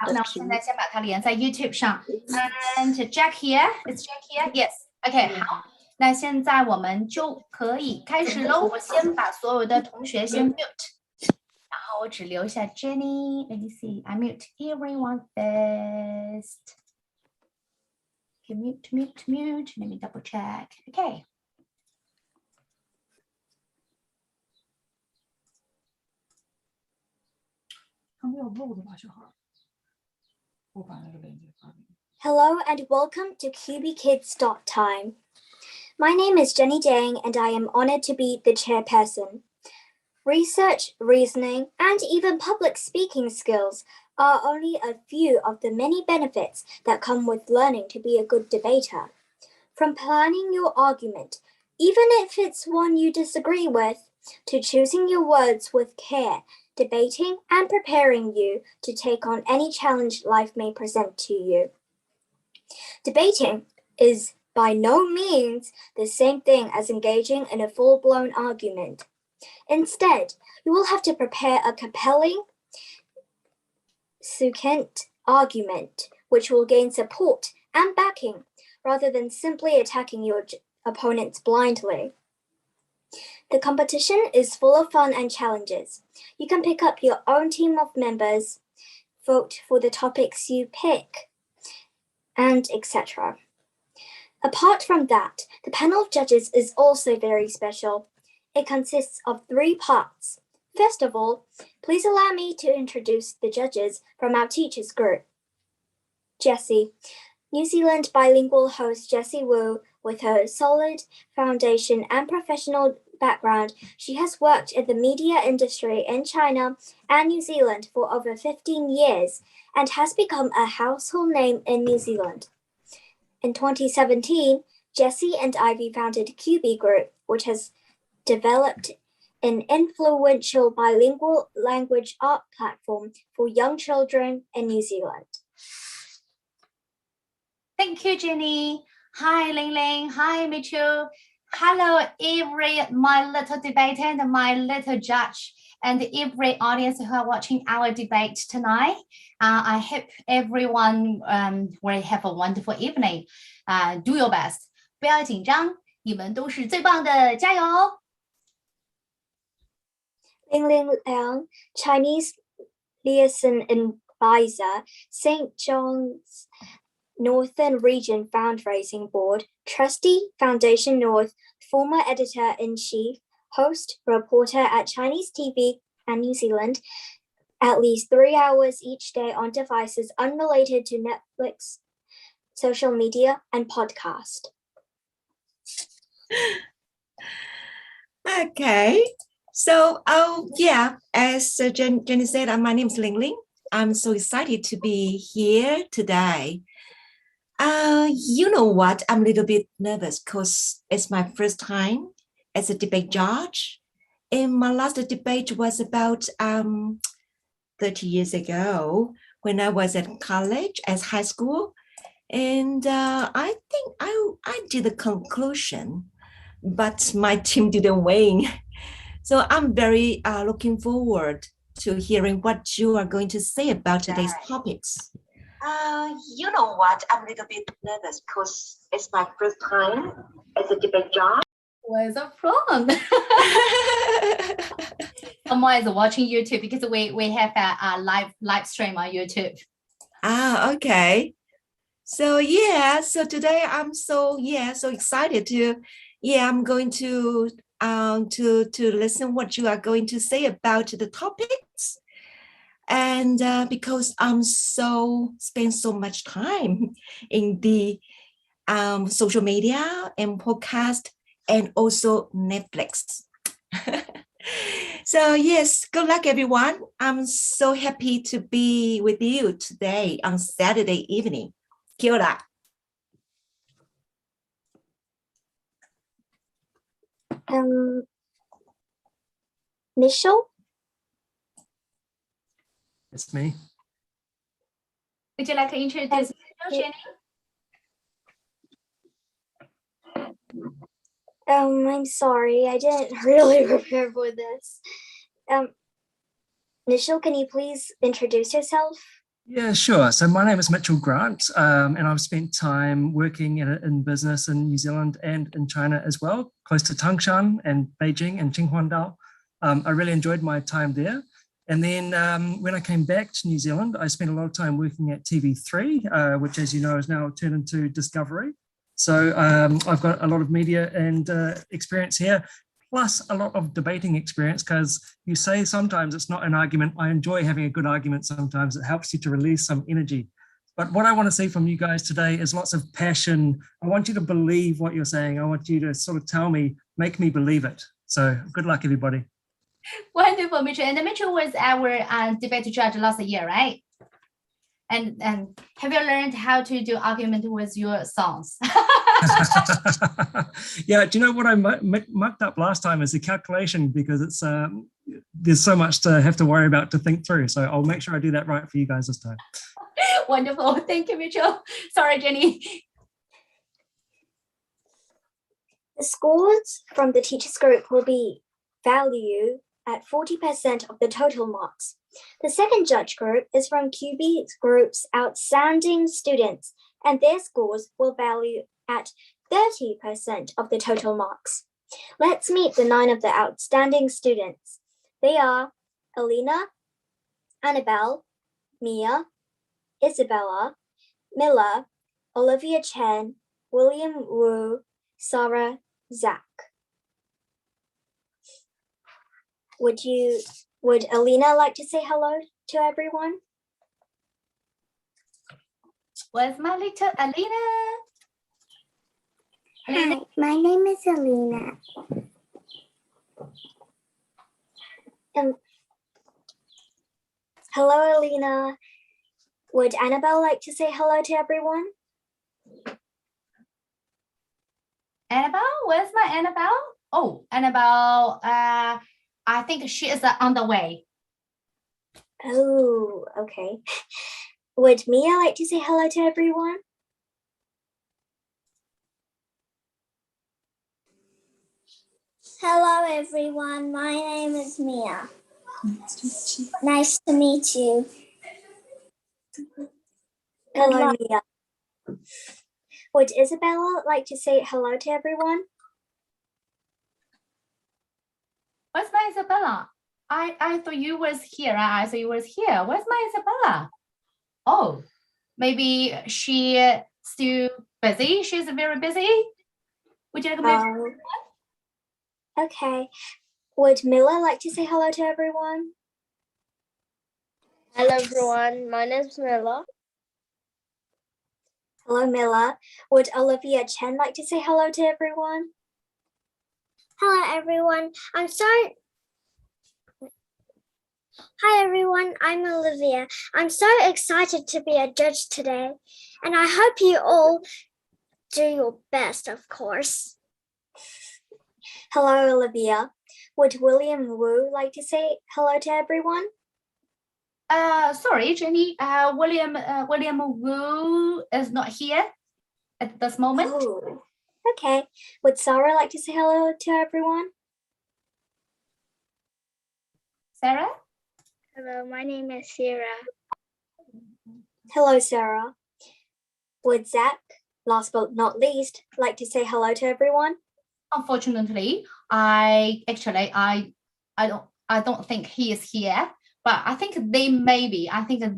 好，那我现在先把它连在 YouTube 上。And Jack here, is Jack here? Yes. OK. 好，那现在我们就可以开始喽。我先把所有的同学先 mute， 然后我只留下 Jenny. Let me see. I mute everyone first. Okay, mute. Let me double check. OK. 他没有漏的吧，小孩？我把那个链接发给你。Hello and welcome to Cubeekiz Debate. My name is Jenny Dang and I am honored to be the chairperson. Research, reasoning, and even public speaking skills are only a few of the many benefits that come with learning to be a good debater. From planning your argument, even if it's one you disagree with, to choosing your words with care, debating and preparing you to take on any challenge life may present to you. Debating is by no means the same thing as engaging in a full-blown argument. Instead, you will have to prepare a compelling, succinct argument which will gain support and backing rather than simply attacking your opponents blindly. The competition is full of fun and challenges. You can pick up your own team of members, vote for the topics you pick, and etc. Apart from that, the panel of judges is also very special. It consists of 3 parts. First of all, please allow me to introduce the judges from our teachers group. Jessie, New Zealand bilingual host Jessie Wu, with her solid foundation and professional background, she has worked in the media industry in China and New Zealand for over 15 years and has become a household name in New Zealand. In 2017, Jessie and Ivy founded Cubeekiz Group, which has developed an influential bilingual language art platform for young children in New Zealand. Thank you, Jenny. Hi, Ling Ling. Hi, Mitchell. Hello, every my little debater and my little judge, and every audience who are watching our debate tonight. I hope everyone will have a wonderful evening. Do your best. 不要紧张，你们都是最棒的，加油Ling Ling Liang, Chinese liaison advisor, St. John's Northern Region Fundraising Board, trustee, Foundation North, former editor-in-chief, host, reporter at Chinese TV and New Zealand, at least 3 hours each day on devices unrelated to Netflix, social media, and podcast. Okay, so as Jenny said, my name is Ling Ling. I'm so excited to be here today. You know what? I'm a little bit nervous because it's my first time as a debate judge. And my last debate was about 30 years ago when I was at college as high school. And I think I did the conclusion, but my team didn't win. So I'm very looking forward to hearing what you are going to say about today's topics. You know what? I'm a little bit nervous because it's my first time as a debate judge. Where's it from? Someone is watching YouTube because we have a live stream on YouTube. Okay. So so today I'm so excited to I'm going to listen what you are going to say about the topics. And because I'm spend so much time in the social media and podcast and also Netflix. So yes, good luck everyone. I'm so happy to be with you today on Saturday evening. Kia ora. Michelle? It's me. Would you like to introduce Jenny? I'm sorry, I didn't really prepare for this. Nishil, can you please introduce yourself? Yeah, sure. So my name is Mitchell Grant, and I've spent time working in business in New Zealand and in China as well, close to Tangshan and Beijing and Qinghuandao. I really enjoyed my time there. And then when I came back to New Zealand, I spent a lot of time working at TV3, which, as you know, is now turned into Discovery. So I've got a lot of media and experience here, plus a lot of debating experience, because you say sometimes it's not an argument. I enjoy having a good argument sometimes. It helps you to release some energy. But what I want to see from you guys today is lots of passion. I want you to believe what you're saying. I want you to sort of tell me, make me believe it. So good luck, everybody. Wonderful, Mitchell. And Mitchell was our debate judge last year, right? And have you learned how to do argument with your songs? Yeah, do you know what I mucked up last time is the calculation, because it's there's so much to have to worry about to think through. So I'll make sure I do that right for you guys this time. Wonderful. Thank you, Mitchell. Sorry, Jenny. The scores from the teachers group will be valued at 40% of the total marks. The second judge group is from Cubeekiz group's outstanding students, and their scores will value at 30% of the total marks. Let's meet the 9 of the outstanding students. They are Alina, Annabelle, Mia, Isabella, Miller, Olivia Chen, William Wu, Sarah, Zach. Would Alina like to say hello to everyone? Where's my little Alina? Hi, my name is Alina. Hello, Alina. Would Annabelle like to say hello to everyone? Annabelle? Where's my Annabelle? Oh, Annabelle, I think she is on the way. Oh, okay. Would Mia like to say hello to everyone? Hello, everyone. My name is Mia. Nice to meet you. Hello, Mia. Would Isabella like to say hello to everyone? Where's my Isabella? I thought you was here. I thought you was here. Where's my Isabella? Oh, maybe she still busy. She's very busy. Would you like to Okay. Would Miller like to say hello to everyone? Hello, everyone. My name is Mila. Hello, Miller. Would Olivia Chen like to say hello to everyone? Hello, everyone. I'm sorry. Hi, everyone. I'm Olivia. I'm so excited to be a judge today, and I hope you all do your best, of course. Hello, Olivia. Would William Wu like to say hello to everyone? Sorry, Jenny. William Wu is not here at this moment. Oh, okay. Would Sarah like to say hello to everyone? Sarah? Hello, my name is Sarah. Hello, Sarah. Would Zach, last but not least, like to say hello to everyone? Unfortunately, I don't think he is here, but I think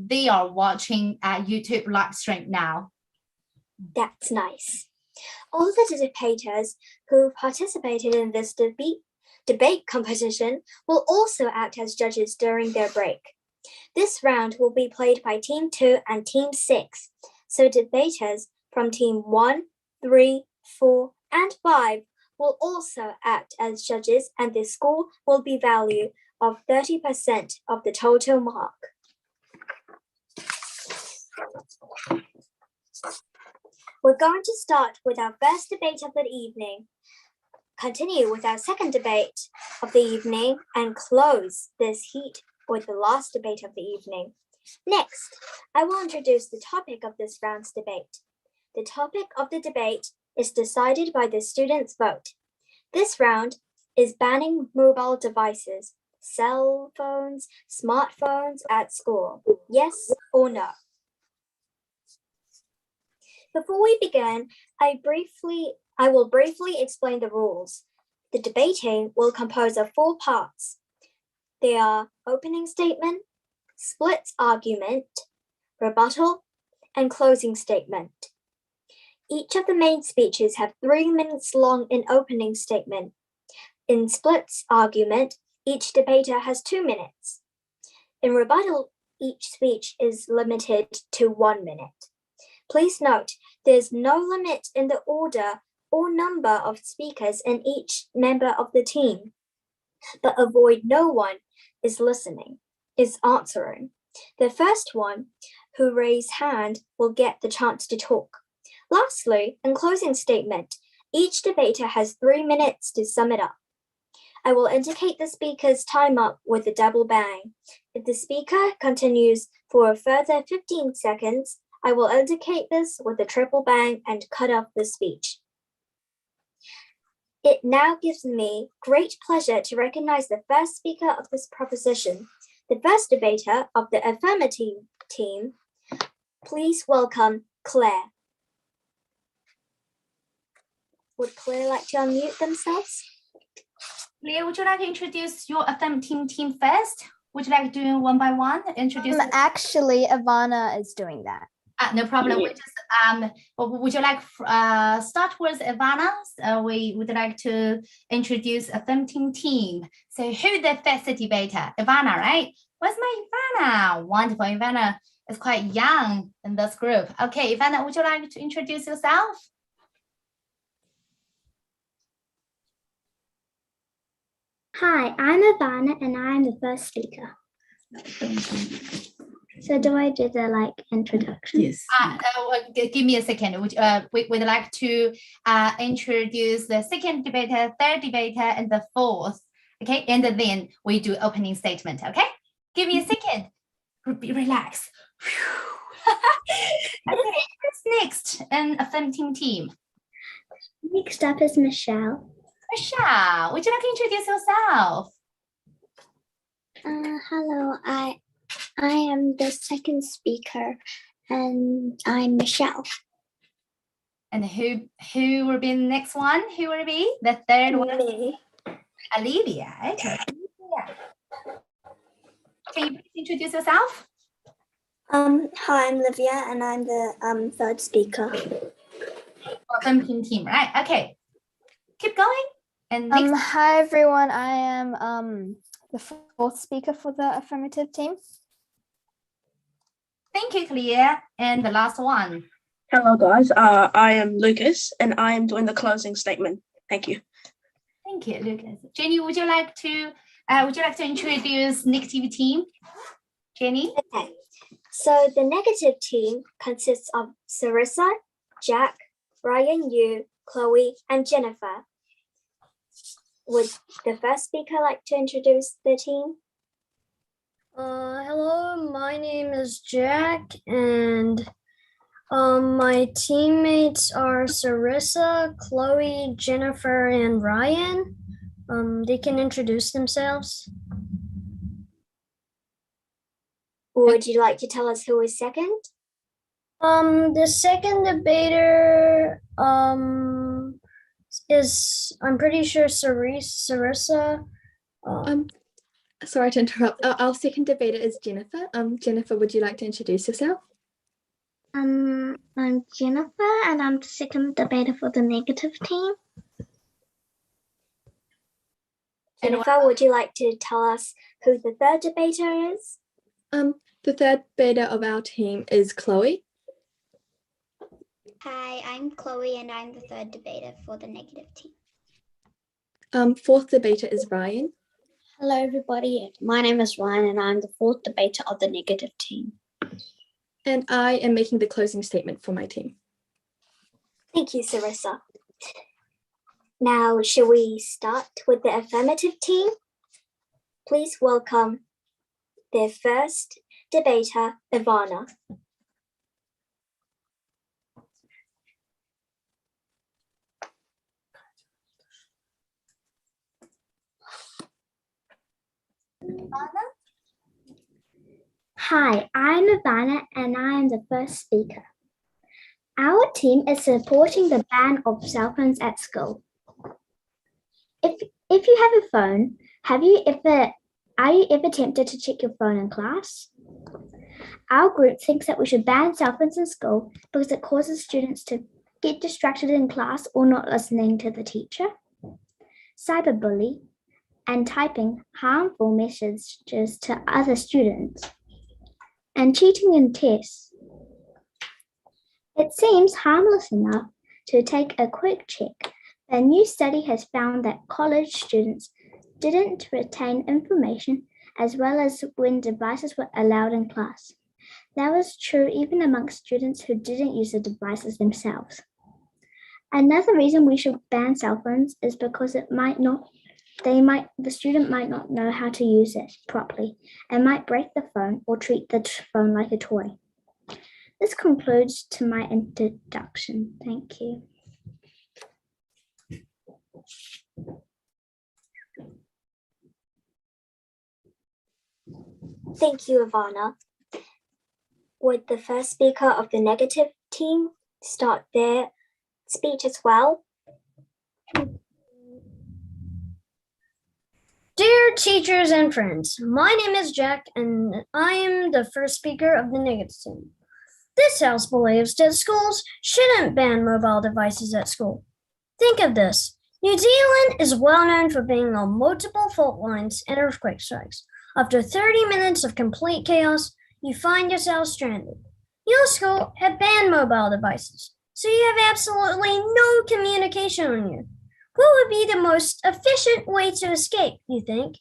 they are watching YouTube live stream now. That's nice. All the debaters who participated in this debate competition will also act as judges during their break. This round will be played by Team 2 and Team 6, so debaters from Team 1, 3, 4, and 5 will also act as judges, and the score will be value of 30% of the total mark. We're going to start with our first debate of the evening, continue with our second debate of the evening, and close this heat with the last debate of the evening. Next, I will introduce the topic of this round's debate. The topic of the debate is decided by the students' vote. This round is banning mobile devices. cell phones, smartphones at school? Yes or no? Before we begin, I will briefly explain the rules. The debating will compose of 4 parts. They are opening statement, split argument, rebuttal, and closing statement. Each of the main speeches have 3 minutes long in opening statement. In split argument, each debater has 2 minutes. In rebuttal, each speech is limited to 1 minute. Please note, there's no limit in the order or number of speakers in each member of the team, but avoid no one is answering. The first one who raise hand will get the chance to talk. Lastly, in closing statement, each debater has 3 minutes to sum it up. I will indicate the speaker's time up with a double bang. If the speaker continues for a further 15 seconds, I will indicate this with a triple bang and cut off the speech. It now gives me great pleasure to recognize the first speaker of this proposition, the first debater of the affirmative team. Please welcome Claire. Would Claire like to unmute themselves? Claire, would you like to introduce your affirmative team first? Would you like to do one by one? Introduce. Actually, Ivana is doing that. No problem. We just would you like start with Ivana? We would like to introduce a affirmative team. So who's the first debater? Ivana, right? Where's my Ivana? Wonderful. Ivana is quite young in this group. Okay, Ivana, would you like to introduce yourself? Hi, I'm Ivana and I'm the first speaker. So do I do the introduction? Yes. Give me a second. We'd like to introduce the second debater, third debater, and the fourth. Okay, and then we do opening statement. Okay, give me a second. Relax. Okay, who's next in affirmative team? Next up is Michelle. Michelle, would you like to introduce yourself? Hello, I am the second speaker, and I'm Michelle. And who will be the next one? Who will be the third one? Me. Olivia. Okay. Can you please introduce yourself? Hi, I'm Livia, and I'm the third speaker. Affirmative team, right? Okay. Keep going. And next. Hi everyone, I am the fourth speaker for the affirmative team. Thank you, Clea. And the last one. Hello guys, I am Lucas and I am doing the closing statement. Thank you. Thank you, Lucas. Jenny, would you like to introduce negative team? Jenny? Okay, so the negative team consists of Sarissa, Jack, Ryan Yu, Chloe, and Jennifer. Would the first speaker like to introduce the team? Hello, my name is Jack, and my teammates are Sarissa, Chloe, Jennifer, and Ryan. They can introduce themselves. Would you like to tell us who is second? The second debater is, I'm pretty sure, Sarissa. Sorry to interrupt. Our second debater is Jennifer. Jennifer, would you like to introduce yourself? I'm Jennifer, and I'm the second debater for the negative team. Jennifer, would you like to tell us who the third debater is? The third debater of our team is Chloe. Hi, I'm Chloe and I'm the third debater for the negative team. Fourth debater is Ryan. Hello everybody, my name is Ryan and I'm the fourth debater of the negative team. And I am making the closing statement for my team. Thank you, Sarissa. Now, shall we start with the affirmative team? Please welcome their first debater, Ivana. Hi, I'm Ivana and I am the first speaker. Our team is supporting the ban of cell phones at school. If you have a phone, are you ever tempted to check your phone in class? Our group thinks that we should ban cell phones in school because it causes students to get distracted in class or not listening to the teacher, cyberbully, and typing harmful messages to other students, and cheating in tests. It seems harmless enough to take a quick check. A new study has found that college students didn't retain information as well as when devices were allowed in class. That was true even amongst students who didn't use the devices themselves. Another reason we should ban cell phones is because the student might not know how to use it properly and might break the phone or treat the phone like a toy. This concludes to my introduction. Thank you. Thank you, Ivana. Would the first speaker of the negative team start their speech as well? Dear teachers and friends, my name is Jack and I am the first speaker of the negative team. This house believes that schools shouldn't ban mobile devices at school. Think of this. New Zealand is well known for being on multiple fault lines and earthquake strikes. After 30 minutes of complete chaos, you find yourself stranded. Your school had banned mobile devices, so you have absolutely no communication on you. What would be the most efficient way to escape, you think?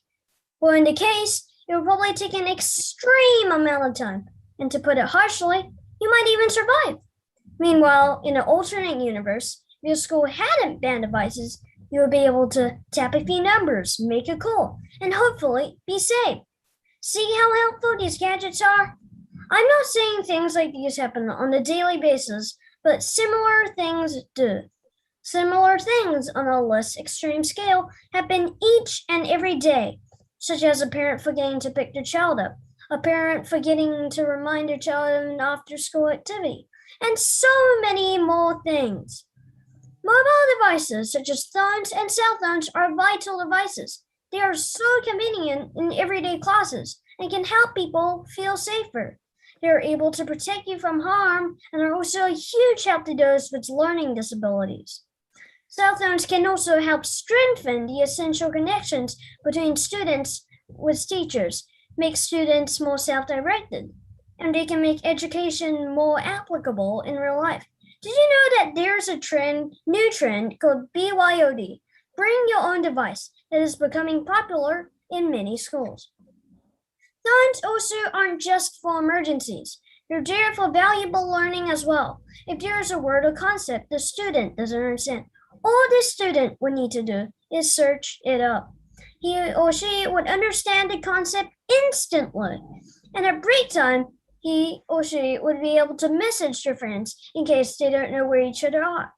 Well, in the case, it would probably take an extreme amount of time, and to put it harshly, you might even survive. Meanwhile, in an alternate universe, if your school hadn't banned devices, you would be able to tap a few numbers, make a call, and hopefully be safe. See how helpful these gadgets are? I'm not saying things like these happen on a daily basis, but similar things do. Similar things on a less extreme scale happen each and every day, such as a parent forgetting to pick their child up, a parent forgetting to remind their child of an after-school activity, and so many more things. Mobile devices such as phones and cell phones are vital devices. They are so convenient in everyday classes and can help people feel safer. They are able to protect you from harm and are also a huge help to those with learning disabilities. Cell phones can also help strengthen the essential connections between students with teachers, make students more self-directed, and they can make education more applicable in real life. Did you know that there's a new trend called BYOD, bring your own device, that is becoming popular in many schools? Phones also aren't just for emergencies. They're there for valuable learning as well. If there's a word or concept the student doesn't understand, all the student would need to do is search it up. He or she would understand the concept instantly. And at break time, he or she would be able to message their friends in case they don't know where each other are.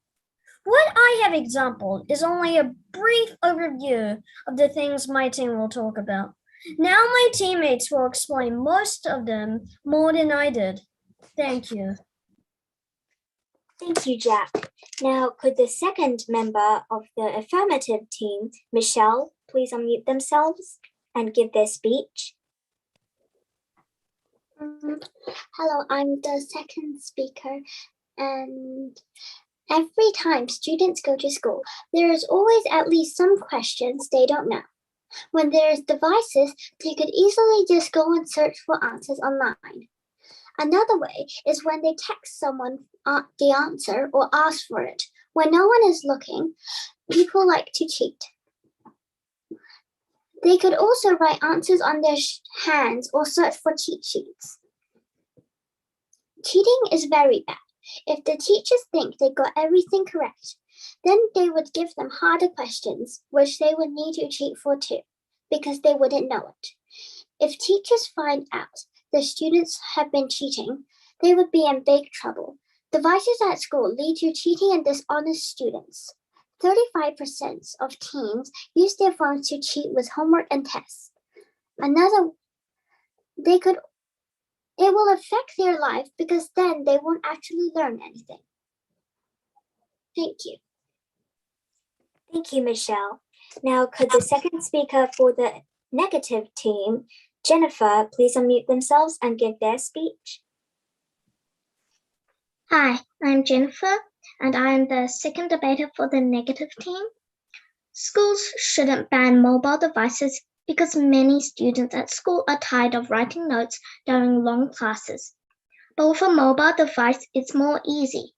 What I have exampled is only a brief overview of the things my team will talk about. Now my teammates will explain most of them more than I did. Thank you. Thank you, Jack. Now, could the second member of the affirmative team, Michelle, please unmute themselves and give their speech? Hello, I'm the second speaker, and every time students go to school, there is always at least some questions they don't know. When there's devices, they could easily just go and search for answers online. Another way is when they text someone the answer or ask for it. When no one is looking, people like to cheat. They could also write answers on their hands or search for cheat sheets. Cheating is very bad. If the teachers think they got everything correct, then they would give them harder questions, which they would need to cheat for too, because they wouldn't know it. If teachers find out the students have been cheating, they would be in big trouble. Devices at school lead to cheating and dishonest students. 35% of teens use their phones to cheat with homework and tests. it will affect their life because then they won't actually learn anything. Thank you. Thank you, Michelle. Now, could the second speaker for the negative team, Jennifer, please unmute themselves and give their speech? Hi, I'm Jennifer, and I am the second debater for the negative team. Schools shouldn't ban mobile devices because many students at school are tired of writing notes during long classes. But with a mobile device, it's more easy.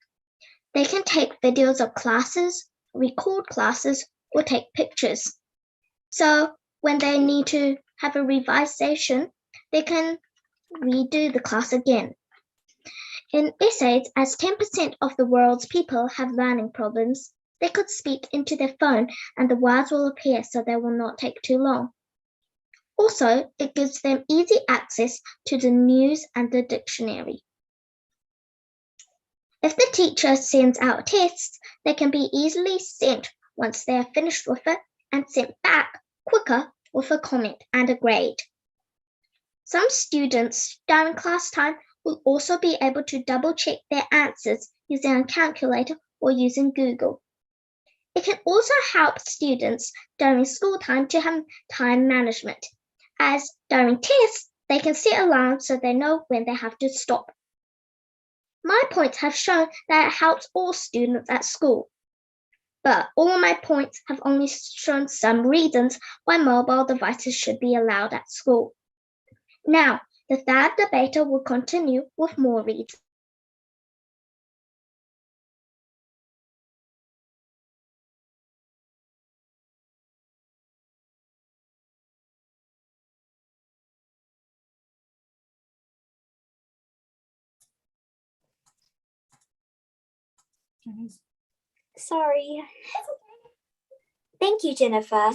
They can take videos of classes, record classes, or take pictures. So when they need to have a revisation, they can redo the class again. In essays, as 10% of the world's people have learning problems, they could speak into their phone and the words will appear so they will not take too long. Also, it gives them easy access to the news and the dictionary. If the teacher sends out tests, they can be easily sent once they are finished with it and sent back quicker with a comment and a grade. Some students during class time will also be able to double-check their answers using a calculator or using Google. It can also help students during school time to have time management, as during tests, they can set alarms so they know when they have to stop. My points have shown that it helps all students at school, but all my points have only shown some reasons why mobile devices should be allowed at school. Now, the third debater will continue with more reasons. Sorry. Thank you, Jennifer.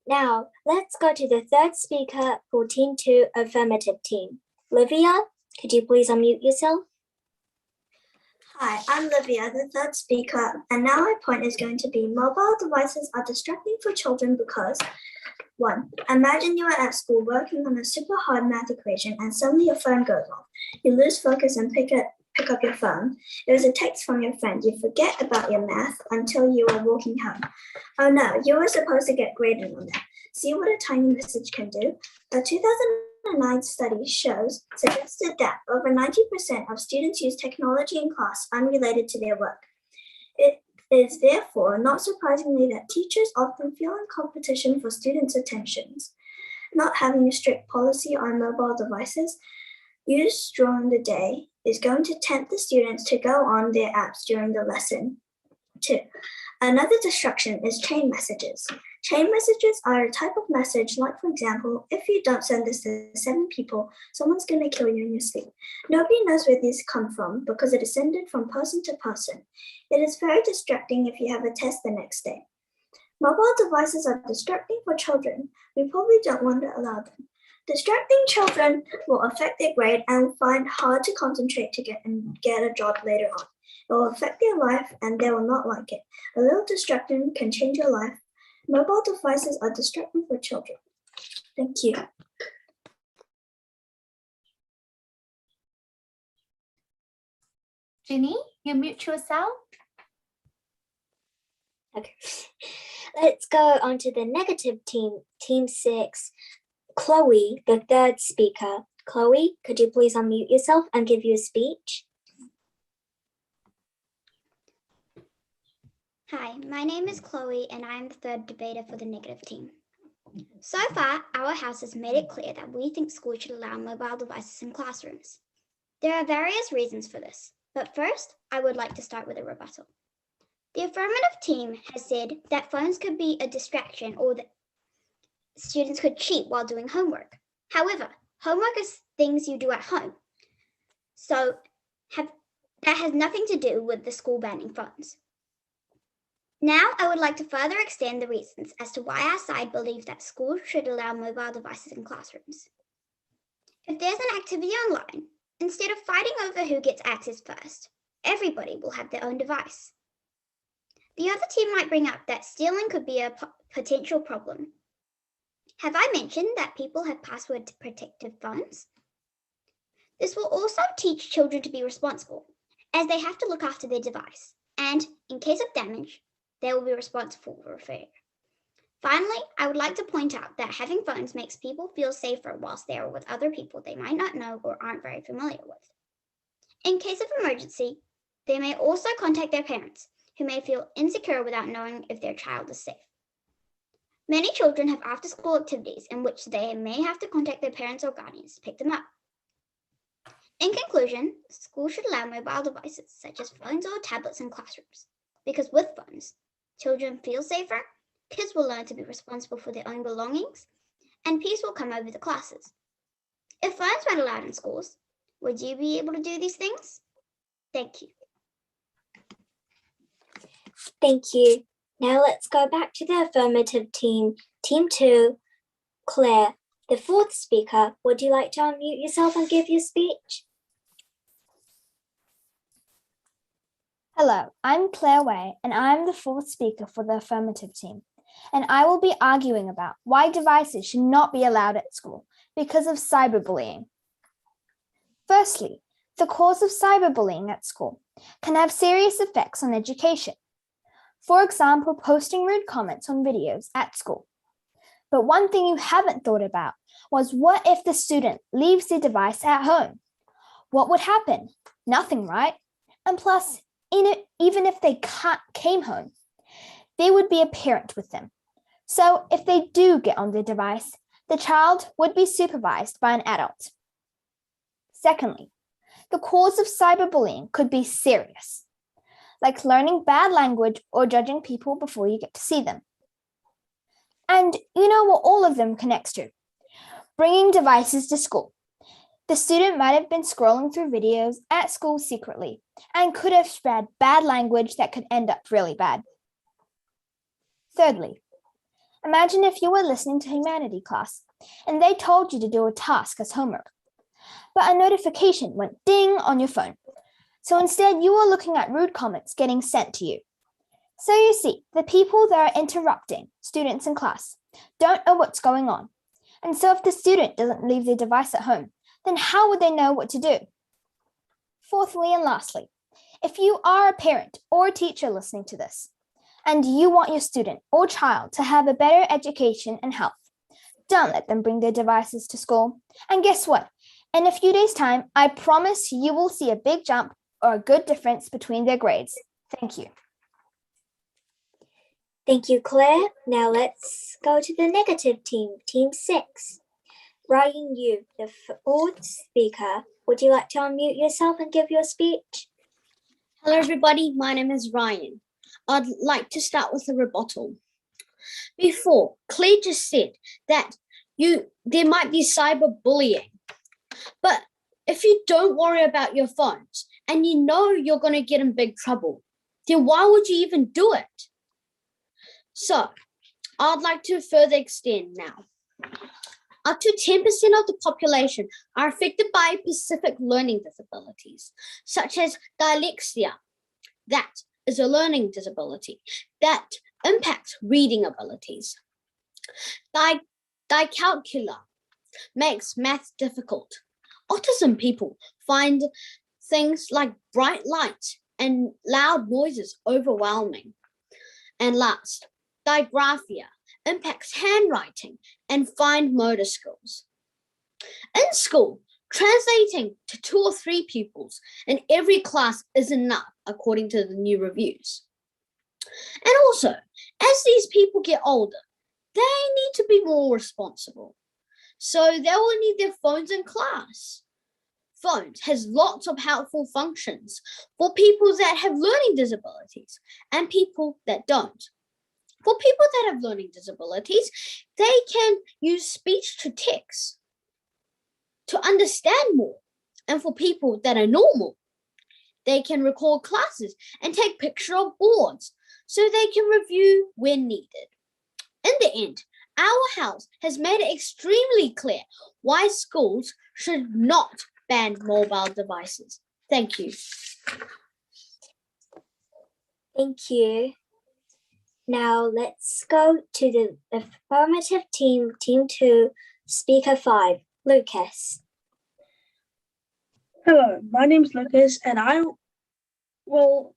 Now, let's go to the third speaker for Team 2 Affirmative Team. Livia, could you please unmute yourself? Hi, I'm Livia, the third speaker, and now my point is going to be mobile devices are distracting for children because 1. Imagine you are at school working on a super hard math equation and suddenly your phone goes off. You lose focus and pick up your phone. It was a text from your friend. You forget about your math until you are walking home. Oh no, you were supposed to get graded on that. See what a tiny message can do? A 2009 study suggested that over 90% of students use technology in class unrelated to their work. It is therefore not surprisingly that teachers often feel in competition for students' attentions. Not having a strict policy on mobile devices used during the day is going to tempt the students to go on their apps during the lesson. 2. Another distraction is chain messages. Chain messages are a type of message like, for example, if you don't send this to 7 people, someone's going to kill you in your sleep. Nobody knows where these come from because it is sent from person to person. It is very distracting if you have a test the next day. Mobile devices are distracting for children. We probably don't want to allow them. Distracting children will affect their grade and find hard to concentrate to get a job later on. It will affect their life and they will not like it. A little distraction can change your life. Mobile devices are distracting for children. Thank you. Jenny, you mute yourself. Okay. Let's go on to the negative team, Team 6. Chloe, the third speaker. Chloe, could you please unmute yourself and give your speech? Hi, my name is Chloe and I am the third debater for the negative team. So far, our house has made it clear that we think schools should allow mobile devices in classrooms. There are various reasons for this, but first, I would like to start with a rebuttal. The affirmative team has said that phones could be a distraction or that students could cheat while doing homework. However, homework is things you do at home. So that has nothing to do with the school banning phones. Now, I would like to further extend the reasons as to why our side believes that schools should allow mobile devices in classrooms. If there's an activity online, instead of fighting over who gets access first, everybody will have their own device. The other team might bring up that stealing could be a potential problem. Have I mentioned that people have password-protected phones? This will also teach children to be responsible, as they have to look after their device, and in case of damage, they will be responsible for repair. Finally, I would like to point out that having phones makes people feel safer whilst they are with other people they might not know or aren't very familiar with. In case of emergency, they may also contact their parents, who may feel insecure without knowing if their child is safe. Many children have after-school activities in which they may have to contact their parents or guardians to pick them up. In conclusion, schools should allow mobile devices such as phones or tablets in classrooms, because with phones, children feel safer, kids will learn to be responsible for their own belongings, and peace will come over the classes. If phones weren't allowed in schools, would you be able to do these things? Thank you. Thank you. Now let's go back to the affirmative team. Team 2, Claire, the fourth speaker. Would you like to unmute yourself and give your speech? Hello, I'm Claire Way, and I'm the fourth speaker for the affirmative team. And I will be arguing about why devices should not be allowed at school because of cyberbullying. Firstly, the cause of cyberbullying at school can have serious effects on education. For example, posting rude comments on videos at school. But one thing you haven't thought about was, what if the student leaves the device at home? What would happen? Nothing, right? And plus, even if they came home, they would be a parent with them. So if they do get on the device, the child would be supervised by an adult. Secondly, the cause of cyberbullying could be serious, like learning bad language or judging people before you get to see them. And you know what all of them connects to? Bringing devices to school. The student might have been scrolling through videos at school secretly and could have spread bad language that could end up really bad. Thirdly, imagine if you were listening to humanity class and they told you to do a task as homework, but a notification went ding on your phone. So instead you were looking at rude comments getting sent to you. So you see, the people that are interrupting students in class don't know what's going on. And so if the student doesn't leave their device at home, then how would they know what to do? Fourthly and lastly, if you are a parent or a teacher listening to this, and you want your student or child to have a better education and health, don't let them bring their devices to school. And guess what? In a few days' time, I promise you will see a big jump or a good difference between their grades. Thank you. Thank you, Claire. Now let's go to the negative team, Team 6. Ryan Yu, the fourth speaker. Would you like to unmute yourself and give your speech? Hello, everybody. My name is Ryan. I'd like to start with a rebuttal. Before, Claire just said that there might be cyberbullying, but if you don't worry about your phones and you know you're going to get in big trouble, then why would you even do it? So, I'd like to further extend now. Up to 10% of the population are affected by specific learning disabilities, such as dyslexia. That is a learning disability that impacts reading abilities. Dyscalculia makes math difficult. Autism people find things like bright lights and loud noises overwhelming. And last, dygraphia impacts handwriting and fine motor skills. In school, translating to 2 or 3 pupils in every class is enough, according to the new reviews. And also, as these people get older, they need to be more responsible. So they will need their phones in class. Phones has lots of helpful functions for people that have learning disabilities and people that don't. For people that have learning disabilities, they can use speech to text to understand more. And for people that are normal, they can record classes and take pictures of boards so they can review when needed. In the end, our house has made it extremely clear why schools should not ban mobile devices. Thank you. Thank you. Now let's go to the affirmative team, team 2, speaker 5, Lucas. Hello, my name is Lucas, and I will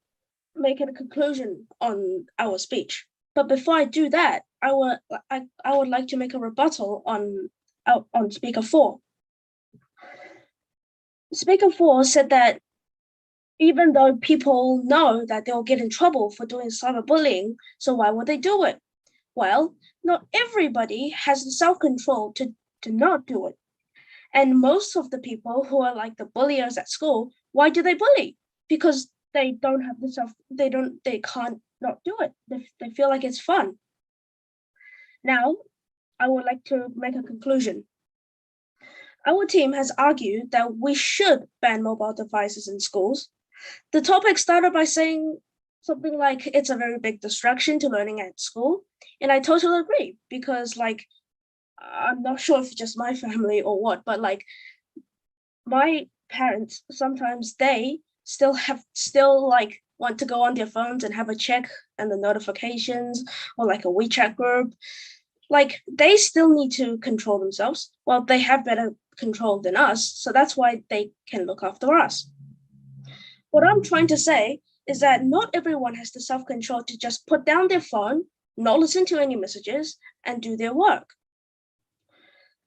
make a conclusion on our speech. But before I do that, I would like to make a rebuttal on speaker 4. Speaker 4 said that even though people know that they'll get in trouble for doing cyberbullying, so why would they do it? Well, not everybody has the self-control to not do it. And most of the people who are like the bulliers at school, why do they bully? Because they don't have they can't not do it. They feel like it's fun. Now, I would like to make a conclusion. Our team has argued that we should ban mobile devices in schools. The topic started by saying something like it's a very big distraction to learning at school. And I totally agree, because like, I'm not sure if it's just my family or what, but like my parents, sometimes they still like want to go on their phones and have a check and the notifications, or like a WeChat group. Like they still need to control themselves. Well, they have better control than us, so that's why they can look after us. What I'm trying to say is that not everyone has the self-control to just put down their phone, not listen to any messages, and do their work.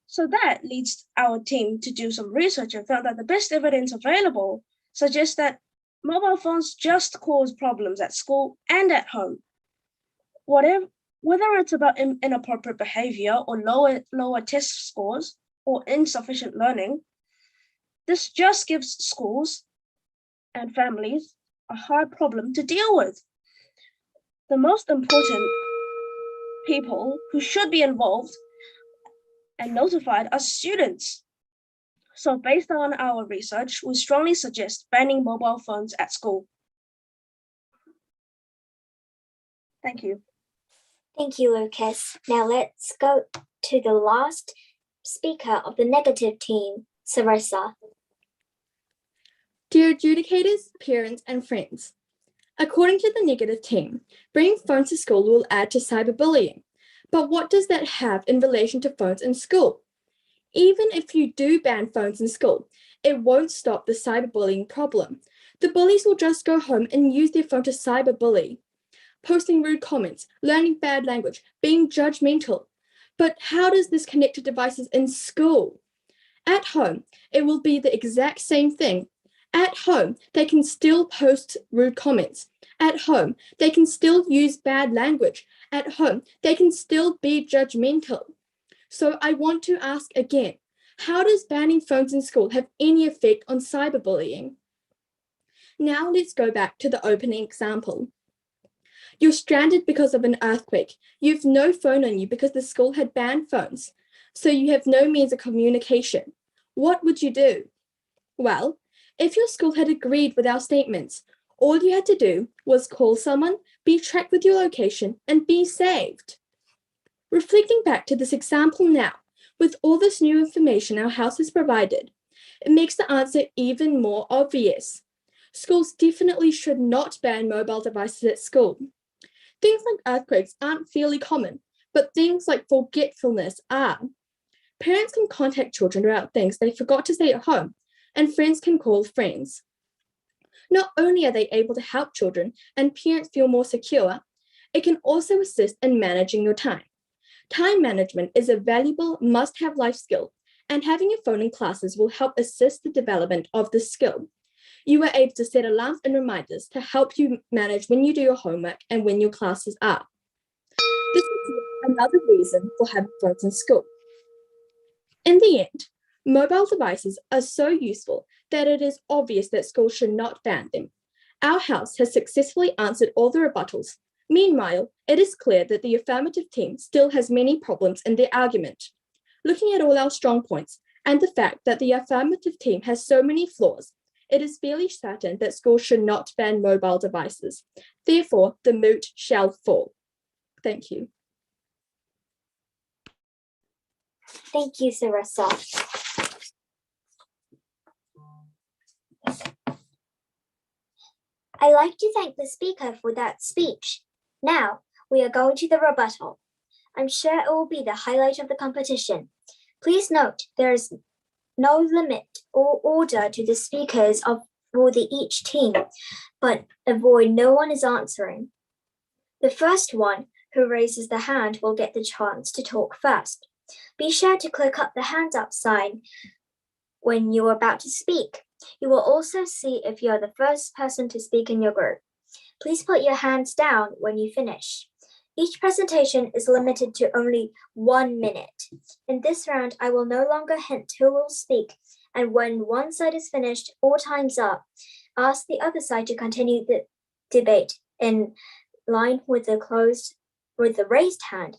So that leads our team to do some research and found that the best evidence available suggests that mobile phones just cause problems at school and at home. Whether it's about inappropriate behavior or lower test scores or insufficient learning, this just gives schools and families a hard problem to deal with. The most important people who should be involved and notified are students. So based on our research, we strongly suggest banning mobile phones at school. Thank you. Thank you, Lucas. Now let's go to the last speaker of the negative team, Sarissa. Dear adjudicators, parents, and friends, according to the negative team, bringing phones to school will add to cyberbullying. But what does that have in relation to phones in school? Even if you do ban phones in school, it won't stop the cyberbullying problem. The bullies will just go home and use their phone to cyberbully, posting rude comments, learning bad language, being judgmental. But how does this connect to devices in school? At home, it will be the exact same thing. At home, they can still post rude comments. At home, they can still use bad language. At home, they can still be judgmental. So I want to ask again, how does banning phones in school have any effect on cyberbullying? Now let's go back to the opening example. You're stranded because of an earthquake. You've no phone on you because the school had banned phones. So you have no means of communication. What would you do? Well, if your school had agreed with our statements, all you had to do was call someone, be tracked with your location, and be saved. Reflecting back to this example now, with all this new information our house has provided, it makes the answer even more obvious. Schools definitely should not ban mobile devices at school. Things like earthquakes aren't fairly common, but things like forgetfulness are. Parents can contact children about things they forgot to say at home, and friends can call friends. Not only are they able to help children and parents feel more secure, it can also assist in managing your time. Time management is a valuable must-have life skill, and having a phone in classes will help assist the development of this skill. You are able to set alarms and reminders to help you manage when you do your homework and when your classes are. This is another reason for having phones in school. In the end, mobile devices are so useful that it is obvious that schools should not ban them. Our house has successfully answered all the rebuttals. Meanwhile, it is clear that the affirmative team still has many problems in their argument. Looking at all our strong points and the fact that the affirmative team has so many flaws, it is fairly certain that schools should not ban mobile devices. Therefore, the moot shall fall. Thank you. Thank you, Sarissa. I'd like to thank the speaker for that speech. Now, we are going to the rebuttal. I'm sure it will be the highlight of the competition. Please note there is no limit or order to the speakers for each team, but avoid no one is answering. The first one who raises the hand will get the chance to talk first. Be sure to click up the hands up sign when you're about to speak. You will also see if you're the first person to speak in your group. Please put your hands down when you finish. Each presentation is limited to only 1 minute. In this round, I will no longer hint who will speak, and when one side is finished or time's up, ask the other side to continue the debate in line with the raised hand.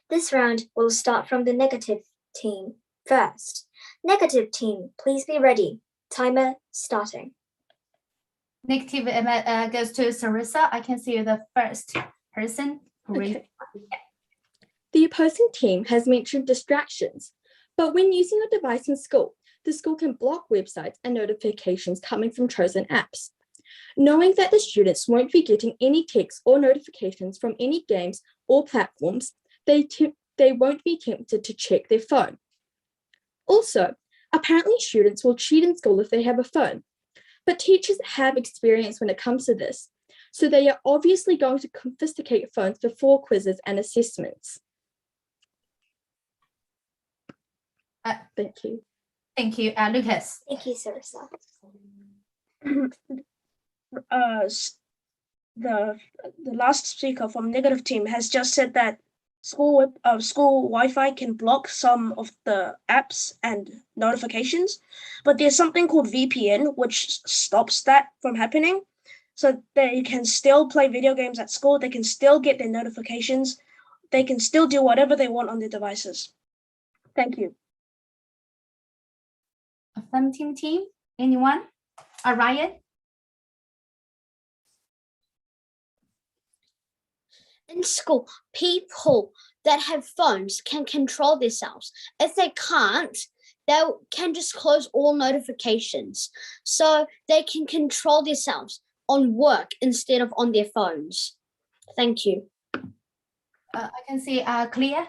This round will start from the negative team first. Negative team, please be ready. Timer starting. Negative goes to Sarissa. I can see you the first person who raised. Okay. The opposing team has mentioned distractions, but when using a device in school, the school can block websites and notifications coming from chosen apps. Knowing that the students won't be getting any texts or notifications from any games or platforms, they won't be tempted to check their phone. Also, apparently students will cheat in school if they have a phone, but teachers have experience when it comes to this, so they are obviously going to confiscate phones before quizzes and assessments. Thank you. Thank you, Lucas. Thank you, Sarissa. The last speaker from negative team has just said that school Wi-Fi can block some of the apps and notifications, but there's something called VPN which stops that from happening. So they can still play video games at school, they can still get their notifications, they can still do whatever they want on their devices. Thank you. Affirmative team, anyone? Ryan? In school, people that have phones can control themselves. If they can't, they can just close all notifications. So they can control themselves on work instead of on their phones. Thank you. I can see Clear.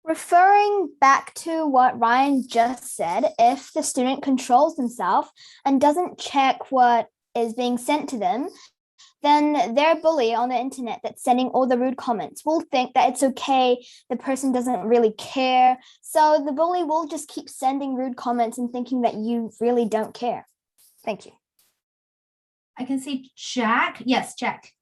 Referring back to what Ryan just said, if the student controls themselves and doesn't check what is being sent to them, then their bully on the internet that's sending all the rude comments will think that it's okay, the person doesn't really care. So the bully will just keep sending rude comments and thinking that you really don't care. Thank you. I can see Jack. Yes, Jack.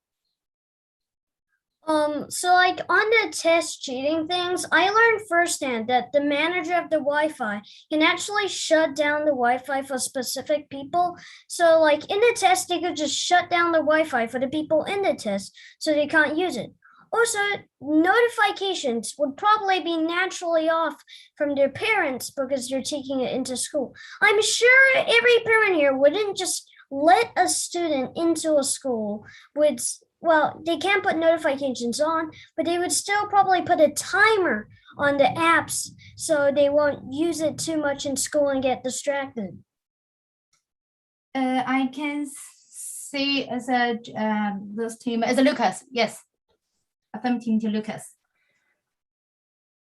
So like on the test cheating things, I learned firsthand that the manager of the Wi-Fi can actually shut down the Wi-Fi for specific people. So like in the test, they could just shut down the Wi-Fi for the people in the test so they can't use it. Also, notifications would probably be naturally off from their parents because they're taking it into school. I'm sure every parent here wouldn't just let a student into a school with, well, they can't put notifications on, but they would still probably put a timer on the apps so they won't use it too much in school and get distracted. I can see as a this team as a Lucas. Yes, affirmative to Lucas.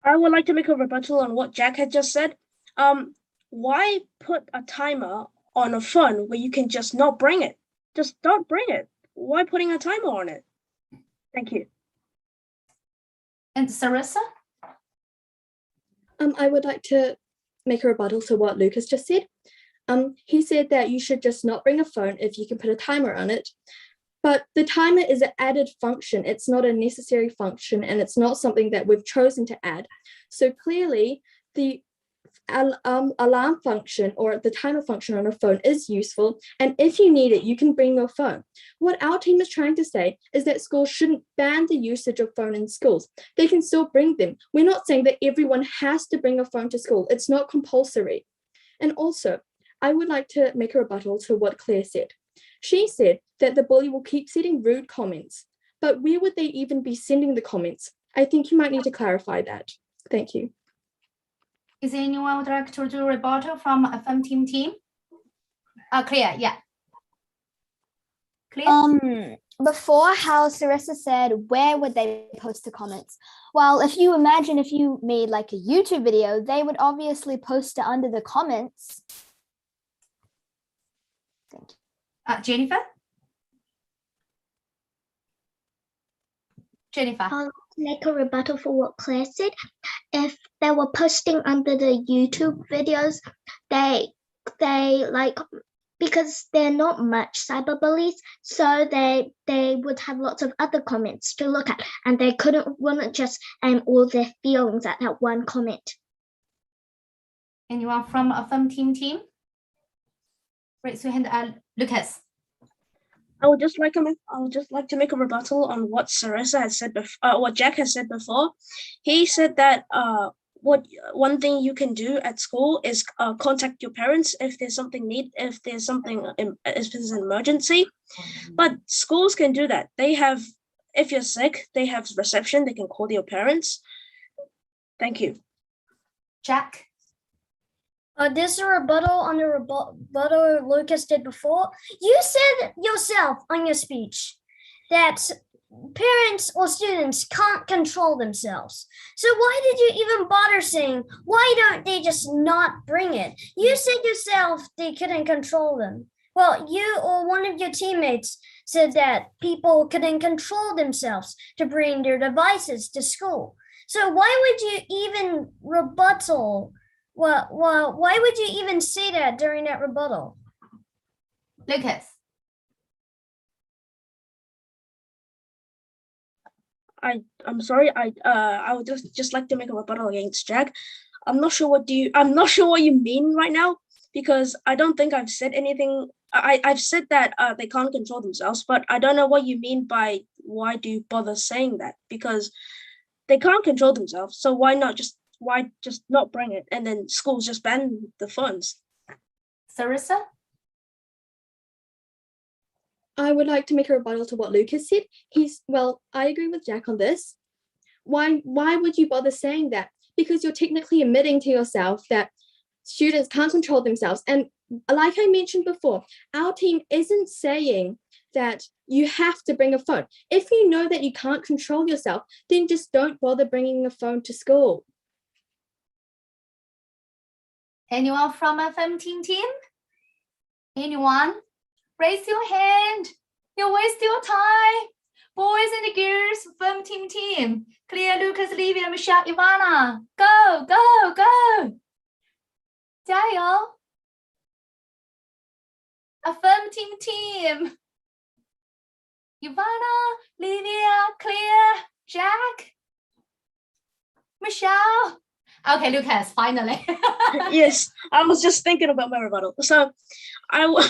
I would like to make a rebuttal on what Jack had just said. Why put a timer on a phone where you can just not bring it? Just don't bring it. Why putting a timer on it? Thank you. And Sarissa? I would like to make a rebuttal to what Lucas just said. He said that you should just not bring a phone if you can put a timer on it. But the timer is an added function. It's not a necessary function, and it's not something that we've chosen to add. So clearly, the alarm function or the timer function on a phone is useful, and if you need it, you can bring your phone. What our team is trying to say is that schools shouldn't ban the usage of phone in schools. They can still bring them. We're not saying that everyone has to bring a phone to school. It's not compulsory. And also, I would like to make a rebuttal to what Claire said. She said that the bully will keep sending rude comments, but where would they even be sending the comments? I think you might need to clarify that. Thank you. Is anyone would like to do a rebuttal from affirmative team? Clear, yeah. Clear? before how Sarissa said, where would they post the comments? Well, if you imagine if you made like a YouTube video, they would obviously post it under the comments. Thank you. Jennifer? Jennifer. I'll make a rebuttal for what Claire said. If they were posting under the YouTube videos, they like, because they're not much cyberbullies, so they would have lots of other comments to look at, and they wouldn't just aim all their feelings at that one comment. Anyone from Affirm team? Raise your hand, Lucas. I would just like to make a rebuttal on what Sarissa has said before, what Jack has said before. He said that one thing you can do at school is contact your parents if there's an emergency. But schools can do that. They have, if you're sick, they have reception. They can call your parents. Thank you. Jack. This is a rebuttal on the rebuttal Lucas did before. You said yourself on your speech that parents or students can't control themselves. So why did you even bother saying, why don't they just not bring it? You said yourself they couldn't control them. Well, you or one of your teammates said that people couldn't control themselves to bring their devices to school. So why would you even rebuttal? Well, why would you even say that during that rebuttal? Lucas. I'm sorry. I would just like to make a rebuttal against Jack. I'm not sure what you mean right now, because I don't think I've said anything. I've said that they can't control themselves, but I don't know what you mean by why do you bother saying that, because they can't control themselves. So why just not bring it, and then schools just ban the phones? Sarissa? I would like to make a rebuttal to what Lucas said. I agree with Jack on this. Why would you bother saying that? Because you're technically admitting to yourself that students can't control themselves. And like I mentioned before, our team isn't saying that you have to bring a phone. If you know that you can't control yourself, then just don't bother bringing a phone to school. Anyone from Affirm team? Anyone? Raise your hand. You waste your time. Boys and girls, Affirm team. Clear, Lucas, Livia, Michelle, Ivana. Go, go, go. 加油. Affirm team. Ivana, Livia, Clear, Jack, Michelle. Okay, Lucas, finally. Yes, I was just thinking about my rebuttal. So I would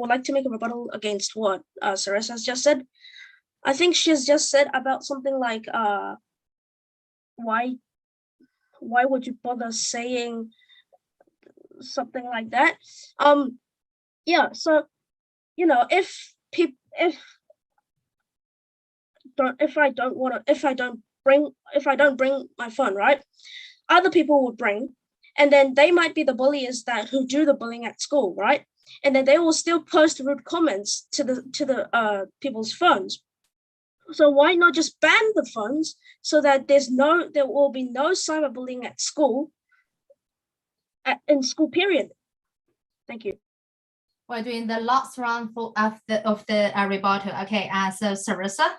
like to make a rebuttal against what Sarissa has just said. I think she's just said about something like why would you bother saying something like that? Yeah, so if I don't bring my phone, right, other people would bring, and then they might be the bullies who do the bullying at school, right? And then they will still post rude comments to the people's phones. So why not just ban the phones so that there will be no cyberbullying at school in school period? Thank you. We're doing the last round of the rebuttal. Okay, so Sarissa.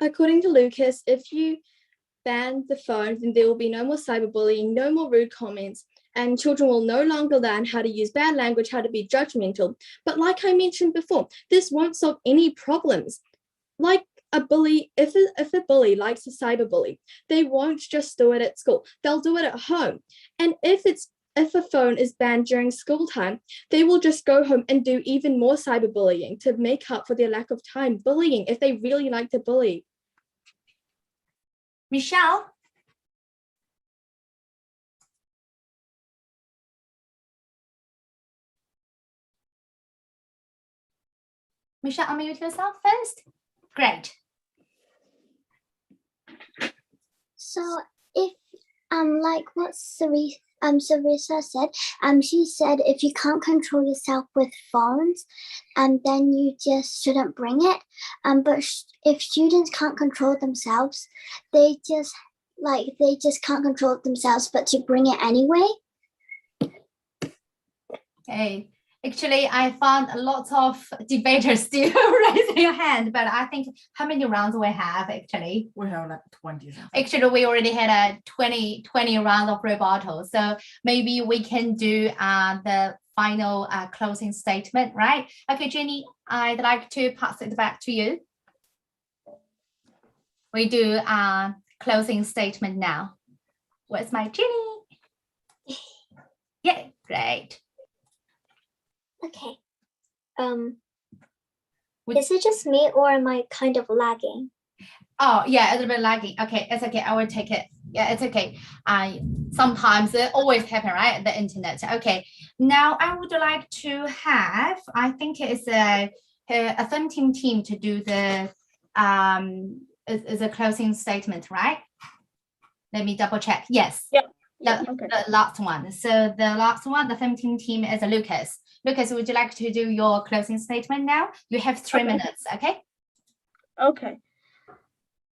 According to Lucas, if you ban the phones, then there will be no more cyberbullying, no more rude comments, and children will no longer learn how to use bad language, how to be judgmental. But like I mentioned before, this won't solve any problems. Like a bully, if a bully likes to cyberbully, they won't just do it at school. They'll do it at home. And if a phone is banned during school time, they will just go home and do even more cyberbullying to make up for their lack of time bullying if they really like to bully. Michelle. Michelle, unmute yourself first. Great. So if like what Sarissa said, she said if you can't control yourself with phones, then you just shouldn't bring it. But if students can't control themselves, they just can't control themselves, but to bring it anyway. Okay. Actually, I found a lot of debaters still raising your hand, but I think how many rounds we have actually? We have like 20 something. Actually, we already had a 20 rounds of rebuttal. So maybe we can do the final closing statement, right? Okay, Jenny, I'd like to pass it back to you. We do closing statement now. Where's my Jenny? Yeah, great. Okay. Is it just me or am I kind of lagging? Oh, yeah, a little bit lagging. Okay, it's okay. I will take it. Yeah, it's okay. Sometimes it always happen, right? The internet. Okay. Now I would like to have, I think it's a fun team to do the is a closing statement, right? Let me double check. Yes. Yep. The last one. So the last one, the 17 team is Lucas. Lucas, would you like to do your closing statement now? You have 3 minutes, okay? Okay.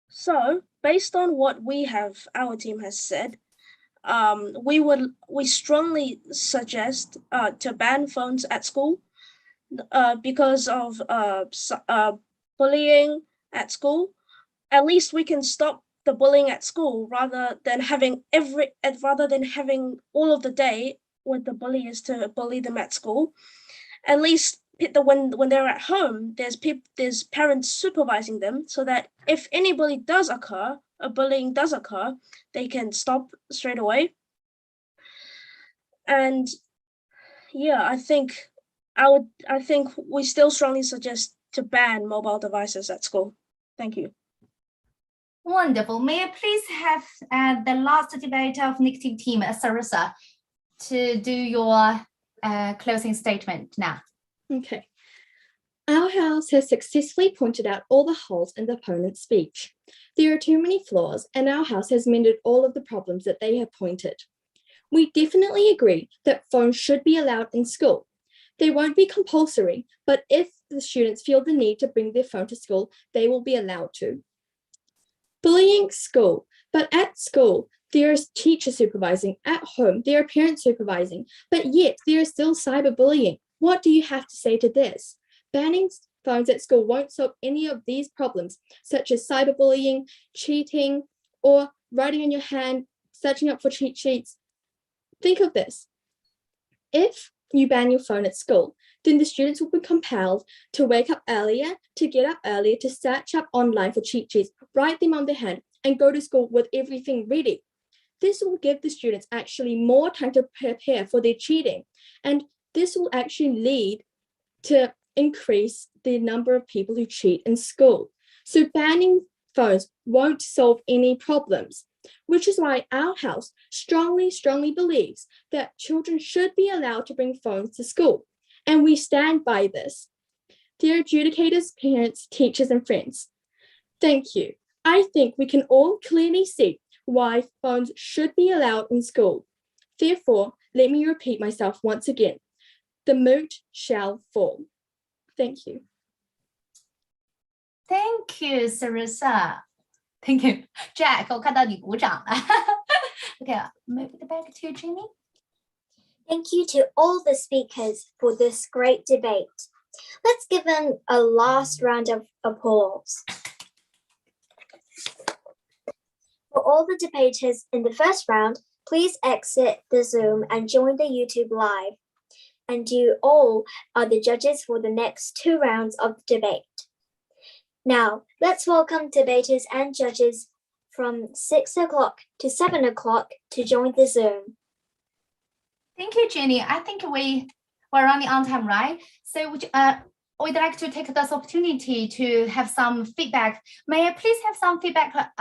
So based on what our team has said, we strongly suggest to ban phones at school because of bullying at school. At least we can stop the bullying at school rather than having all of the day with the bullies to bully them at school. At least when they're at home, there's parents supervising them so that if any bullying does occur, they can stop straight away. And yeah, I think we still strongly suggest to ban mobile devices at school. Thank you. Wonderful. May I please have the last debater of negative team, Sarissa, to do your closing statement now. Okay. Our house has successfully pointed out all the holes in the opponent's speech. There are too many flaws, and our house has mended all of the problems that they have pointed. We definitely agree that phones should be allowed in school. They won't be compulsory, but if the students feel the need to bring their phone to school, they will be allowed to. Bullying school, but at school, there is teacher supervising. At home, there are parents supervising, but yet there is still cyberbullying. What do you have to say to this? Banning phones at school won't solve any of these problems, such as cyberbullying, cheating, or writing on your hand, searching up for cheat sheets. Think of this. If you ban your phone at school, then the students will be compelled to wake up earlier, to get up earlier, to search up online for cheat sheets, write them on their hand, and go to school with everything ready. This will give the students actually more time to prepare for their cheating, and this will actually lead to increase the number of people who cheat in school. So banning phones won't solve any problems, which is why our house strongly believes that children should be allowed to bring phones to school. And we stand by this. Dear adjudicators, parents, teachers, and friends, thank you. I think we can all clearly see why phones should be allowed in school. Therefore, let me repeat myself once again. The moot shall fall. Thank you. Thank you, Sarissa. Thank you, Jack. 我看到你鼓掌了。Okay, move it back to Jenny. Thank you to all the speakers for this great debate. Let's give them a last round of applause. For all the debaters in the first round, please exit the Zoom and join the YouTube Live. And you all are the judges for the next 2 rounds of the debate. Now, let's welcome debaters and judges from 6 o'clock to 7 o'clock to join the Zoom. Thank you, Jenny. I think we're running on time, right? So we'd like to take this opportunity to have some feedback. May I please have some feedback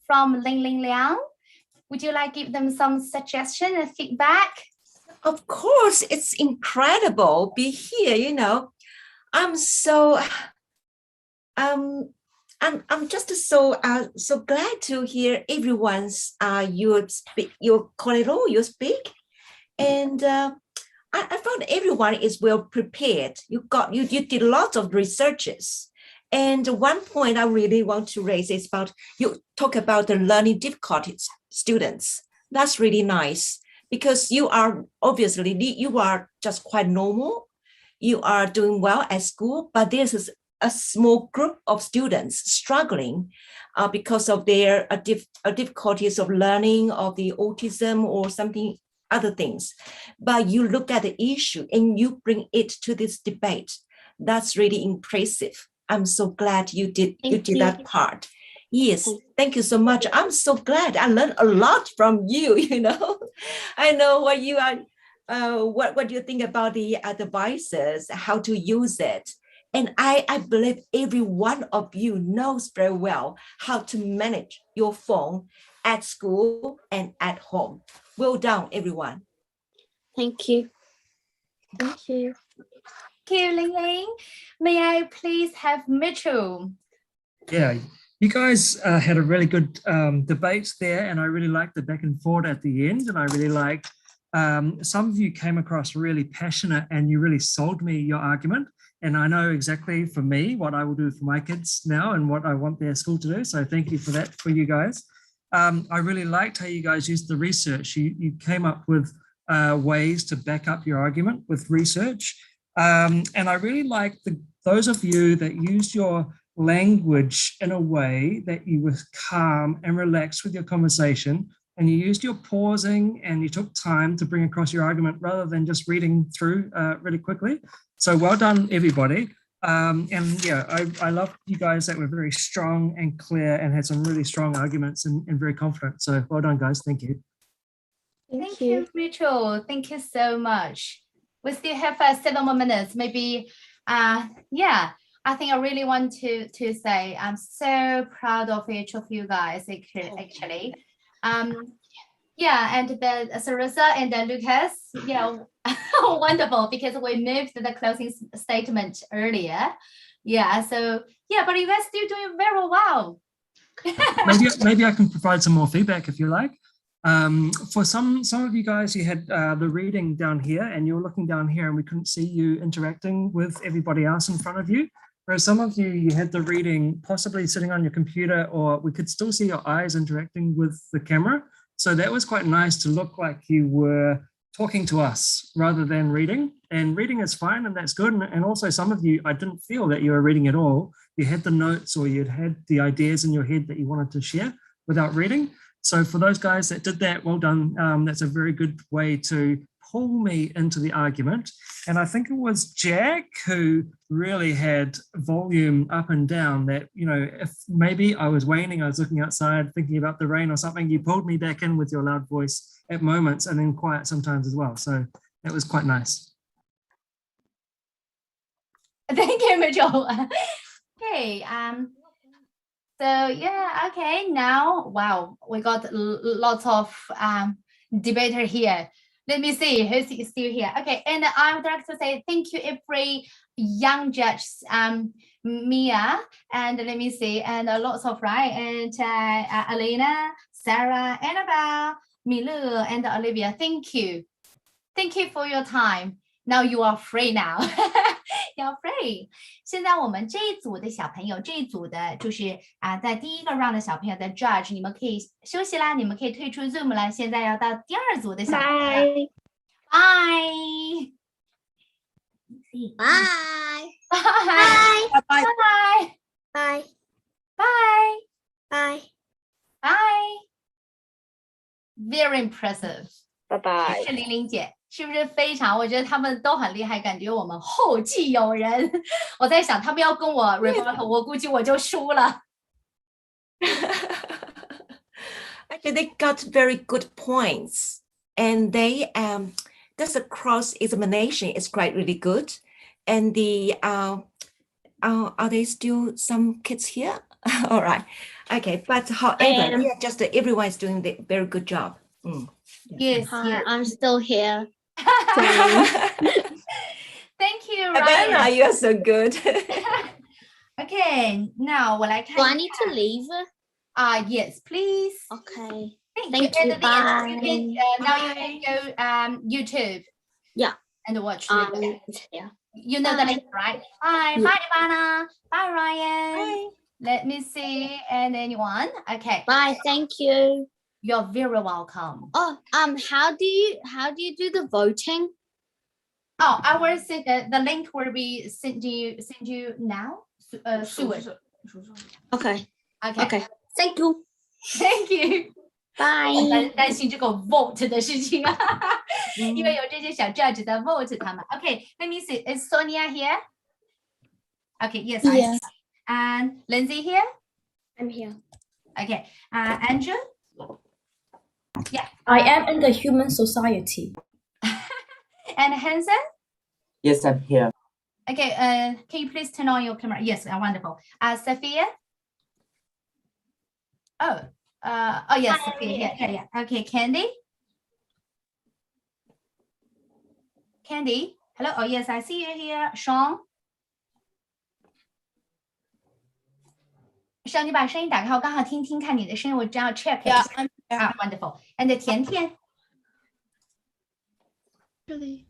from Ling Liang? Would you like to give them some suggestion and feedback? Of course, it's incredible be here, I'm so I'm just so glad to hear everyone's your speak, and I found everyone is well prepared. You did lots of researches, and one point I really want to raise is about you talk about the learning difficulties students. That's really nice because you are just quite normal. You are doing well at school, but there's a small group of students struggling because of their difficulties of learning, of the autism or something other things. But you look at the issue and you bring it to this debate. That's really impressive. I'm so glad you did that part. Yes, thank you so much. I'm so glad I learned a lot from you. I know what you are. What do you think about the devices, how to use it? And I believe every one of you knows very well how to manage your phone at school and at home. Well done, everyone. Thank you. Thank you. Thank you, Ling Ling. May I please have Mitchell? Yeah, you guys had a really good debate there, and I really liked the back and forth at the end, and I really liked some of you came across really passionate and you really sold me your argument. And I know exactly for me what I will do for my kids now and what I want their school to do. So thank you for that for you guys. I really liked how you guys used the research. You came up with ways to back up your argument with research. And I really liked those of you that used your language in a way that you were calm and relaxed with your conversation, and you used your pausing and you took time to bring across your argument rather than just reading through really quickly. So well done, everybody. And yeah, I love you guys that were very strong and clear and had some really strong arguments and very confident. So well done, guys. Thank you. Thank you, Mitchell. Thank you so much. We still have 7 more minutes. Maybe, yeah, I think I really want to say I'm so proud of each of you guys, actually. Yeah, and the Sarissa and then Lucas, yeah, wonderful, because we moved the closing statement earlier. Yeah, so yeah, but you guys still doing very well. Maybe I can provide some more feedback if you like. For some of you guys, you had the reading down here and you were looking down here and we couldn't see you interacting with everybody else in front of you. Whereas some of you had the reading possibly sitting on your computer, or we could still see your eyes interacting with the camera. So that was quite nice to look like you were talking to us rather than reading. And reading is fine and that's good. And also some of you, I didn't feel that you were reading at all. You had the notes or you'd had the ideas in your head that you wanted to share without reading. So for those guys that did that, well done. That's a very good way to pull me into the argument. And I think it was Jack who really had volume up and down that, if maybe I was waning, I was looking outside thinking about the rain or something, you pulled me back in with your loud voice at moments and then quiet sometimes as well. So that was quite nice. Thank you, Mitchell. Okay, so yeah, okay, now, wow, we got lots of debater here. Let me see who's still here. Okay, and I would like to say thank you every young judge, Mia, and let me see, and lots of right, and Elena, Sarah, Annabelle, Milu, and Olivia. Thank you for your time. Now you are free now. You're free. 现在我们这一组的小朋友，这一组的就是在第一个 round 的小朋友的 judge， 你们可以休息啦，你们可以退出 Zoom 了。现在要到第二组的小朋友。Bye. Bye. Bye. Bye. Bye. Bye. Bye. Bye. Bye. Very impressive. Bye bye. 是玲玲姐。是不是非常？我觉得他们都很厉害，感觉我们后继有人。我在想，他们要跟我 rebuttal， 我估计我就输了。Actually, they got very good points, and they this cross examination is quite really good. And the are there still some kids here? All right, okay. But however, yeah, just everyone is doing the very good job. Yes, Hi, I'm still here. Thank you, Ryan. Anna, you are so good. Okay, now 我来看 Do I need to leave? Yes, please. Okay. Thank you. And Bye. you can, now you can go YouTube. Yeah. And watch the yeah. You know the link, right? Bye. Yeah. Bye, Ivana. Bye, Ryan. Bye. Let me see. And anyone? Okay. Bye. Thank you. You're very welcome. Oh, how do you do the voting? Oh, I will send the link will be send you now. Soon. Okay. Okay. Thank you. Thank you. 担心这个 vote 的事情啊，因为有这些小 judge 在 vote 他们。Okay, let me see. Is Sonia here? Okay, yes, I see. And Lindsay here? I'm here. Okay. Andrew? Yeah. I am in the human society. And Hansen? Yes, I'm here. Okay. Can you please turn on your camera? Yes, wonderful. Sophia? Oh yes, Sophia. Yeah. Okay, Candy? Candy? Hello. Oh yes, I see you here. Sean? Sean, 你把声音打开，我刚好听听看你的声音，我只要 check。Wonderful. And 甜甜？这里。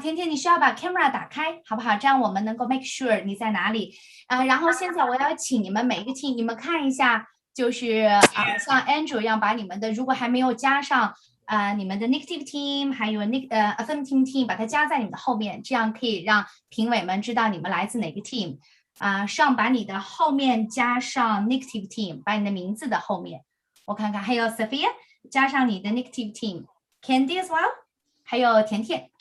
甜甜，你需要把 camera 打开，好不好？这样我们能够 make sure 你在哪里。然后现在我要请你们每一个 team，你们看一下。就是像 Andrew 一样把你们的如果还没有加上你们的 negative team 还有affirmative team 把它加在你们的后面，这样可以让评委们知道你们来自哪个 team。上把你的后面加上 negative team， 把你的名字的后面，我看看还有 Sophia 加上你的 negative team， Candy as well， 还有甜甜，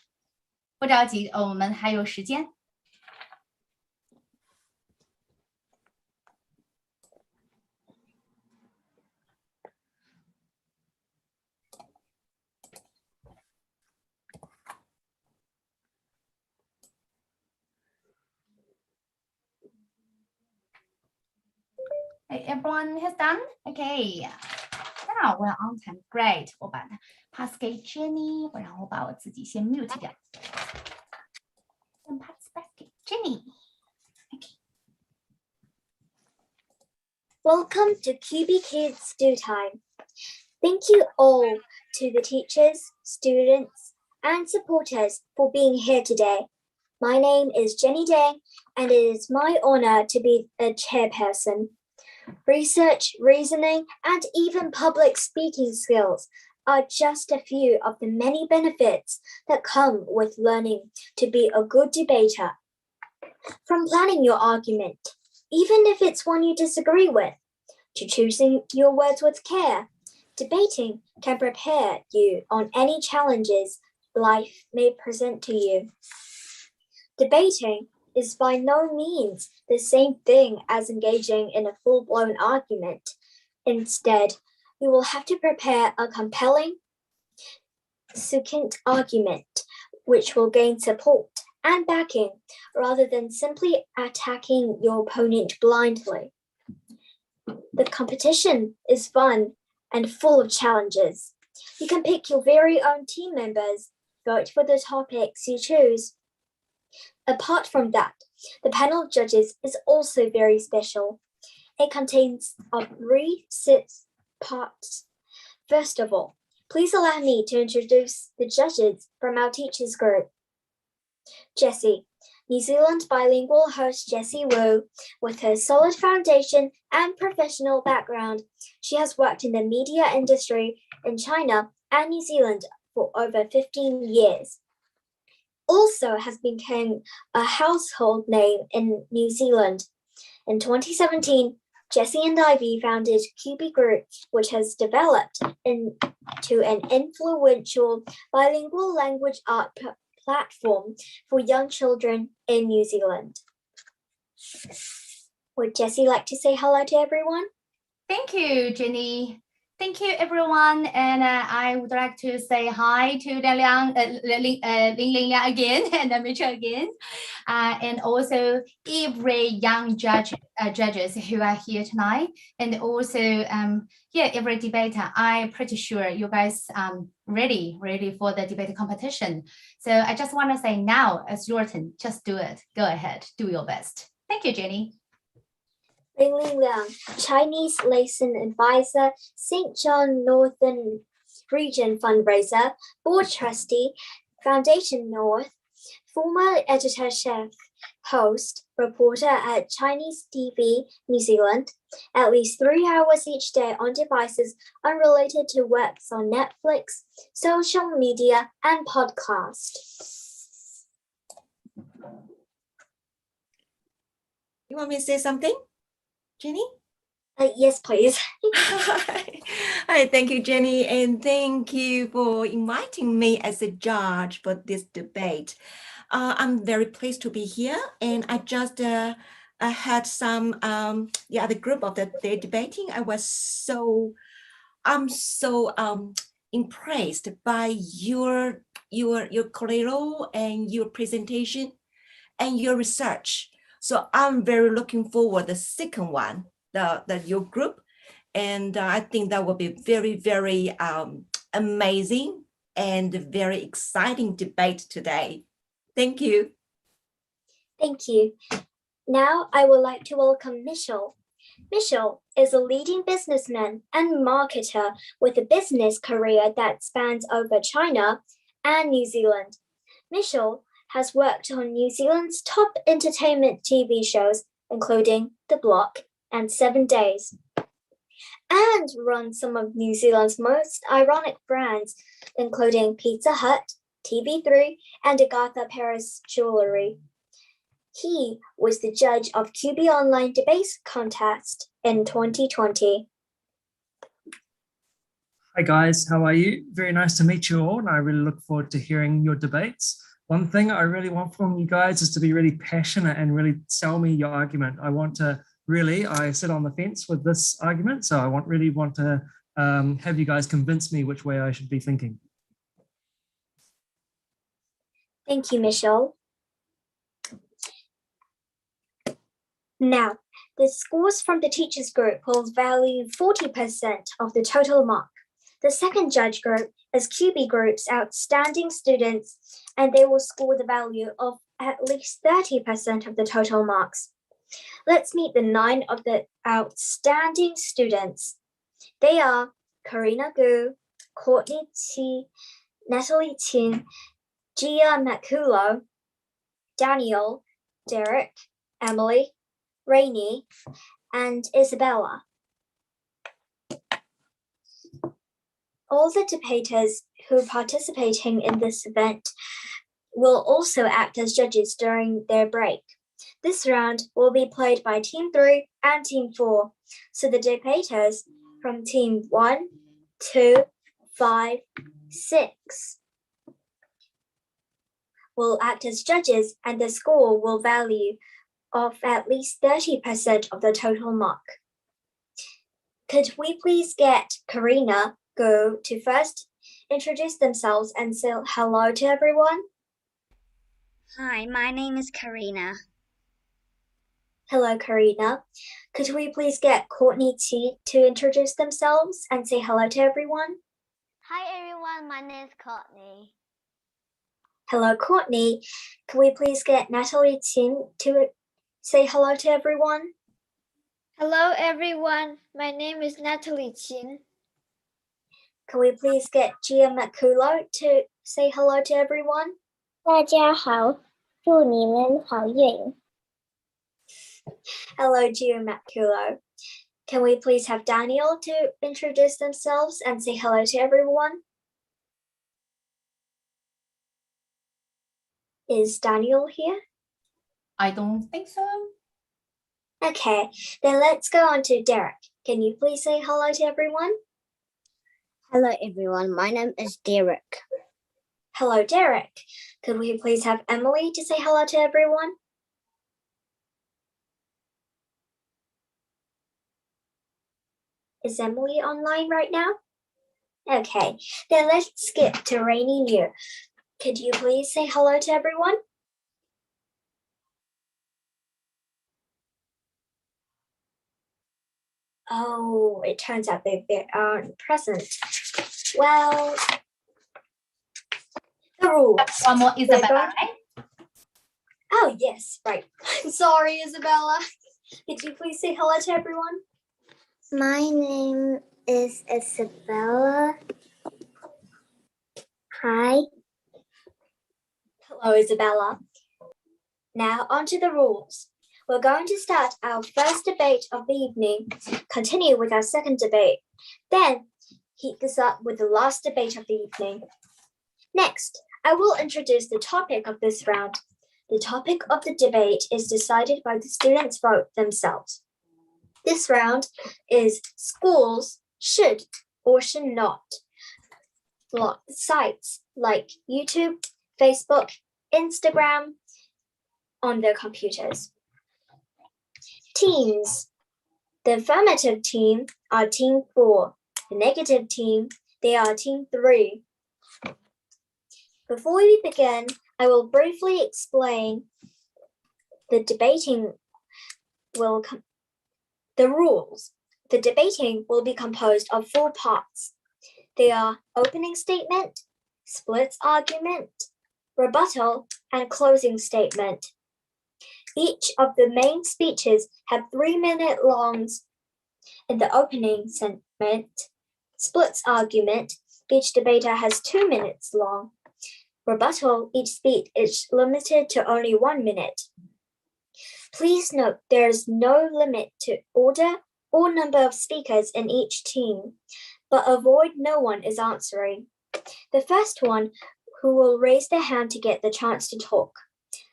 不着急，我们还有时间。Everyone has done? Okay. Now we're on time. Great. 我把它 pass 给 Jenny， 然后把我自己先 mute 掉。pass back 给 Jenny. Okay. Welcome to Cubeekiz Debate. Thank you all to the teachers, students, and supporters for being here today. My name is Jenny Dang, and it is my honor to be a chairperson. Research, reasoning, and even public speaking skills are just a few of the many benefits that come with learning to be a good debater. From planning your argument, even if it's one you disagree with, to choosing your words with care, debating can prepare you on any challenges life may present to you. Debating is by no means the same thing as engaging in a full-blown argument. Instead, you will have to prepare a compelling, succinct argument which will gain support and backing rather than simply attacking your opponent blindly. The competition is fun and full of challenges. You can pick your very own team members, vote for the topics you choose. Apart from that, the panel of judges is also very special. It contains 3 parts. First of all, please allow me to introduce the judges from our teachers group. Jessie, New Zealand bilingual host Jessie Wu, with her solid foundation and professional background. She has worked in the media industry in China and New Zealand for over 15 years. Also has become a household name in New Zealand. In 2017, Jessie and Ivy founded Cubeekiz Group, which has developed into an influential bilingual language art platform for young children in New Zealand. Would Jessie like to say hello to everyone? Thank you, Jenny. Thank you, everyone. And I would like to say hi to Ling Liang again and Mitchell again. And also every young judges who are here tonight. And also, every debater. I'm pretty sure you guys ready for the debate competition. So I just want to say now, it's your turn. Just do it. Go ahead. Do your best. Thank you, Jenny. Ling Liang, Chinese Liaison Advisor, St. John Northern Region Fundraiser, Board Trustee, Foundation North, former editor-chef, host, reporter at Chinese TV New Zealand, at least 3 hours each day on devices unrelated to works on Netflix, social media, and podcast. You want me to say something, Jenny? Yes, please. Hi, thank you, Jenny, and thank you for inviting me as a judge for this debate. I'm very pleased to be here, and I just I had some the group of they're debating. I'm so impressed by your collateral and your presentation and your research. So I'm very looking forward the second one, your group, and I think that will be very, very amazing and very exciting debate today. Thank you. Thank you. Now I would like to welcome Michelle. Michelle is a leading businessman and marketer with a business career that spans over China and New Zealand. Michelle has worked on New Zealand's top entertainment TV shows, including The Block and 7 Days, and run some of New Zealand's most ironic brands, including Pizza Hut, TV3, and Agatha Paris Jewelry. He was the judge of Cubeekiz Online Debate Contest in 2020. Hi guys, how are you? Very nice to meet you all, and I really look forward to hearing your debates. One thing I really want from you guys is to be really passionate and really sell me your argument. I sit on the fence with this argument, so I really want to have you guys convince me which way I should be thinking. Thank you, Michelle. Now, the scores from the teachers group will value 40% of the total mark. The second judge group is QB group's outstanding students, and they will score the value of at least 30% of the total marks. Let's meet the 9 of the outstanding students. They are Karina Gu, Courtney T, Natalie Tin, Gia Maculo, Daniel, Derek, Emily, Rainey, and Isabella. All the debaters who are participating in this event will also act as judges during their break. This round will be played by Team 3 and Team 4, so the debaters from Team 1, 2, 5, 6 will act as judges, and the score will value of at least 30% of the total mark. Could we please get Karina Go to first introduce themselves and say hello to everyone? Hi, my name is Karina. Hello, Karina. Could we please get Courtney T to introduce themselves and say hello to everyone? Hi everyone, my name is Courtney. Hello, Courtney. Can we please get Natalie Tin to say hello to everyone? Hello, everyone. My name is Natalie Qin. Can we please get Gia Maculo to say hello to everyone? 大家好，祝你们好运。 Hello, Gia Maculo. Can we please have Daniel to introduce themselves and say hello to everyone? Is Daniel here? I don't think so. Okay, then let's go on to Derek. Can you please say hello to everyone? Hello, everyone. My name is Derek. Hello, Derek. Could we please have Emily to say hello to everyone? Is Emily online right now? Okay, then let's skip to Rainy New. Could you please say hello to everyone? Oh, it turns out they aren't present. Well, the rules. One more, Isabella, right? Oh, yes, right. I'm sorry, Isabella. Could you please say hello to everyone? My name is Isabella. Hi. Hello, Isabella. Now on to the rules. We're going to start our first debate of the evening, continue with our second debate, then heat this up with the last debate of the evening. Next, I will introduce the topic of this round. The topic of the debate is decided by the students' vote themselves. This round is schools should or should not block sites like YouTube, Facebook, Instagram on their computers. Teams. The affirmative team are team 4. The negative team, they are team 3. Before we begin, I will briefly explain the rules. The debating will be composed of 4 parts. They are opening statement, split argument, rebuttal, and closing statement. Each of the main speeches have 3-minute longs. In the opening segment, splits argument, each debater has 2 minutes long. Rebuttal, each speech is limited to only 1 minute. Please note there is no limit to order or number of speakers in each team, but avoid no one is answering. The first one who will raise their hand to get the chance to talk.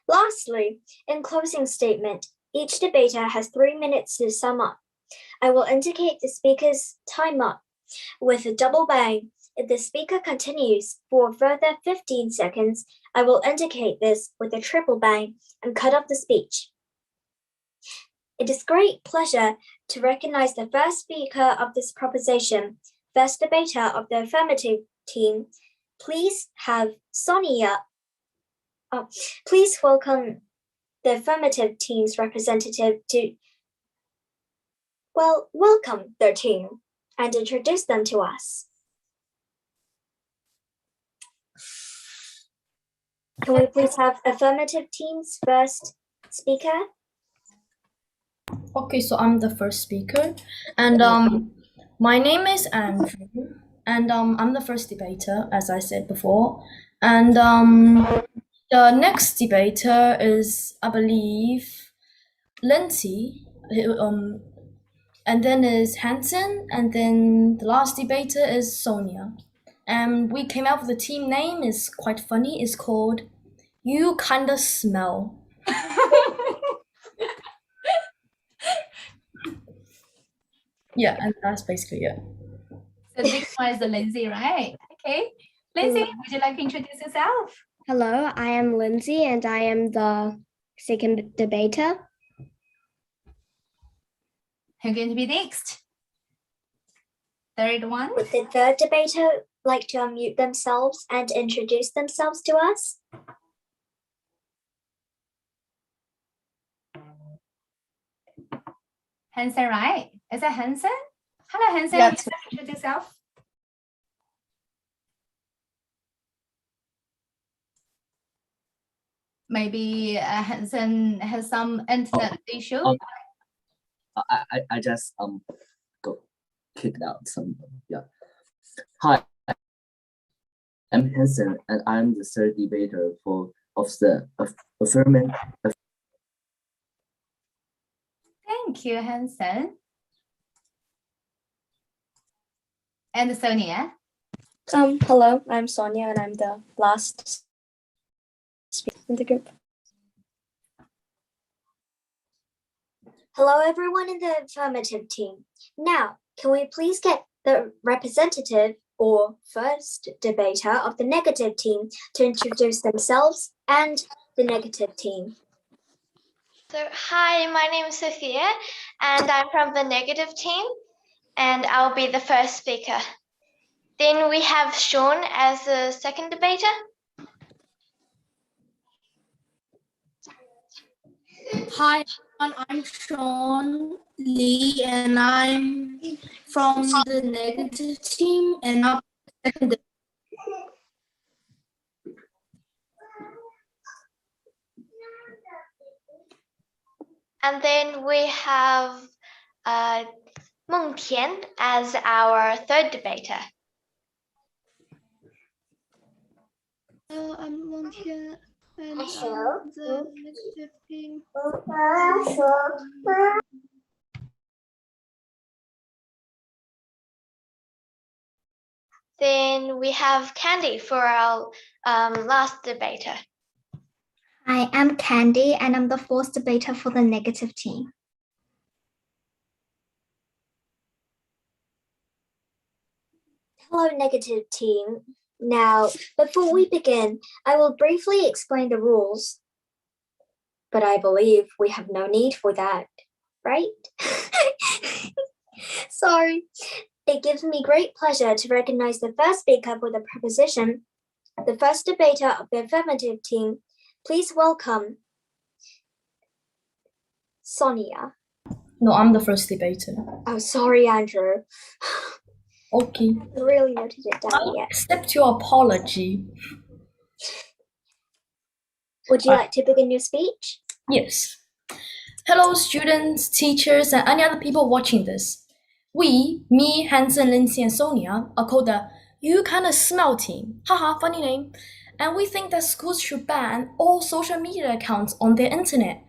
Lastly, in closing statement, each debater has 3 minutes to sum up. I will indicate the speaker's time up with a double bang. If the speaker continues for a further 15 seconds, I will indicate this with a triple bang and cut off the speech. It is great pleasure to recognize the first speaker of this proposition, first debater of the affirmative team. Please have Sonia. Please welcome the affirmative team's representative to, welcome their team and introduce them to us. Can we please have affirmative team's first speaker? Okay, so I'm the first speaker, and my name is Andrew, and I'm the first debater, as I said before, and the next debater is, I believe, Lindsay, and then is Hansen, and then the last debater is Sonia. And we came up with a team name, is quite funny, it's called You Kinda Smell. Yeah, and that's basically it. So this one is the Lindsay, right? Okay. Lindsay, would you like to introduce yourself? Hello, I am Lindsay and I am the second debater. Who's going to be next? Third one? Would the third debater like to unmute themselves and introduce themselves to us? Hansen, right? Is that Hansen? Hello, Hansen. Yes. Introduce yourself. Maybe Hansen has some internet issue. I just got kicked out. Hi, I'm Hansen, and I'm the third debater of the affirmative. Thank you, Hansen. And Sonia. Hello, I'm Sonia, and I'm the last speaker in the group. Hello, everyone in the affirmative team. Now, can we please get the representative or first debater of the negative team to introduce themselves and the negative team? So, hi, my name is Sophia, and I'm from the negative team, and I'll be the first speaker. Then we have Sean as the second debater. Hi, I'm Sean Lee, and I'm from the negative team, and I'm second. And then we have Meng Tian as our third debater. Hello, I'm Meng Tian, and Hello. I'm the negative team. Then we have Candy for our last debater. Hi, I'm Candy, and I'm the fourth debater for the negative team. Hello, negative team. Now, before we begin, I will briefly explain the rules. But I believe we have no need for that, right? Sorry. It gives me great pleasure to recognize the first speaker for the proposition, the first debater of the affirmative team. Please welcome Sonia. No, I'm the first debater. Oh, sorry, Andrew. Okay. I really noted it down yet. Accept your apology. Would you like to begin your speech? Yes. Hello, students, teachers, and any other people watching this. We, me, Hansen, Lindsay, and Sonia, are called the You Kinda Smell team. Haha, funny name. And we think that schools should ban all social media accounts on their internet.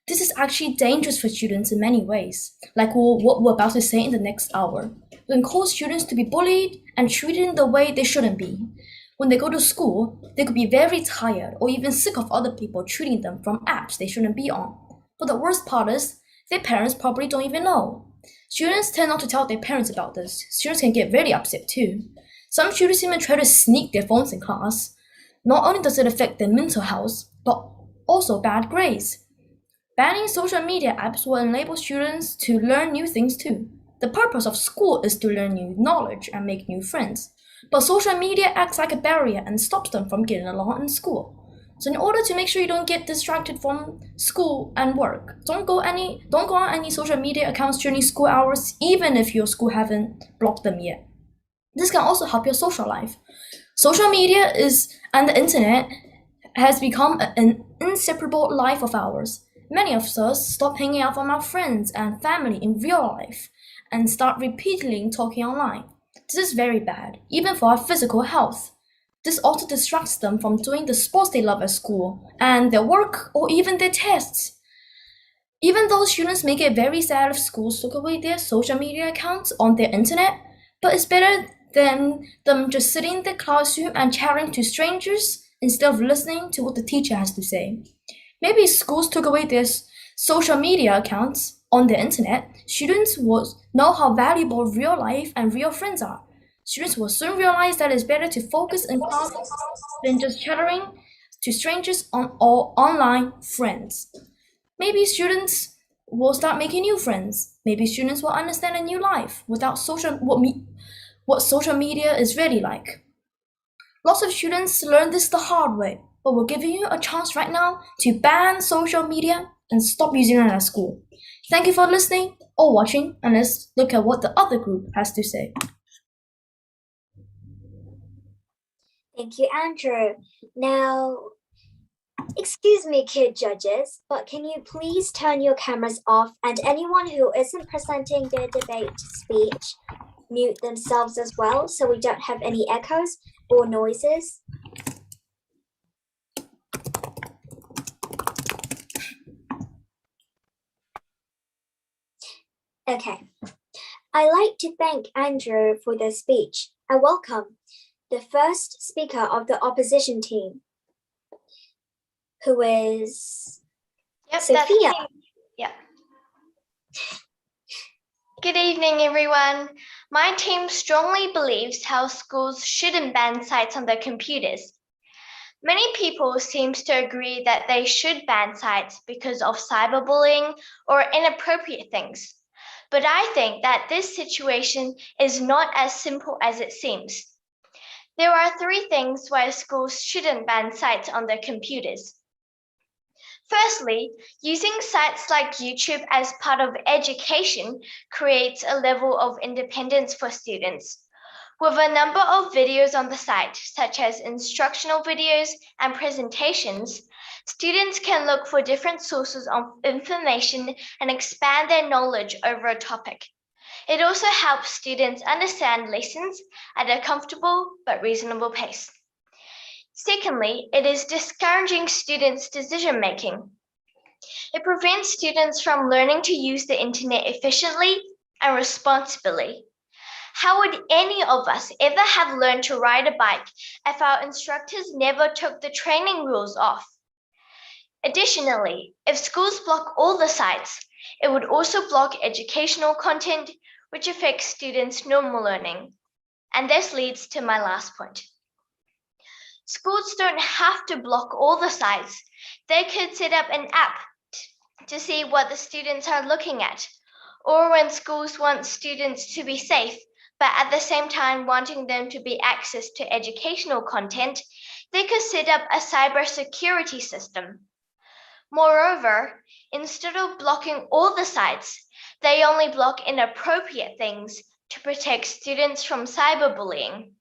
This is actually dangerous for students in many ways, like what we're about to say in the next hour. It can cause students to be bullied and treated in the way they shouldn't be. When they go to school, they could be very tired or even sick of other people treating them from apps they shouldn't be on. But the worst part is, their parents probably don't even know. Students tend not to tell their parents about this. Students can get very upset too. Some students even try to sneak their phones in class. Not only does it affect their mental health, but also bad grades. Banning social media apps will enable students to learn new things too. The purpose of school is to learn new knowledge and make new friends. But social media acts like a barrier and stops them from getting along in school. So in order to make sure you don't get distracted from school and work, don't go on any social media accounts during school hours, even if your school haven't blocked them yet. This can also help your social life. Social media and the internet has become an inseparable life of ours. Many of us stop hanging out with our friends and family in real life and start repeatedly talking online. This is very bad, even for our physical health. This also distracts them from doing the sports they love at school and their work or even their tests. Even though students may get very sad if schools took away their social media accounts on their internet, but it's better than them just sitting in the classroom and chatting to strangers instead of listening to what the teacher has to say. Maybe schools took away their social media accounts on the internet, students will know how valuable real life and real friends are. Students will soon realize that it's better to focus in class than just chattering to strangers or online friends. Maybe students will start making new friends. Maybe students will understand a new life without what social media is really like. Lots of students learn this the hard way, but we're giving you a chance right now to ban social media and stop using it at school. Thank you for listening or watching, and let's look at what the other group has to say. Thank you, Andrew. Now, excuse me, kid judges, but can you please turn your cameras off and anyone who isn't presenting their debate speech, mute themselves as well so we don't have any echoes or noises? Okay. I'd like to thank Andrew for the speech. I welcome the first speaker of the opposition team, who is Sophia. Yeah. Good evening, everyone. My team strongly believes how schools shouldn't ban sites on their computers. Many people seem to agree that they should ban sites because of cyberbullying or inappropriate things. But I think that this situation is not as simple as it seems. There are 3 things why schools shouldn't ban sites on their computers. Firstly, using sites like YouTube as part of education creates a level of independence for students. With a number of videos on the site, such as instructional videos and presentations, students can look for different sources of information and expand their knowledge over a topic. It also helps students understand lessons at a comfortable but reasonable pace. Secondly, it is discouraging students' decision-making. It prevents students from learning to use the internet efficiently and responsibly. How would any of us ever have learned to ride a bike if our instructors never took the training wheels off? Additionally, if schools block all the sites, it would also block educational content, which affects students' normal learning. And this leads to my last point. Schools don't have to block all the sites. They could set up an app to see what the students are looking at. Or when schools want students to be safe, but at the same time wanting them to be access to educational content, they could set up a cybersecurity system. Moreover, instead of blocking all the sites, they only block inappropriate things to protect students from cyberbullying.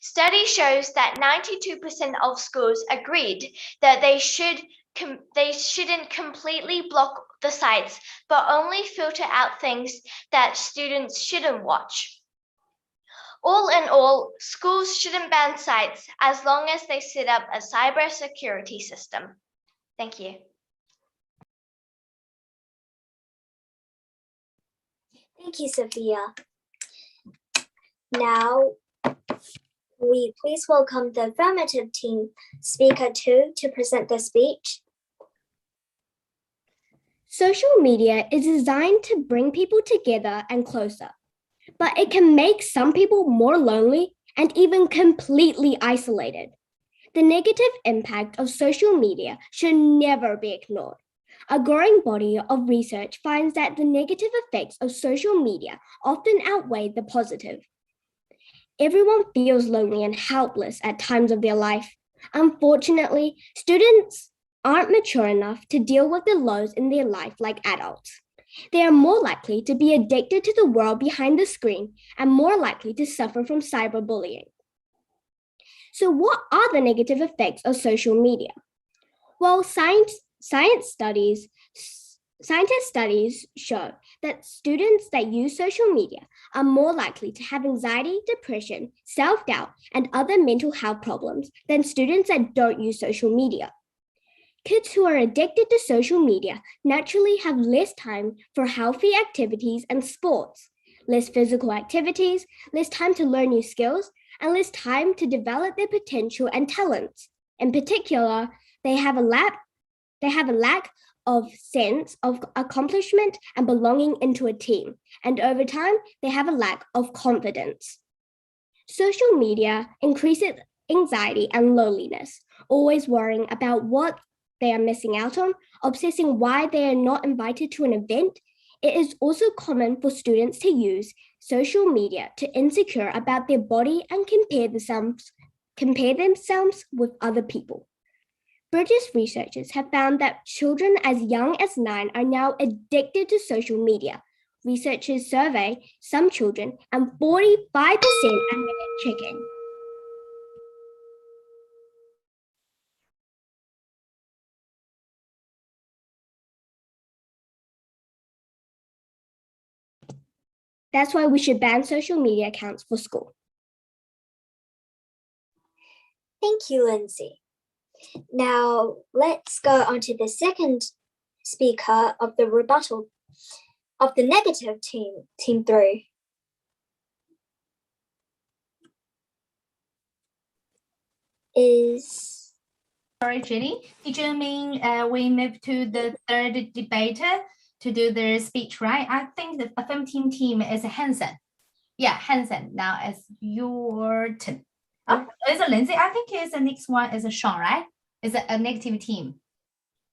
Study shows that 92% of schools agreed that they shouldn't completely block the sites, but only filter out things that students shouldn't watch. All in all, schools shouldn't ban sites as long as they set up a cybersecurity system. Thank you. Thank you, Sophia. Now, we please welcome the affirmative team, Speaker 2, to present the speech. Social media is designed to bring people together and closer, but it can make some people more lonely and even completely isolated. The negative impact of social media should never be ignored. A growing body of research finds that the negative effects of social media often outweigh the positive. Everyone feels lonely and helpless at times of their life. Unfortunately, students aren't mature enough to deal with the lows in their life like adults. They are more likely to be addicted to the world behind the screen and more likely to suffer from cyberbullying. So what are the negative effects of social media? Well, scientist studies show that students that use social media are more likely to have anxiety, depression, self-doubt, and other mental health problems than students that don't use social media. Kids who are addicted to social media naturally have less time for healthy activities and sports, less physical activities, less time to learn new skills, and less time to develop their potential and talents. In particular, they have a lack of sense of accomplishment and belonging into a team, and over time, they have a lack of confidence. Social media increases anxiety and loneliness, always worrying about what they are missing out on, obsessing why they are not invited to an event. It is also common for students to use social media to insecure about their body and compare themselves with other people. British researchers have found that children as young as 9 are now addicted to social media. Researchers survey some children and 45% admit checking. That's why we should ban social media accounts for school. Thank you, Lindsay. Now, let's go on to the second speaker of the rebuttal of the negative team, Team 3. Sorry, Jenny. Did you mean we move to the third debater to do their speech, right? I think the affirmative team is Hansen. Yeah, Hansen. Now it's your turn. Oh, is it Lindsay? I think it's the next one is Sean, right? Is a negative team,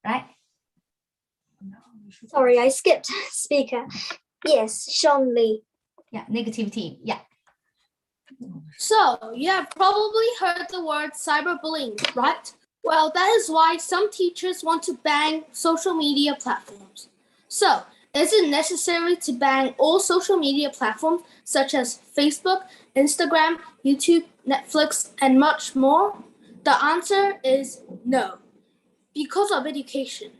right? Sorry, I skipped speaker. Yes, Sean Lee. Yeah, negative team. Yeah. So, you have probably heard the word cyberbullying, right? Well, that is why some teachers want to ban social media platforms. So, Is it necessary to ban all social media platforms such as Facebook, Instagram, YouTube, Netflix, and much more? The answer is no. Because of education.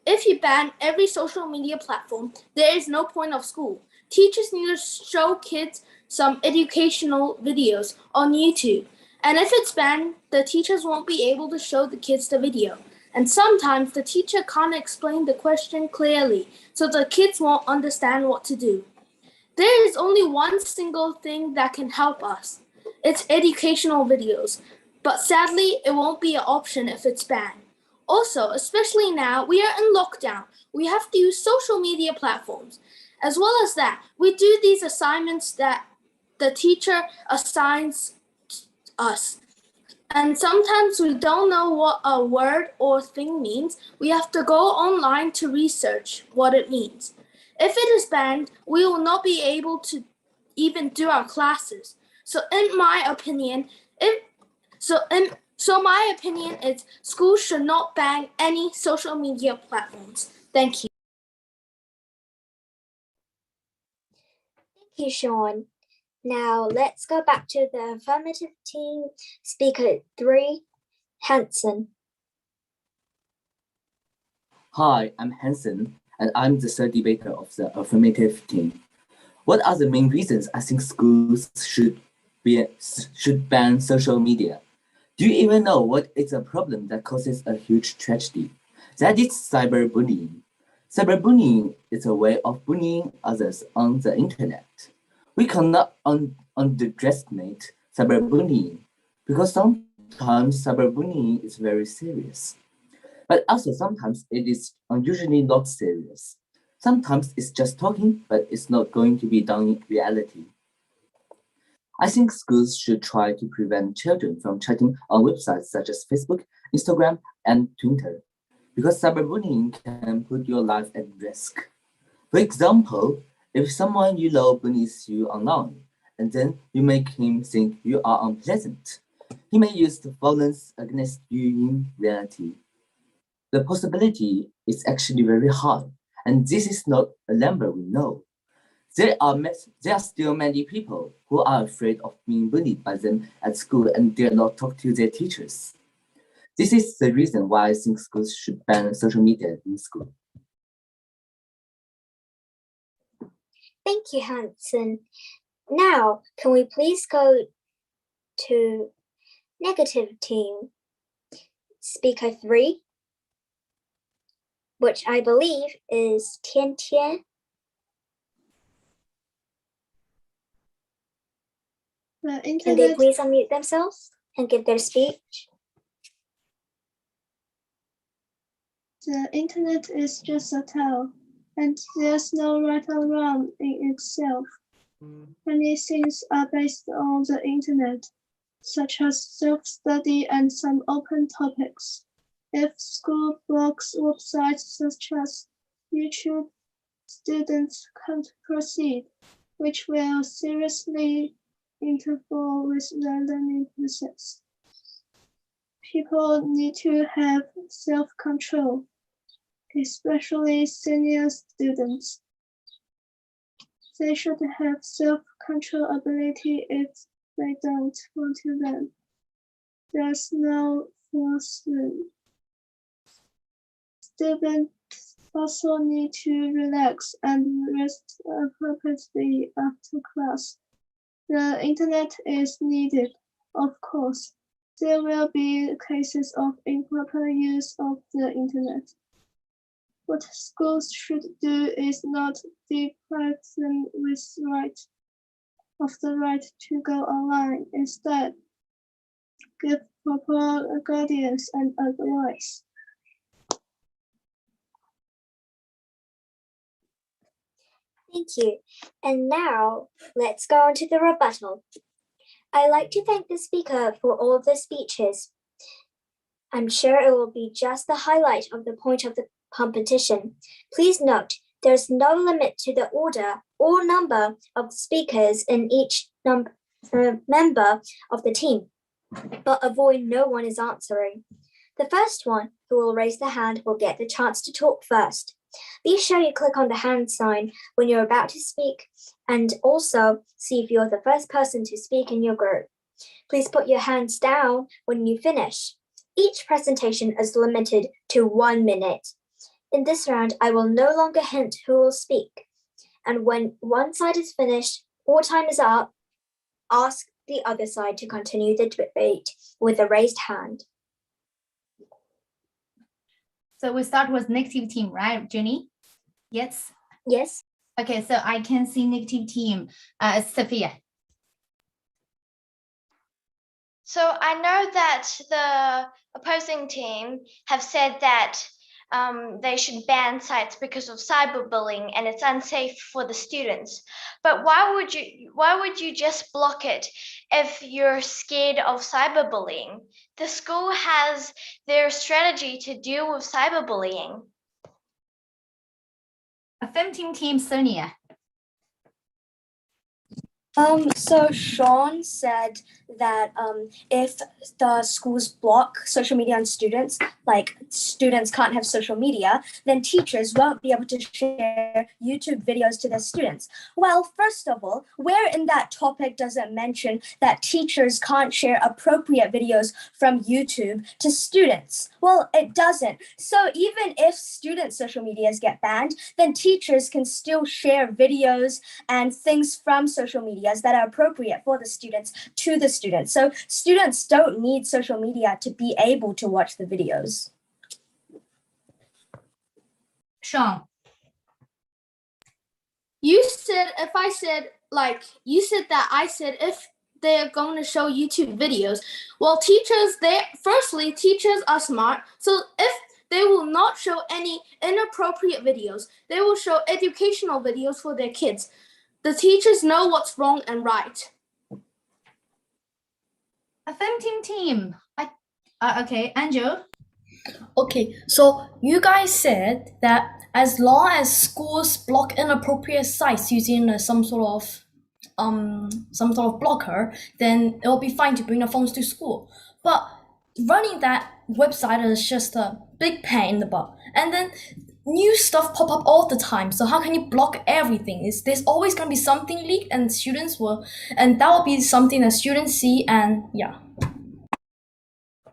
If you ban every social media platform, there is no point of school. Teachers need to show kids some educational videos on YouTube. And if it's banned, the teachers won't be able to show the kids the video. And sometimes the teacher can't explain the question clearly, so the kids won't understand what to do. There is only one single thing that can help us. It's educational videos. But sadly, it won't be an option if it's banned. Also, especially now, we are in lockdown. We have to use social media platforms. As well as that, we do these assignments that the teacher assigns us. And sometimes we don't know what a word or thing means. We have to go online to research what it means. If it is banned, we will not be able to even do our classes. So in my opinion, my opinion is schools should not ban any social media platforms. Thank you. Thank you, Sean. Now let's go back to the affirmative team. Speaker 3, Hanson. Hi, I'm Hanson, and I'm the third debater of the affirmative team. What are the main reasons I think schools should ban social media? Do you even know what is a problem that causes a huge tragedy? That is cyberbullying. Cyberbullying is a way of bullying others on the internet. We cannot underestimate cyberbullying because sometimes cyberbullying is very serious. But also sometimes it is unusually not serious. Sometimes it's just talking, but it's not going to be done in reality. I think schools should try to prevent children from chatting on websites such as Facebook, Instagram, and Twitter, because cyberbullying can put your life at risk. For example, if someone you love bullies you online, and then you make him think you are unpleasant, he may use the violence against you in reality. The possibility is actually very high, and this is not a number we know. There are still many people who are afraid of being bullied by them at school and dare not talk to their teachers. This is the reason why I think schools should ban social media in school. Thank you, Hanson. Now, can we please go to negative team? Speaker 3, which I believe is Tian Tian. Can they please unmute themselves and give their speech? The internet is just a tool, and there's no right or wrong in itself. Many things are based on the internet, such as self-study and some open topics. If school blocks websites such as YouTube, students can't proceed, which will seriously interfere with the learning process. People need to have self-control, especially senior students. They should have self-control ability if they don't want to learn. There's no forcing. Students also need to relax and rest appropriately after class. The internet is needed, of course. There will be cases of improper use of the internet. What schools should do is not deprive them of the right to go online. Instead, give proper guidance and advice. Thank you. And now let's go on to the rebuttal. I'd like to thank the speaker for all of the speeches. I'm sure it will be just the highlight of the point of the competition. Please note, there's no limit to the order or number of speakers in each member of the team, but avoid no one is answering. The first one who will raise their hand will get the chance to talk first. Be sure you click on the hand sign when you're about to speak and also see if you're the first person to speak in your group. Please put your hands down when you finish. Each presentation is limited to 1 minute. In this round, I will no longer hint who will speak. And when one side is finished or time is up, ask the other side to continue the debate with a raised hand. So we start with negative team, right, Jenny? Yes? Yes. Okay, so I can see negative team. Sophia. So I know that the opposing team have said that they should ban sites because of cyberbullying and it's unsafe for the students. But why would you just block it if you're scared of cyberbullying? The school has their strategy to deal with cyberbullying. Affirmative team, Sonia. So Sean said that if the schools block social media on students, like students can't have social media, then teachers won't be able to share YouTube videos to their students. Well, first of all, where in that topic does it mention that teachers can't share appropriate videos from YouTube to students? Well, it doesn't. So even if students' social medias get banned, then teachers can still share videos and things from social media that are appropriate for the students to the students. So students don't need social media to be able to watch the videos. Sean. You said if they're going to show YouTube videos. Well, teachers are smart. So if they will not show any inappropriate videos, they will show educational videos for their kids. The teachers know what's wrong and right. Affirmative team. Okay, Angel. Okay, so you guys said that as long as schools block inappropriate sites using some sort of blocker, then it'll be fine to bring the phones to school. But running that website is just a big pain in the butt. And then new stuff pop up all the time. So how can you block everything? There's always going to be something leaked, and that will be something that students see, and yeah.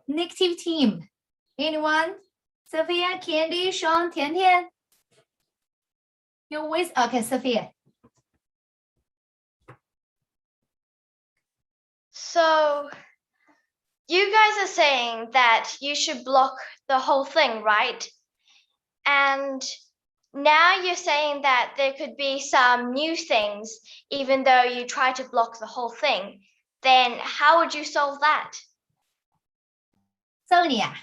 Negative team. Anyone? Sophia, Candy, Sean, Tian Tian. You're with okay, Sophia. So you guys are saying that you should block the whole thing, right? And now you're saying that there could be some new things, even though you try to block the whole thing. Then how would you solve that? Sonia.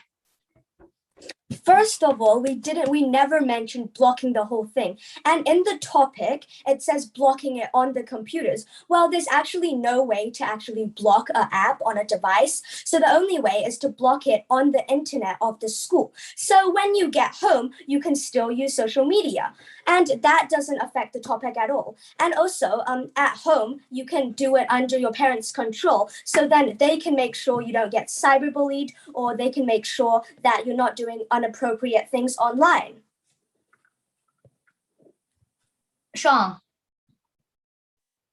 First of all, we never mentioned blocking the whole thing. And in the topic, it says blocking it on the computers. Well, there's actually no way to actually block an app on a device. So the only way is to block it on the internet of the school. So when you get home, you can still use social media. And that doesn't affect the topic at all. And also, at home, you can do it under your parents' control. So then they can make sure you don't get cyberbullied, or they can make sure that you're not doing inappropriate things online. Sean.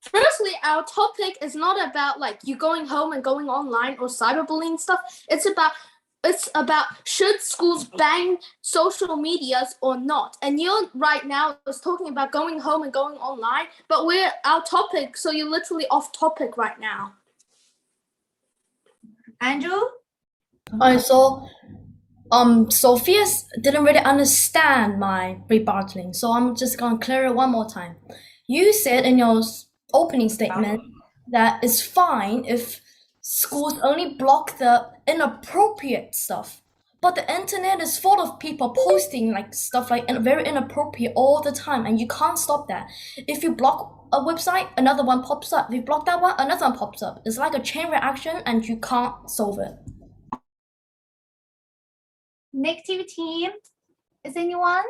Firstly, our topic is not about like you going home and going online or cyberbullying stuff. It's about should schools ban social medias or not? And you right now is talking about going home and going online, but we're our topic, so you're literally off topic right now. Andrew? So Sophia didn't really understand my rebuttaling, so I'm just gonna clear it one more time. You said in your opening statement that it's fine if schools only block the inappropriate stuff, but the internet is full of people posting like stuff like very inappropriate all the time, and you can't stop that. If you block a website, another one pops up. If you block that one, another one pops up. It's like a chain reaction, and you can't solve it. Negative team. Is anyone?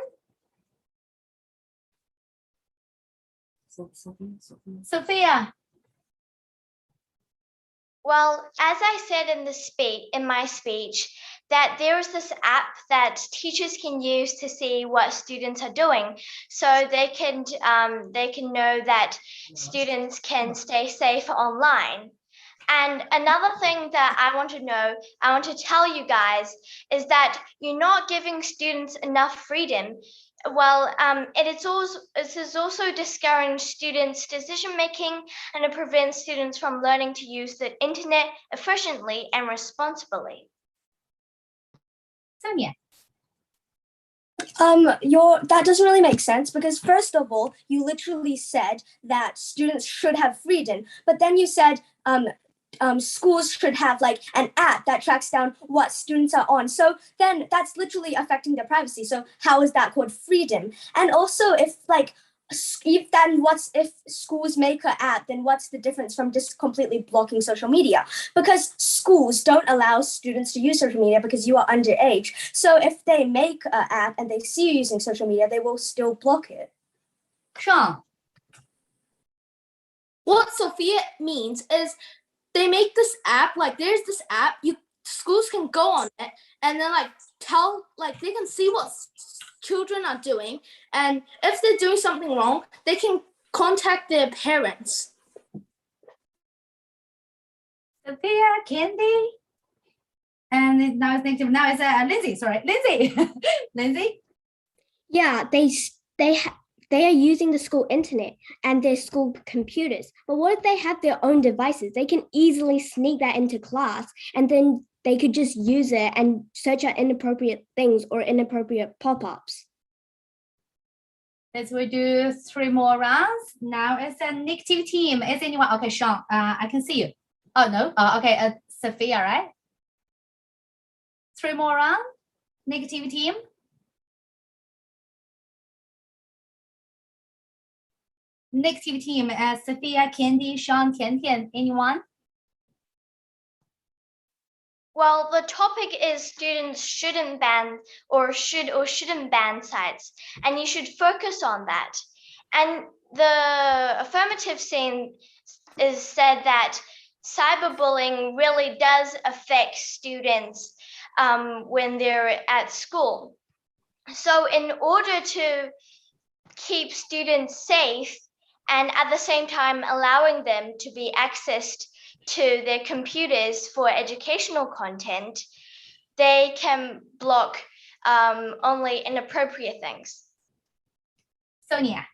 Sophia. Well, as I said in my speech, that there's this app that teachers can use to see what students are doing, so they can know that students can stay safe online. And another thing that I want to tell you guys is that you're not giving students enough freedom. Well, it is also discouraging students' decision making, and it prevents students from learning to use the internet efficiently and responsibly. Sonia. That doesn't really make sense because first of all, you literally said that students should have freedom, but then you said schools should have like an app that tracks down what students are on. So then that's literally affecting their privacy. So how is that called freedom? And also if schools make an app, then what's the difference from just completely blocking social media? Because schools don't allow students to use social media because you are underage. So if they make an app and they see you using social media, they will still block it. Sean. What Sophia means is they make this app, like there's this app, schools can go on it and then they can see what children are doing, and if they're doing something wrong, they can contact their parents. Sophia, Candy, and now it's Lindsay. Sorry, Lindsay. Lindsay. Yeah, they are using the school internet and their school computers. But what if they have their own devices? They can easily sneak that into class, and then they could just use it and search out inappropriate things or inappropriate pop-ups. Let's do 3 more rounds. Now it's a negative team. Is anyone? Okay, Sean, I can see you. Oh, no. Okay, Sophia, right? 3 more rounds. Negative team. Negative team, Sophia, Candy, Sean, Tian Tian. Anyone? Well, the topic is students shouldn't ban or shouldn't ban sites, and you should focus on that. And the affirmative scene is said that cyberbullying really does affect students when they're at school. So in order to keep students safe and at the same time allowing them to be accessed to their computers for educational content, they can block only inappropriate things. Sonia.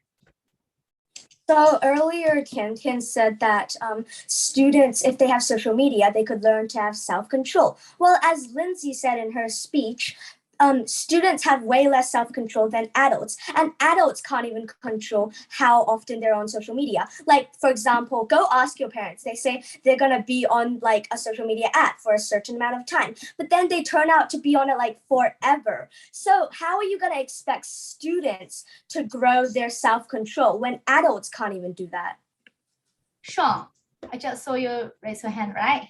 So earlier, Tian Tian said that students, if they have social media, they could learn to have self-control. Well, as Lindsay said in her speech, students have way less self-control than adults, and adults can't even control how often they're on social media. Like, for example, go ask your parents. They say they're gonna be on like a social media app for a certain amount of time, but then they turn out to be on it like forever. So how are you gonna expect students to grow their self-control when adults can't even do that? Sean, I just saw you raise your hand, right?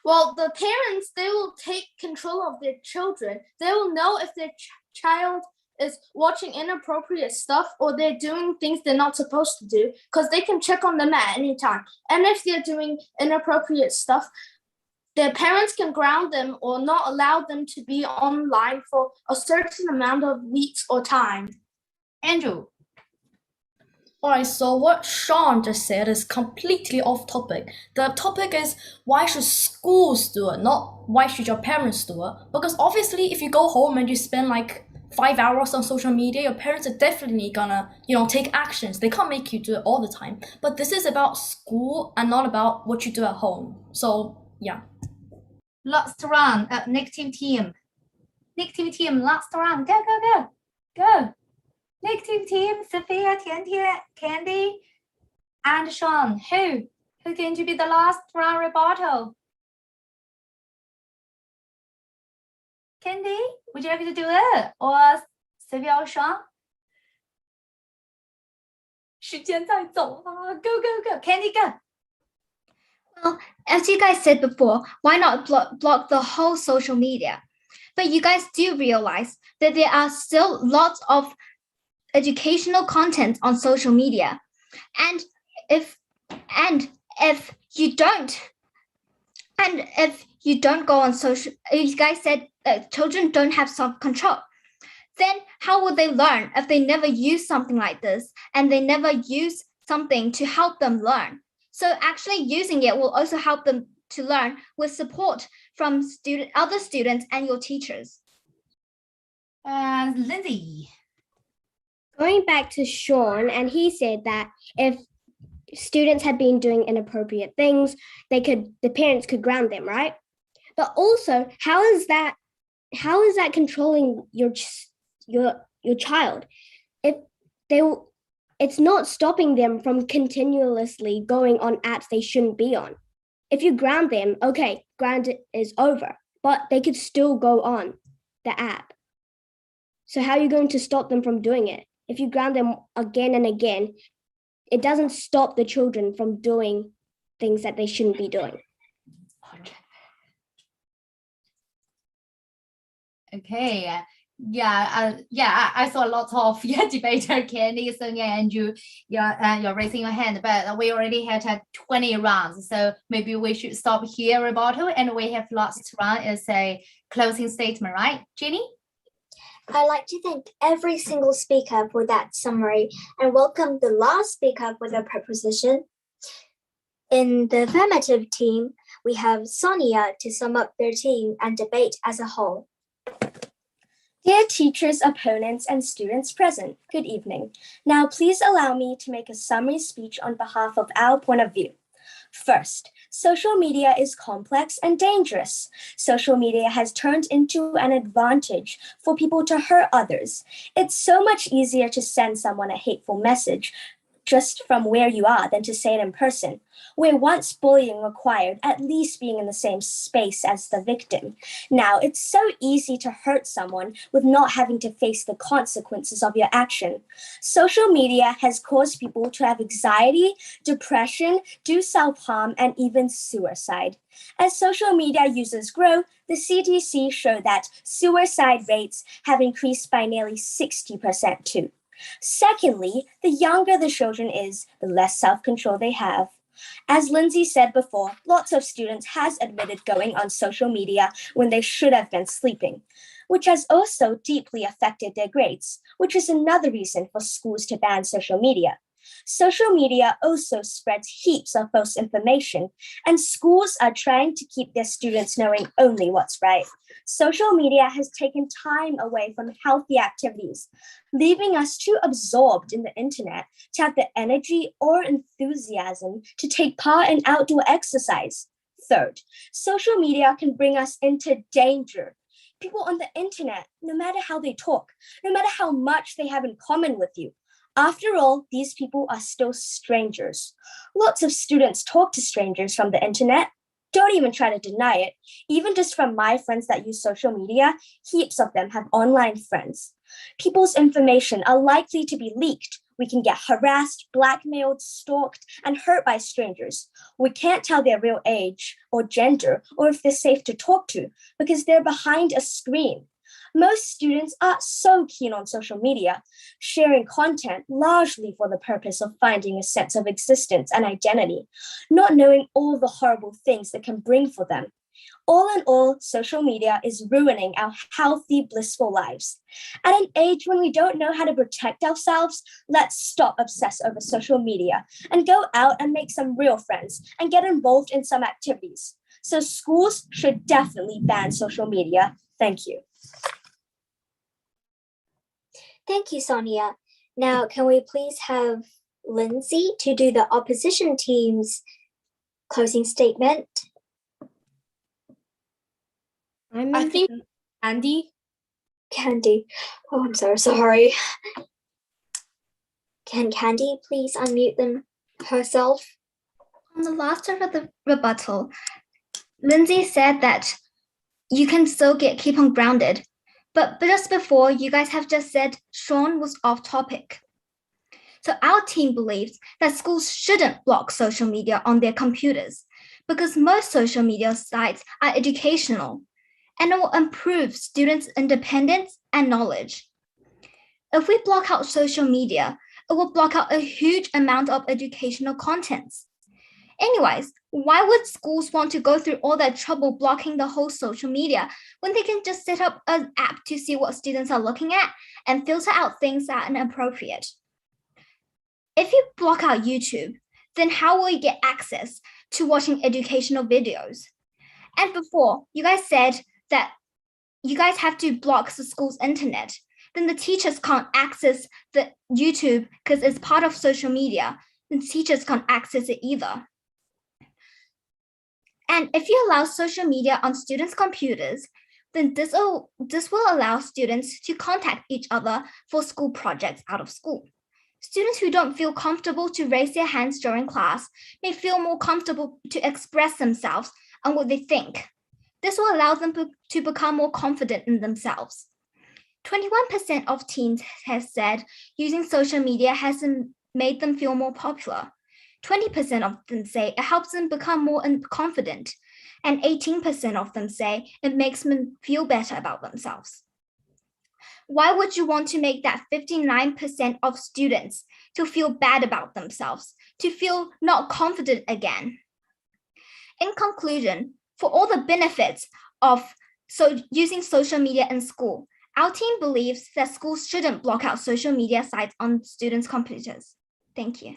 Well, the parents, they will take control of their children. They will know if their child is watching inappropriate stuff or they're doing things they're not supposed to do, because they can check on them at any time. And if they're doing inappropriate stuff, their parents can ground them or not allow them to be online for a certain amount of weeks or time. Andrew. Alright, so what Sean just said is completely off topic. The topic is why should schools do it, not why should your parents do it? Because obviously if you go home and you spend like 5 hours on social media, your parents are definitely gonna, take actions. They can't make you do it all the time. But this is about school and not about what you do at home. So yeah. Last round, negative team. Negative team, last round. Go, go, go. Go. Negative team, Sophia, Tian Tian, Candy, and Sean. Who's going to be the last round rebuttal? Candy, would you like to do it? Or Sophia or Sean? 时间在走啊, go, go, go. Candy, go. Well, as you guys said before, why not block the whole social media? But you guys do realize that there are still lots of educational content on social media, and if you don't And if you don't go on social, you guys said children don't have self-control, then how will they learn if they never use something like this and they never use something to help them learn? So actually using it will also help them to learn with support from other students and your teachers. Lindsay. Going back to Sean, and he said that if students had been doing inappropriate things, the parents could ground them, right? But also, how is that controlling your child? It's not stopping them from continuously going on apps they shouldn't be on. If you ground them, okay, ground is over, but they could still go on the app. So how are you going to stop them from doing it? If you ground them again and again, it doesn't stop the children from doing things that they shouldn't be doing. Okay. I saw lots of debate. Candy, Sonia, and you're raising your hand, but we already had 20 rounds, so maybe we should stop here, rebuttal, and we have last round as a closing statement, right, Jenny? I'd like to thank every single speaker for that summary and welcome the last speaker with a proposition. In the affirmative team, we have Sonia to sum up their team and debate as a whole. Dear teachers, opponents, and students present, good evening. Now please allow me to make a summary speech on behalf of our point of view. First, social media is complex and dangerous. Social media has turned into an advantage for people to hurt others. It's so much easier to send someone a hateful message just from where you are than to say it in person, where once bullying required at least being in the same space as the victim. Now it's so easy to hurt someone with not having to face the consequences of your action. Social media has caused people to have anxiety, depression, do self-harm, and even suicide. As social media users grow, the CDC showed that suicide rates have increased by nearly 60% too. Secondly, the younger the children is, the less self-control they have. As Lindsay said before, lots of students has admitted going on social media when they should have been sleeping, which has also deeply affected their grades, which is another reason for schools to ban social media. Social media also spreads heaps of false information, and schools are trying to keep their students knowing only what's right. Social media has taken time away from healthy activities, leaving us too absorbed in the internet to have the energy or enthusiasm to take part in outdoor exercise. Third, social media can bring us into danger. People on the internet, no matter how they talk, no matter how much they have in common with you, after all, these people are still strangers. Lots of students talk to strangers from the internet. Don't even try to deny it. Even just from my friends that use social media, heaps of them have online friends. People's information are likely to be leaked. We can get harassed, blackmailed, stalked, and hurt by strangers. We can't tell their real age or gender or if they're safe to talk to because they're behind a screen. Most students are so keen on social media, sharing content largely for the purpose of finding a sense of existence and identity, not knowing all the horrible things it can bring for them. All in all, social media is ruining our healthy, blissful lives. At an age when we don't know how to protect ourselves, let's stop obsess over social media and go out and make some real friends and get involved in some activities. So schools should definitely ban social media. Thank you. Thank you, Sonia. Now, can we please have Lindsay to do the opposition team's closing statement? I think Candy. Oh, I'm so sorry. Can Candy please unmute them herself? On the last part of the rebuttal, Lindsay said that you can still keep on grounded. But just before, you guys have just said Sean was off topic. So our team believes that schools shouldn't block social media on their computers because most social media sites are educational and it will improve students' independence and knowledge. If we block out social media, it will block out a huge amount of educational contents. Anyways, why would schools want to go through all that trouble blocking the whole social media when they can just set up an app to see what students are looking at and filter out things that are inappropriate? If you block out YouTube, then how will you get access to watching educational videos? And before, you guys said that you guys have to block the school's internet. Then the teachers can't access the YouTube because it's part of social media. Then teachers can't access it either. And if you allow social media on students' computers, then this will allow students to contact each other for school projects out of school. Students who don't feel comfortable to raise their hands during class may feel more comfortable to express themselves and what they think. This will allow them to become more confident in themselves. 21% of teens have said using social media has made them feel more popular. 20% of them say it helps them become more confident, and 18% of them say it makes them feel better about themselves. Why would you want to make that 59% of students to feel bad about themselves, to feel not confident again? In conclusion, for all the benefits of using social media in school, our team believes that schools shouldn't block out social media sites on students' computers. Thank you.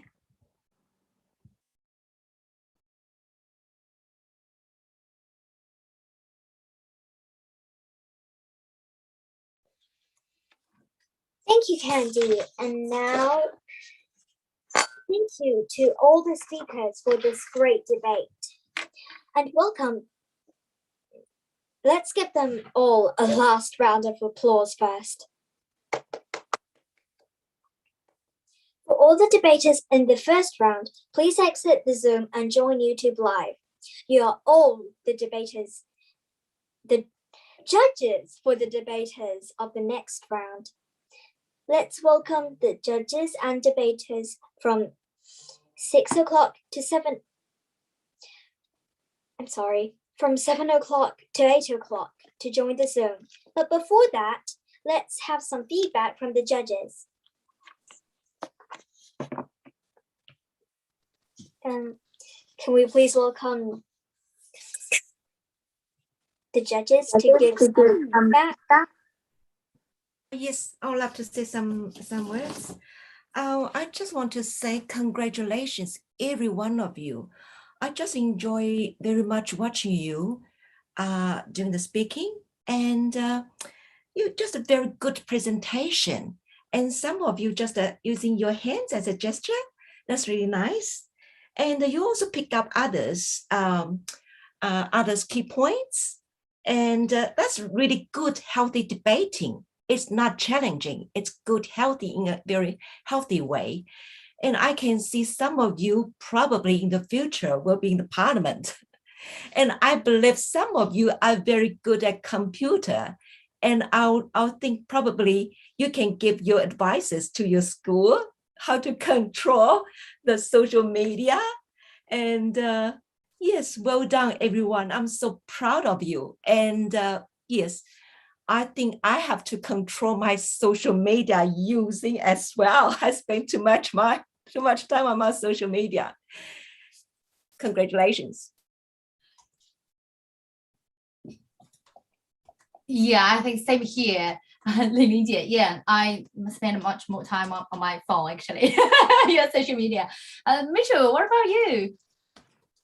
Thank you, Candy. And now, thank you to all the speakers for this great debate. And welcome. Let's give them all a last round of applause first. For all the debaters in the first round, please exit the Zoom and join YouTube Live. You are all the debaters, the judges for the debaters of the next round. Let's welcome the judges and debaters from 6 o'clock to 7. From 7 o'clock to 8 o'clock to join the Zoom. But before that, let's have some feedback from the judges. Can we please welcome the judges to give some feedback? Yes, I would love to say some words. I just want to say congratulations, every one of you. I just enjoy very much watching you during the speaking, and you just a very good presentation. And some of you just using your hands as a gesture. That's really nice. And you also pick up others key points, and that's really good, healthy debating. It's not challenging. It's good, healthy in a very healthy way. And I can see some of you probably in the future will be in the parliament. And I believe some of you are very good at computer. And I'll think probably you can give your advices to your school, how to control the social media. And yes, well done, everyone. I'm so proud of you. And yes, I think I have to control my social media using as well. I spend too much time on my social media. Congratulations. Yeah, I think same here. Yeah, I spend much more time on my phone actually. Yeah, social media. Mitchell, what about you?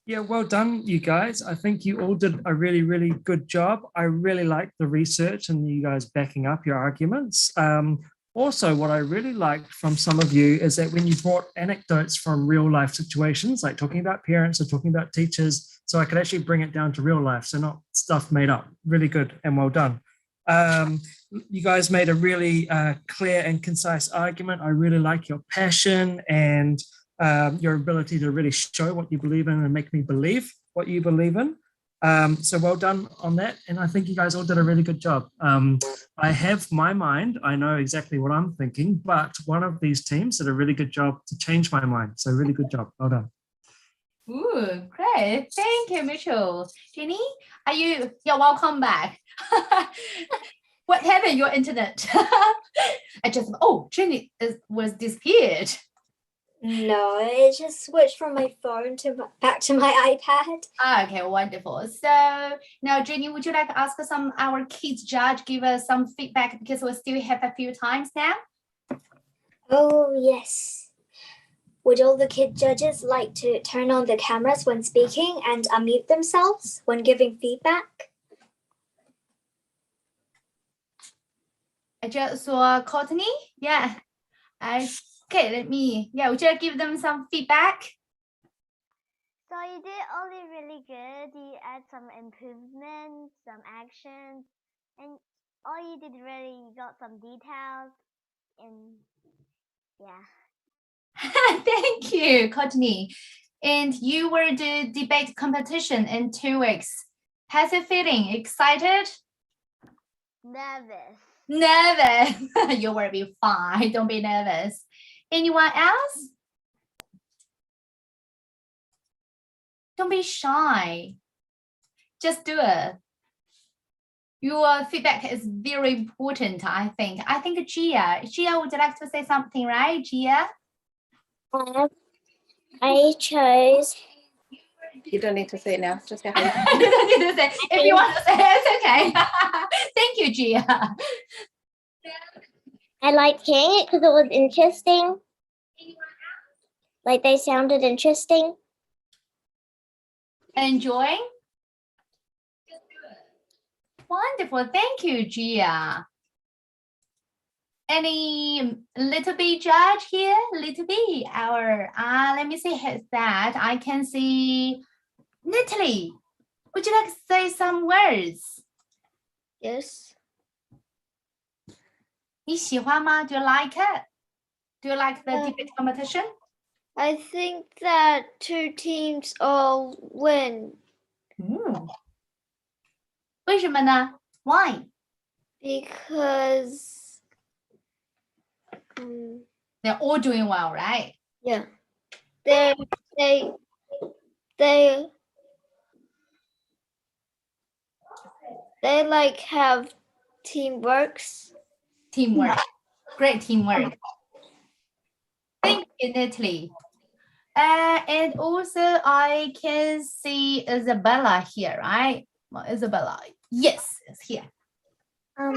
Yeah, well done, you guys. I think you all did a really, really good job. I really like the research and you guys backing up your arguments. Also, what I really liked from some of you is that when you brought anecdotes from real life situations, like talking about parents or talking about teachers, so I could actually bring it down to real life, so not stuff made up. Really good and well done. You guys made a really clear and concise argument. I really like your passion and your ability to really show what you believe in and make me believe what you believe in. So well done on that. And I think you guys all did a really good job. I have my mind, I know exactly what I'm thinking, but one of these teams did a really good job to change my mind. So really good job, well done. Ooh, great. Thank you, Mitchell. Jenny, you're welcome back. What happened? Your internet? Jenny was disappeared. No, it just switched from my phone back to my iPad. Okay, wonderful. So now, Jenny, would you like to ask our kids judge, give us some feedback because we still have a few times now? Oh, yes. Would all the kid judges like to turn on the cameras when speaking and unmute themselves when giving feedback? just saw Courtney. Yeah. Okay, would you like to give them some feedback? So you did only really good. You add some improvements, some actions, and all you did really, you got some details, and yeah. Thank you, Courtney. And you were the debate competition in 2 weeks. How's it feeling? Excited? Nervous. Nervous. You will be fine. Don't be nervous. Anyone else? Don't be shy. Just do it. Your feedback is very important, I think. I think Gia would like to say something, right, Gia? I chose. You don't need to say it now. Just say hi. You don't need to say. If you want to say it, it's okay. Thank you, Gia. I liked hearing it because it was interesting. Like they sounded interesting. Enjoying? Wonderful. Thank you, Gia. Any little bit judge here? Little bit. Let me see who's that. I can see Natalie. Would you like to say some words? Yes. 你喜欢吗? Do you like it? Do you like the debate competition? I think that 2 teams all win. 为什么呢? Why? Because they're all doing well, right? Yeah. They like have teamwork. Great teamwork. Thank you, Natalie. And also I can see Isabella here, right? Well, Isabella, yes, it's here. I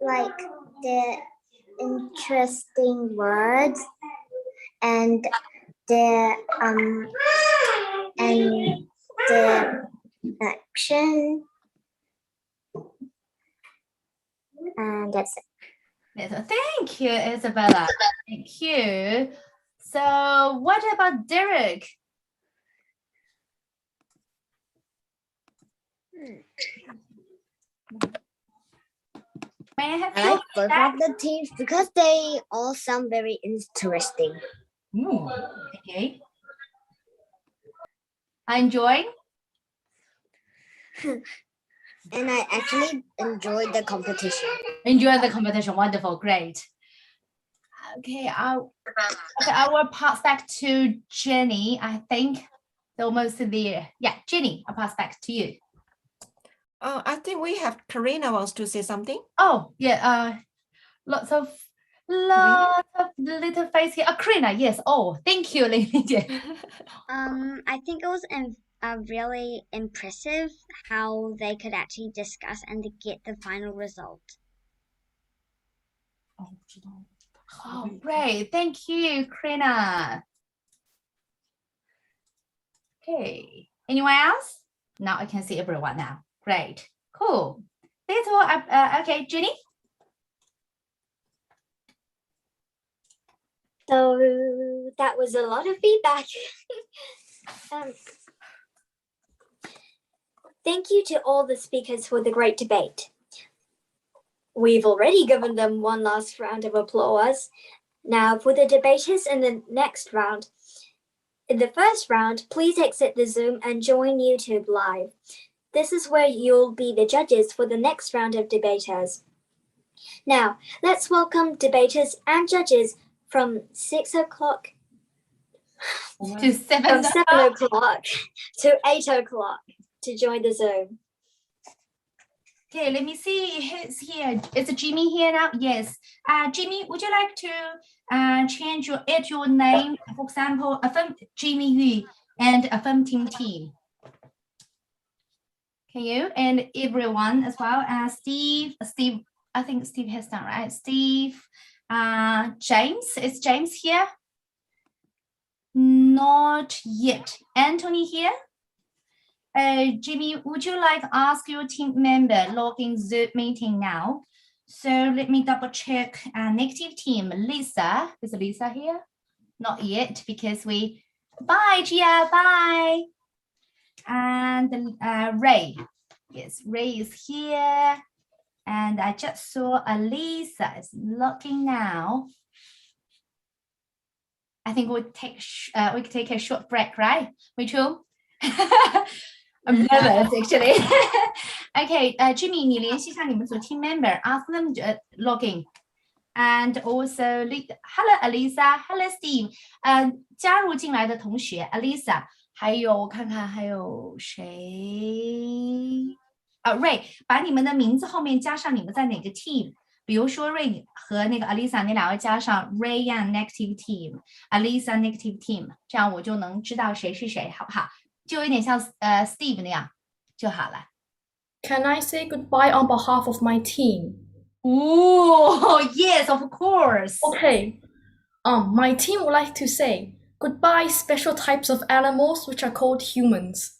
like the interesting words and the action, and that's it. Thank you, Isabella. Thank you. So what about Derek? I like both of the teams because they all sound very interesting. Okay. I enjoy. And I actually enjoyed the competition. Enjoy the competition. Wonderful. Great. Okay, I will pass back to Jenny. I think they're almost there. Yeah, Jenny, I'll pass back to you. I think we have Karina wants to say something. Oh, yeah. Lots of little face here. Karina, yes. Oh, thank you, Lily. I think it was really impressive how they could actually discuss and to get the final result. Oh, great. Thank you, Karina. Okay. Anyone else? Now I can see everyone now. Great. Cool. That's all. Okay, Jenny. So that was a lot of feedback. Thank you to all the speakers for the great debate. We've already given them one last round of applause. Now for the debaters in the next round. In the first round, please exit the Zoom and join YouTube Live. This is where you'll be the judges for the next round of debaters. Now, let's welcome debaters and judges from 6 o'clock to 7 o'clock to 8 o'clock to join the Zoom. Okay, let me see who's here. Is Jimmy here now? Yes. Jimmy, would you like to change your name? For example, Jimmy Yu and affirmative team. Can you? And everyone as well. Steve, I think Steve has done, right? Steve, James, is James here? Not yet. Anthony here? Jimmy, would you like to ask your team member log in Zoom meeting now? So let me double check. Negative team, Lisa. Is Lisa here? Not yet because bye Gia, bye. And Ray. Yes, Ray is here. And I just saw Lisa is logging now. I think we could take a short break, right? Rachel? I'm nervous actually. Okay, Jimmy, 你联系一下你们组 team member, ask them to log in. And also, hello Alisa, hello Steve. 加入进来的同学 Alisa, 还有我看看还有谁？Ray, 把你们的名字后面加上你们在哪个 team。比如说 Ray 和那个 Alisa 那两位加上 Ray and negative team, Alisa negative team, 这样我就能知道谁是谁，好不好？就有点像Steve 那样就好了。Can I say goodbye on behalf of my team? Oh, yes, of course. Okay. My team would like to say goodbye special types of animals which are called humans.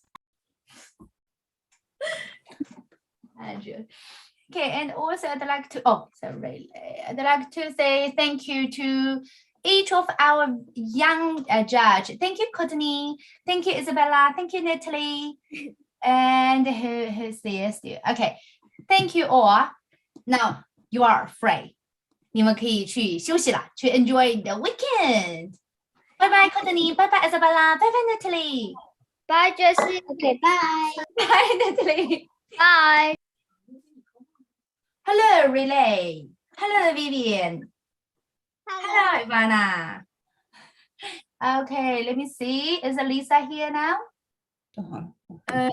Okay, and also I'd like to say thank you to each of our young judge. Thank you, Courtney. Thank you, Isabella. Thank you, Natalie. And who's there still? Okay, thank you all. Now you are free. 你们可以去休息了，去 enjoy the weekend. Bye bye, Courtney. Bye bye, Isabella. Bye bye, Natalie. Bye, Jessie. Okay, bye. Bye, Natalie. Bye. Hello, Relay. Hello, Vivian. Hello, Ivana. Okay, let me see. Is Lisa here now?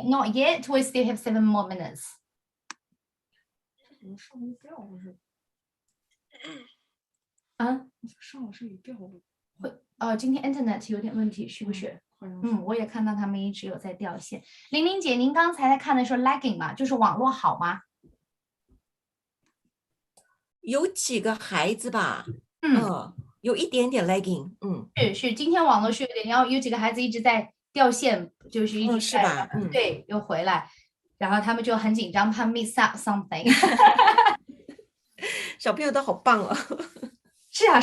Not yet. We still have 7 more minutes. 今天 Internet 有点问题，是不是？我也看到他们一直有在掉线。玲玲姐，您刚才在看的时候 lagging 吗？就是网络好吗？有几个孩子吧，有一点点 lagging，是，今天网络是有点，然后有几个孩子一直在掉线，就是一直是吧？对，又回来，然后他们就很紧张，怕 miss out something。小朋友都好棒哦。是啊，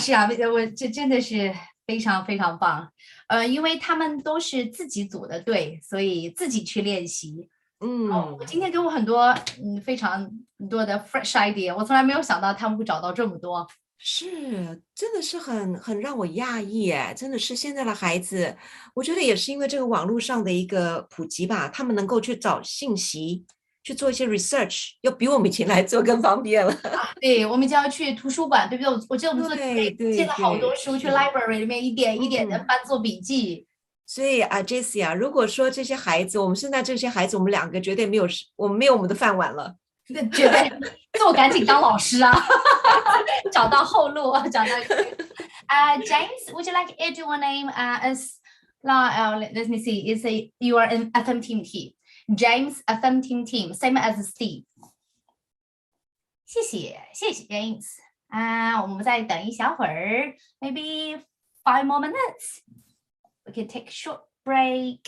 我这真的是非常非常棒。因为他们都是自己组的队，所以自己去练习。我今天给我很多非常多的 fresh idea， 我从来没有想到他们会找到这么多。是，真的是很让我讶异哎，真的是现在的孩子，我觉得也是因为这个网络上的一个普及吧，他们能够去找信息，去做一些 research， 要比我们以前来做更方便了。对，我们就要去图书馆，对不对？我记得我们借了好多书去 library 里面一点一点的翻做笔记。所以Jessie 啊，如果说这些孩子，我们现在这些孩子，我们两个绝对没有我们的饭碗了。绝对，那我赶紧当老师啊，找到后路，找到。James, would you like to add your name as let me see, you are in affirmative team. James affirmative team, same as Steve. 谢谢 James. 我们再等一小会儿 ，maybe 5 more minutes. We can take a short break.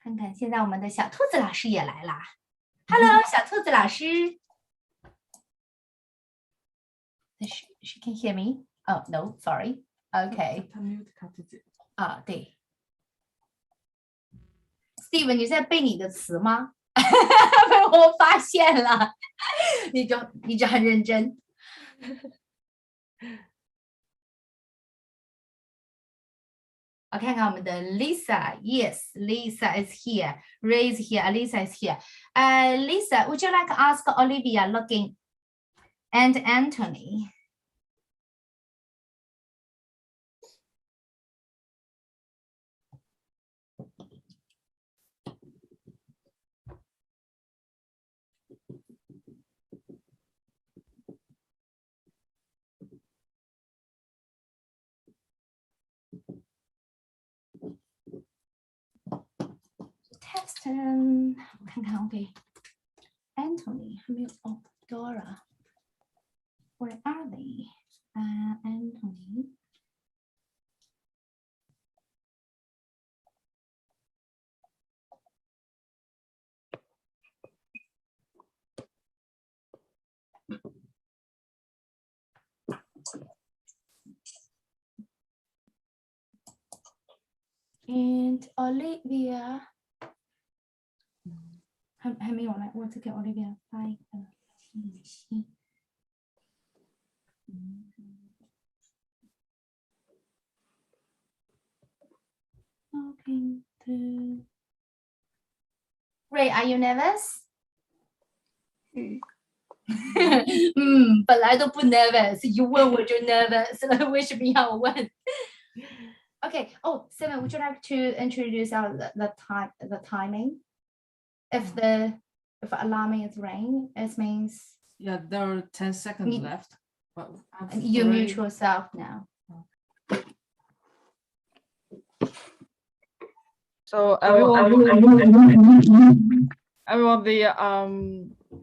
看看，现在我们的小兔子老师也来啦。Hello， 小兔子老师。She can hear me? Oh no, sorry. Okay. 对。Steve， 你在背你的词吗？被我发现了，你就很认真。我看看我们的 Lisa. Yes, Lisa is here. Ray is here. Lisa is here. Lisa, would you like to ask Olivia login and Anthony? next, 我看看 OK Anthony 还没有哦 Dora where are they Anthony and Olivia 还没有来，我只给 Olivia 发一个信息。Talking to Ray, are you nervous? 本来都不 nervous，一问我就 nervous 了，为什么要问？Okay. Oh, Simon, would you like to introduce the timing? If alarming is ring, it means yeah, there are 10 seconds left. But you mute yourself now. So everyone,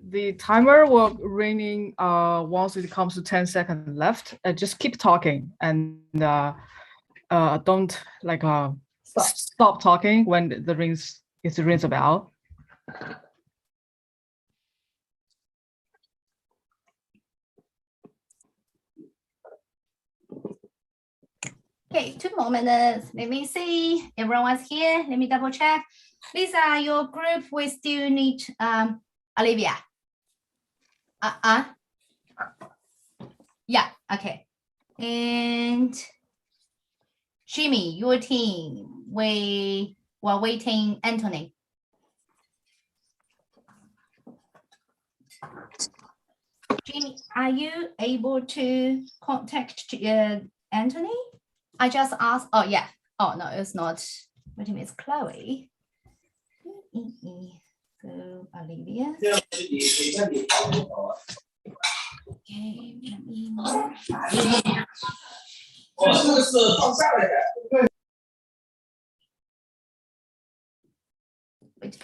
the timer will ringing once it comes to 10 seconds left. Just keep talking and don't like stop talking when the rings a bell. Okay, 2 more minutes. Let me see. Everyone's here. Let me double check. Lisa, your group, we still need Olivia. Yeah, okay. And Jimmy, your team, we were waiting Anthony. Jimmy, are you able to contact Anthony? I just asked. Oh, yeah. Oh, no, it's not. Wait a minute, it's Chloe. So, Olivia. Okay, let me.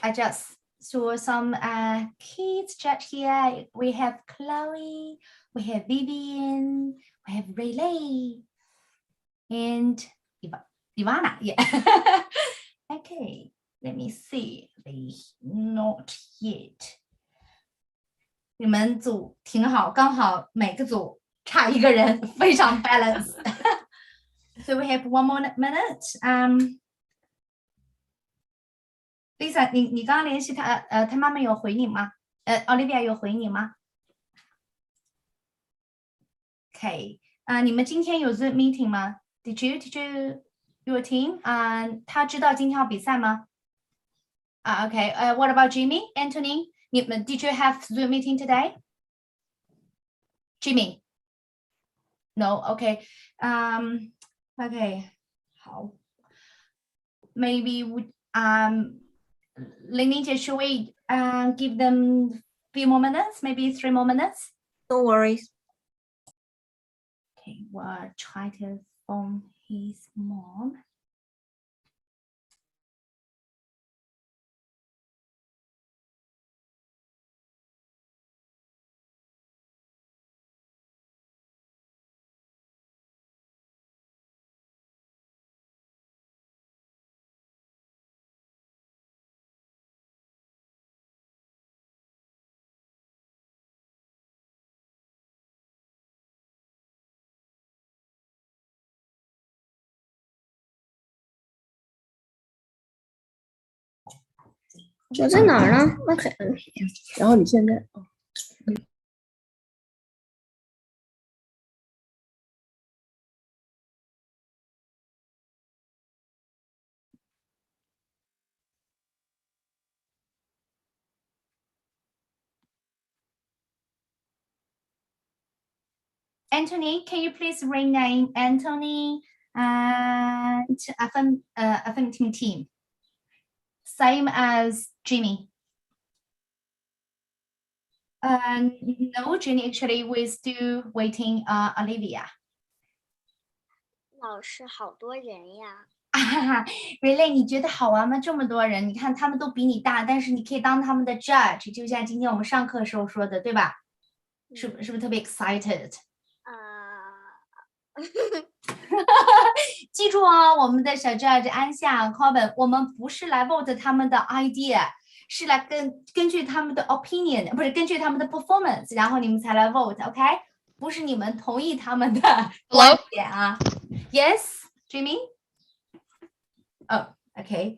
I just saw some kids chat here. We have Chloe, we have Vivian, we have Rayleigh, and Ivana. Yeah. Okay, let me see. They not yet. 你们组挺好，刚好每个组差一个人，非常 balanced. So we have 1 more minute. Lisa, 你刚刚联系他，他妈妈有回你吗？Olivia 有回你吗 ？Okay. 你们今天有 Zoom meeting 吗 ？Did you your team? 他知道今天要比赛吗？Okay. What about Jimmy, Anthony? 你们 Did you have Zoom meeting today? Jimmy? No. Okay. Okay. 好。Maybe Lenita, should we give them a few more minutes? Maybe 3 more minutes? No worries. Okay, we'll try to phone his mom.我在哪儿呢 ？OK， 然后你现在。Anthony, can you please rename Anthony and affirmative team? Same as Jimmy. No, Jenny, actually, we're still waiting Olivia. 老师好多人呀。Relay，你觉得好玩吗？这么多人，你看他们都比你大，但是你可以当他们的 judge，就像今天我们上课时候说的，对吧？是不是特别 excited？ 记住啊，我们的小 judge 安夏、Corbin， 我们不是来 vote 他们的 idea， 是来根据他们的 opinion， 不是根据他们的 performance， 然后你们才来 vote，OK？、不是你们同意他们的观点啊。Yes, Jimmy? Oh, okay.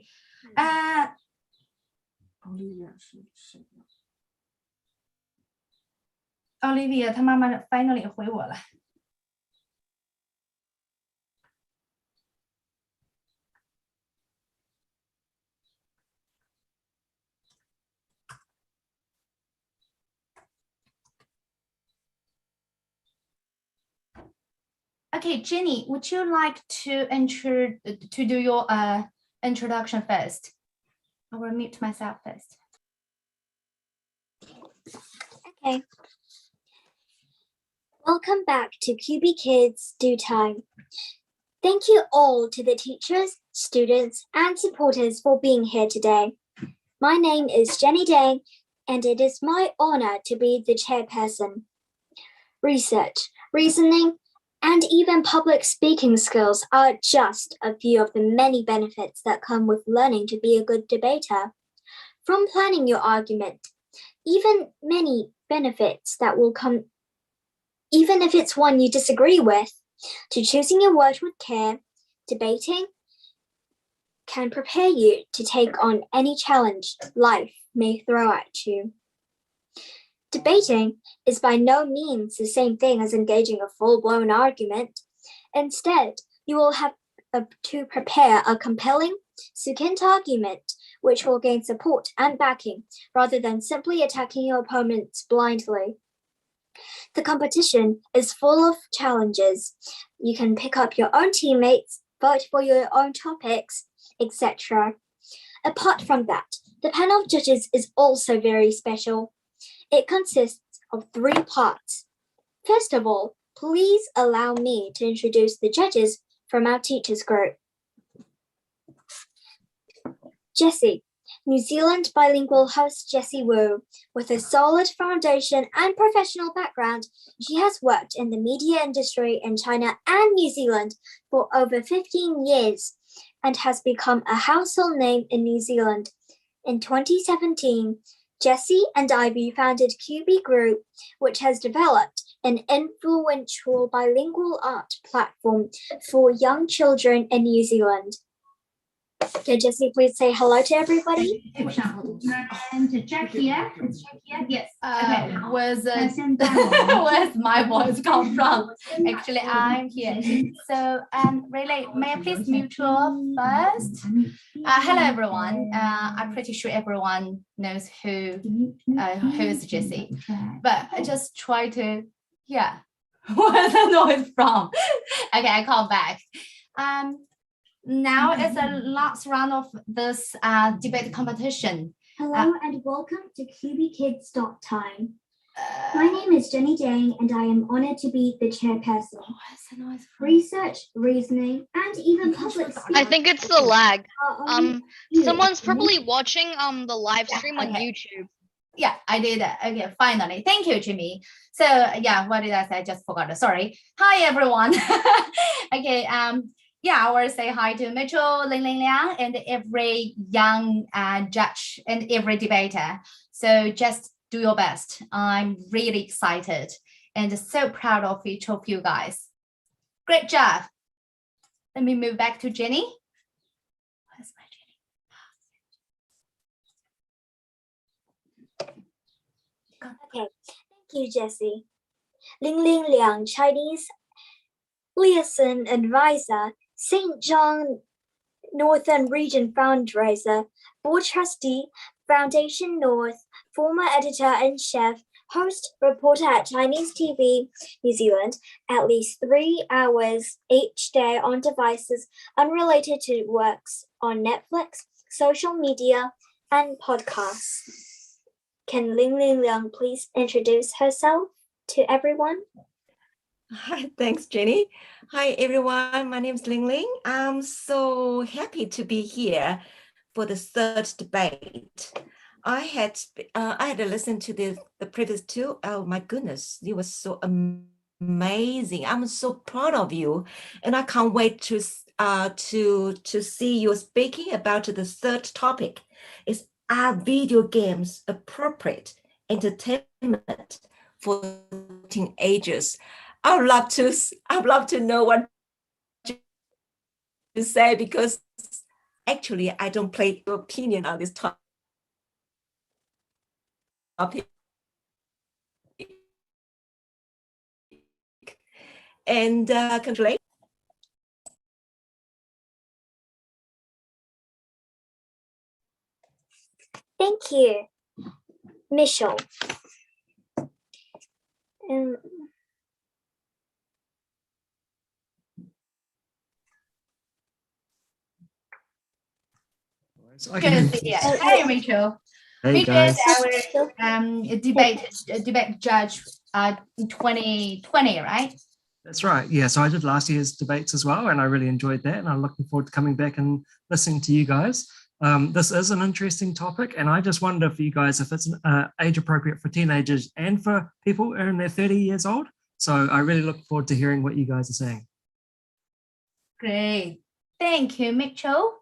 Olivia 她妈妈 finally 回我了。Okay, Jenny, would you like to do your introduction first? I will mute myself first. Okay. Welcome back to Cubeekiz Do Time. Thank you all to the teachers, students, and supporters for being here today. My name is Jenny Dang, and it is my honor to be the chairperson. Research, reasoning, and even public speaking skills are just a few of the many benefits that come with learning to be a good debater. From planning your argument, even many benefits that will come, even if it's one you disagree with, to choosing your words with care, debating can prepare you to take on any challenge life may throw at you. Debating is by no means the same thing as engaging a full-blown argument. Instead, you will have to prepare a compelling, succinct argument which will gain support and backing rather than simply attacking your opponents blindly. The competition is full of challenges. You can pick up your own teammates, vote for your own topics, etc. Apart from that, the panel of judges is also very special. It consists of 3 parts. First of all, please allow me to introduce the judges from our teachers group. Jessie, New Zealand bilingual host Jessie Wu. With a solid foundation and professional background, she has worked in the media industry in China and New Zealand for over 15 years and has become a household name in New Zealand. In 2017, Jessie and Ivy founded Cubeekiz Group, which has developed an influential bilingual art platform for young children in New Zealand. Can Jessie please say hello to everybody? And Jack here. Is Jack here? Yes. Okay. Where's my voice come from? Actually, I'm here. So, Relay, may I please mute you off first? Hello, everyone. I'm pretty sure everyone knows who is Jessie, but I just try to, yeah. Where's the noise from? Okay, I call back. Now it's the last round of this debate competition. Hello and welcome to Cubeekiz Time. My name is Jenny Dang and I am honored to be the chairperson. Research, reasoning, and even public speaking. I think it's the lag. Someone's probably watching the live stream on YouTube. Yeah, I did. Okay, finally. Thank you, Jimmy. So yeah, what did I say? I just forgot. Sorry. Hi, everyone. Okay. Yeah, I will say hi to Mitchell, Ling Liang, and every young judge and every debater. So just do your best. I'm really excited and so proud of each of you guys. Great job. Let me move back to Jenny. Where's my Jenny? Okay, thank you, Jessie. Ling Liang, Chinese liaison advisor, St. John Northern Region fundraiser, board trustee, Foundation North, former editor and chef, host, reporter at Chinese TV New Zealand, at least 3 hours each day on devices unrelated to works on Netflix, social media, and podcasts. Can Ling Liang please introduce herself to everyone? Hi, thanks, Jenny. Hi, everyone. My name is Ling Ling. I'm so happy to be here for the third debate. I had to listen to the previous two. Oh my goodness, it was so amazing. I'm so proud of you, and I can't wait to see you speaking about the third topic. Are video games appropriate entertainment for teenagers? I'd love to know what you say, because actually I don't play your opinion on this topic. And congratulations. Thank you, Michelle. So I can hear you. Hi, Rachel. Hey, Rachel guys. is our debate judge 2020, right? That's right. Yeah. So I did last year's debates as well, and I really enjoyed that. And I'm looking forward to coming back and listening to you guys. This is an interesting topic, and I just wonder for you guys if it's age appropriate for teenagers and for people in their 30 years old. So I really look forward to hearing what you guys are saying. Great. Thank you, Mitchell.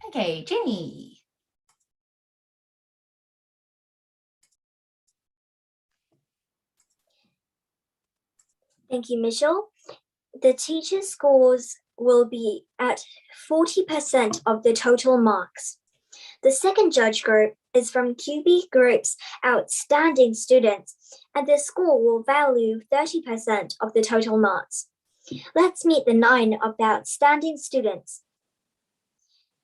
Okay, Jenny. Thank you, Michelle. The teacher scores will be at 40% of the total marks. The second judge group is from QB Group's outstanding students, and the score will value 30% of the total marks. Let's meet the 9 of the outstanding students.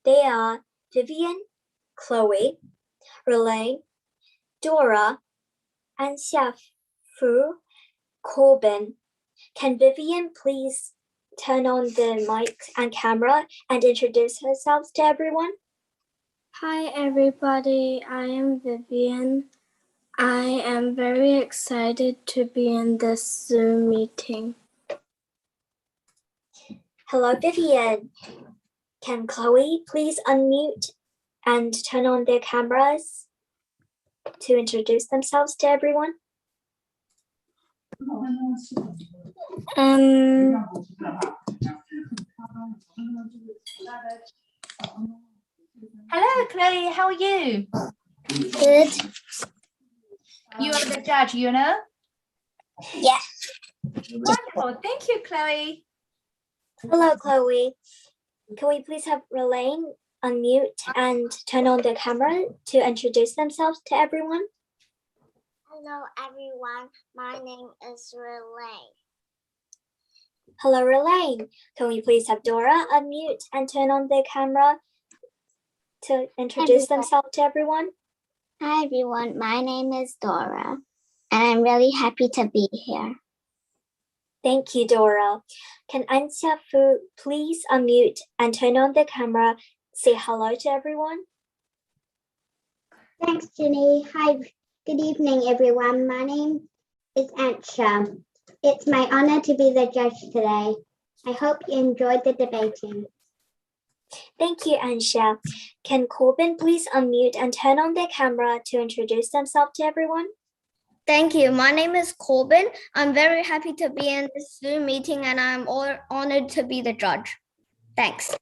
They are Vivian, Chloe, Relaine, Dora, and Xiafu, Corbin. Can Vivian please turn on the mic and camera and introduce herself to everyone? Hi everybody, I am Vivian. I am very excited to be in this Zoom meeting. Hello, Vivian. Can Chloe please unmute and turn on their cameras to introduce themselves to everyone? Hello, Chloe. How are you? Good. You are the judge, you know? Yeah. Wonderful. Thank you, Chloe. Hello, Chloe. Can we please have Relaine unmute and turn on their camera to introduce themselves to everyone? Hello, everyone. My name is Relaine. Hello, Relaine. Can we please have Dora unmute and turn on their camera to introduce themselves to everyone? Hi, everyone. My name is Dora, and I'm really happy to be here. Thank you, Dora. Can Xiafu please unmute and turn on the camera, say hello to everyone? Thanks, Jenny. Hi, good evening, everyone. My name is Ansha. It's my honor to be the judge today. I hope you enjoyed the debating. Thank you, Ansha. Can Corbin please unmute and turn on their camera to introduce themselves to everyone? Thank you. My name is Corbin. I'm very happy to be in this Zoom meeting and I'm honored to be the judge. Thanks.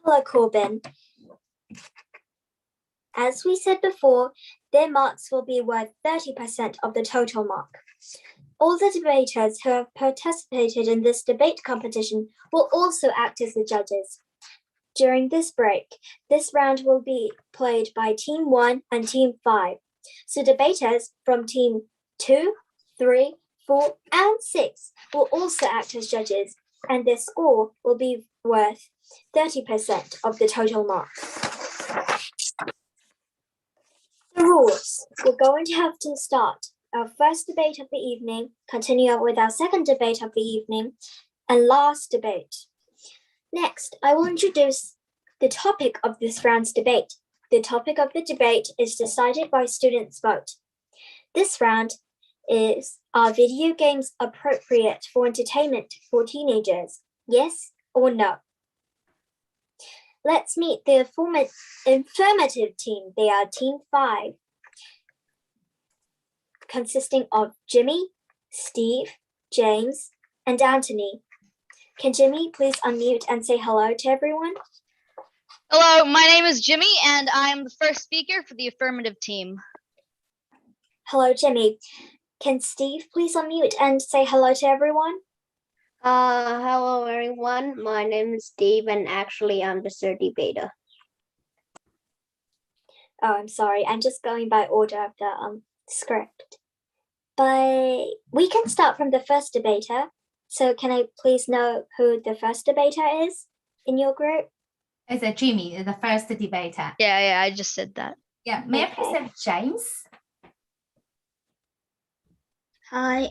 Hello, Corbin. As we said before, their marks will be worth 30% of the total mark. All the debaters who have participated in this debate competition will also act as the judges. During this break, this round will be played by Team 1 and Team 5. So debaters from Team 2, 3, 4, and 6 will also act as judges, and their score will be worth 30% of the total mark. The rules. We're going to have to start our first debate of the evening, continue with our second debate of the evening, and last debate. Next, I will introduce the topic of this round's debate. The topic of the debate is decided by students' vote. This round, are video games appropriate for entertainment for teenagers? Yes or no? Let's meet the affirmative team. They are Team 5, consisting of Jimmy, Steve, James, and Anthony. Can Jimmy please unmute and say hello to everyone? Hello, my name is Jimmy, and I'm the first speaker for the affirmative team. Hello, Jimmy. Can Steve please unmute and say hello to everyone? Hello everyone. My name is Steve, and actually I'm the third debater. Oh, I'm sorry. I'm just going by order of the script. But we can start from the first debater. So can I please know who the first debater is in your group? It's Jimmy, the first debater. Yeah, I just said that. Yeah, may I please have James? Hi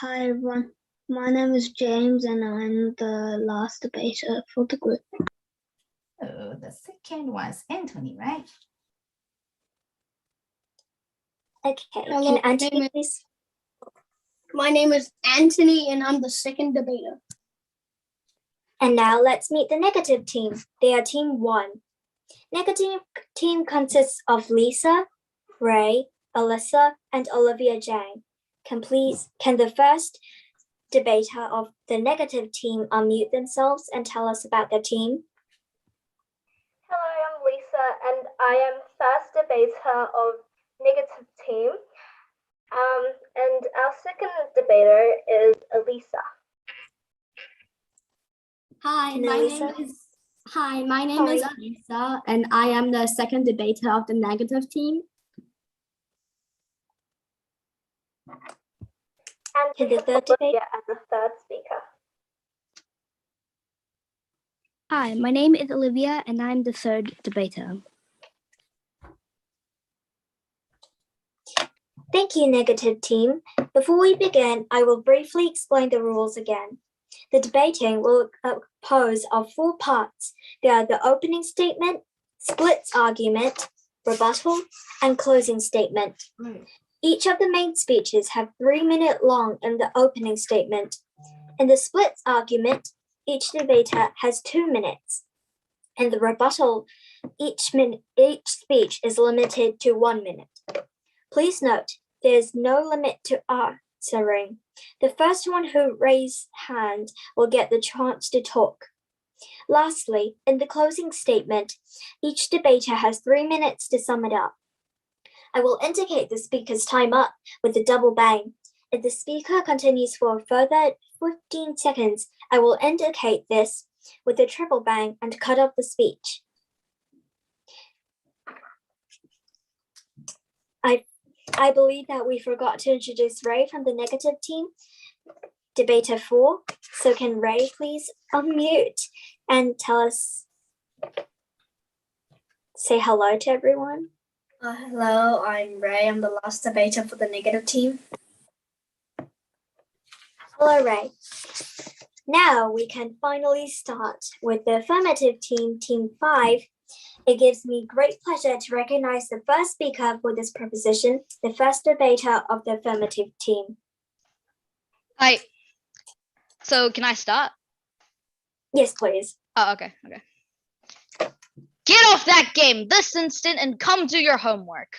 everyone. My name is James, and I'm the last debater for the group. Oh, the second one's Anthony, right? Okay. Hello, Can Anthony please? My name is Anthony, and I'm the second debater. And now let's meet the negative team. They are Team 1. Negative team consists of Lisa, Ray, Alyssa, and Olivia Jane. Can the first debater of the negative team unmute themselves and tell us about their team? Hello, I'm Lisa, and I am first debater of negative team. And our second debater is Elisa. Hi, my name is Alisa, and I am the second debater of the negative team. And the third debater as the third speaker. Hi, my name is Olivia, and I'm the third debater. Thank you, negative team. Before we begin, I will briefly explain the rules again. The debating will compose of 4 parts. They are the opening statement, splits argument, rebuttal, and closing statement. Each of the main speeches have 3 minutes long in the opening statement. In the splits argument, each debater has 2 minutes. In the rebuttal, each speech is limited to 1 minute. Please note, there is no limit to answering. The first one who raises hand will get the chance to talk. Lastly, in the closing statement, each debater has 3 minutes to sum it up. I will indicate the speaker's time up with a double bang. If the speaker continues for a further 15 seconds, I will indicate this with a triple bang and cut off the speech. I believe that we forgot to introduce Ray from the negative team, debater 4. So can Ray please unmute and tell us, say hello to everyone? Hello, I'm Ray. I'm the last debater for the negative team. Hello, Ray. Now we can finally start with the affirmative team, Team 5. It gives me great pleasure to recognize the first speaker for this proposition, the first debater of the affirmative team. Hi. So can I start? Yes, please. Oh, okay. Get off that game this instant and come do your homework.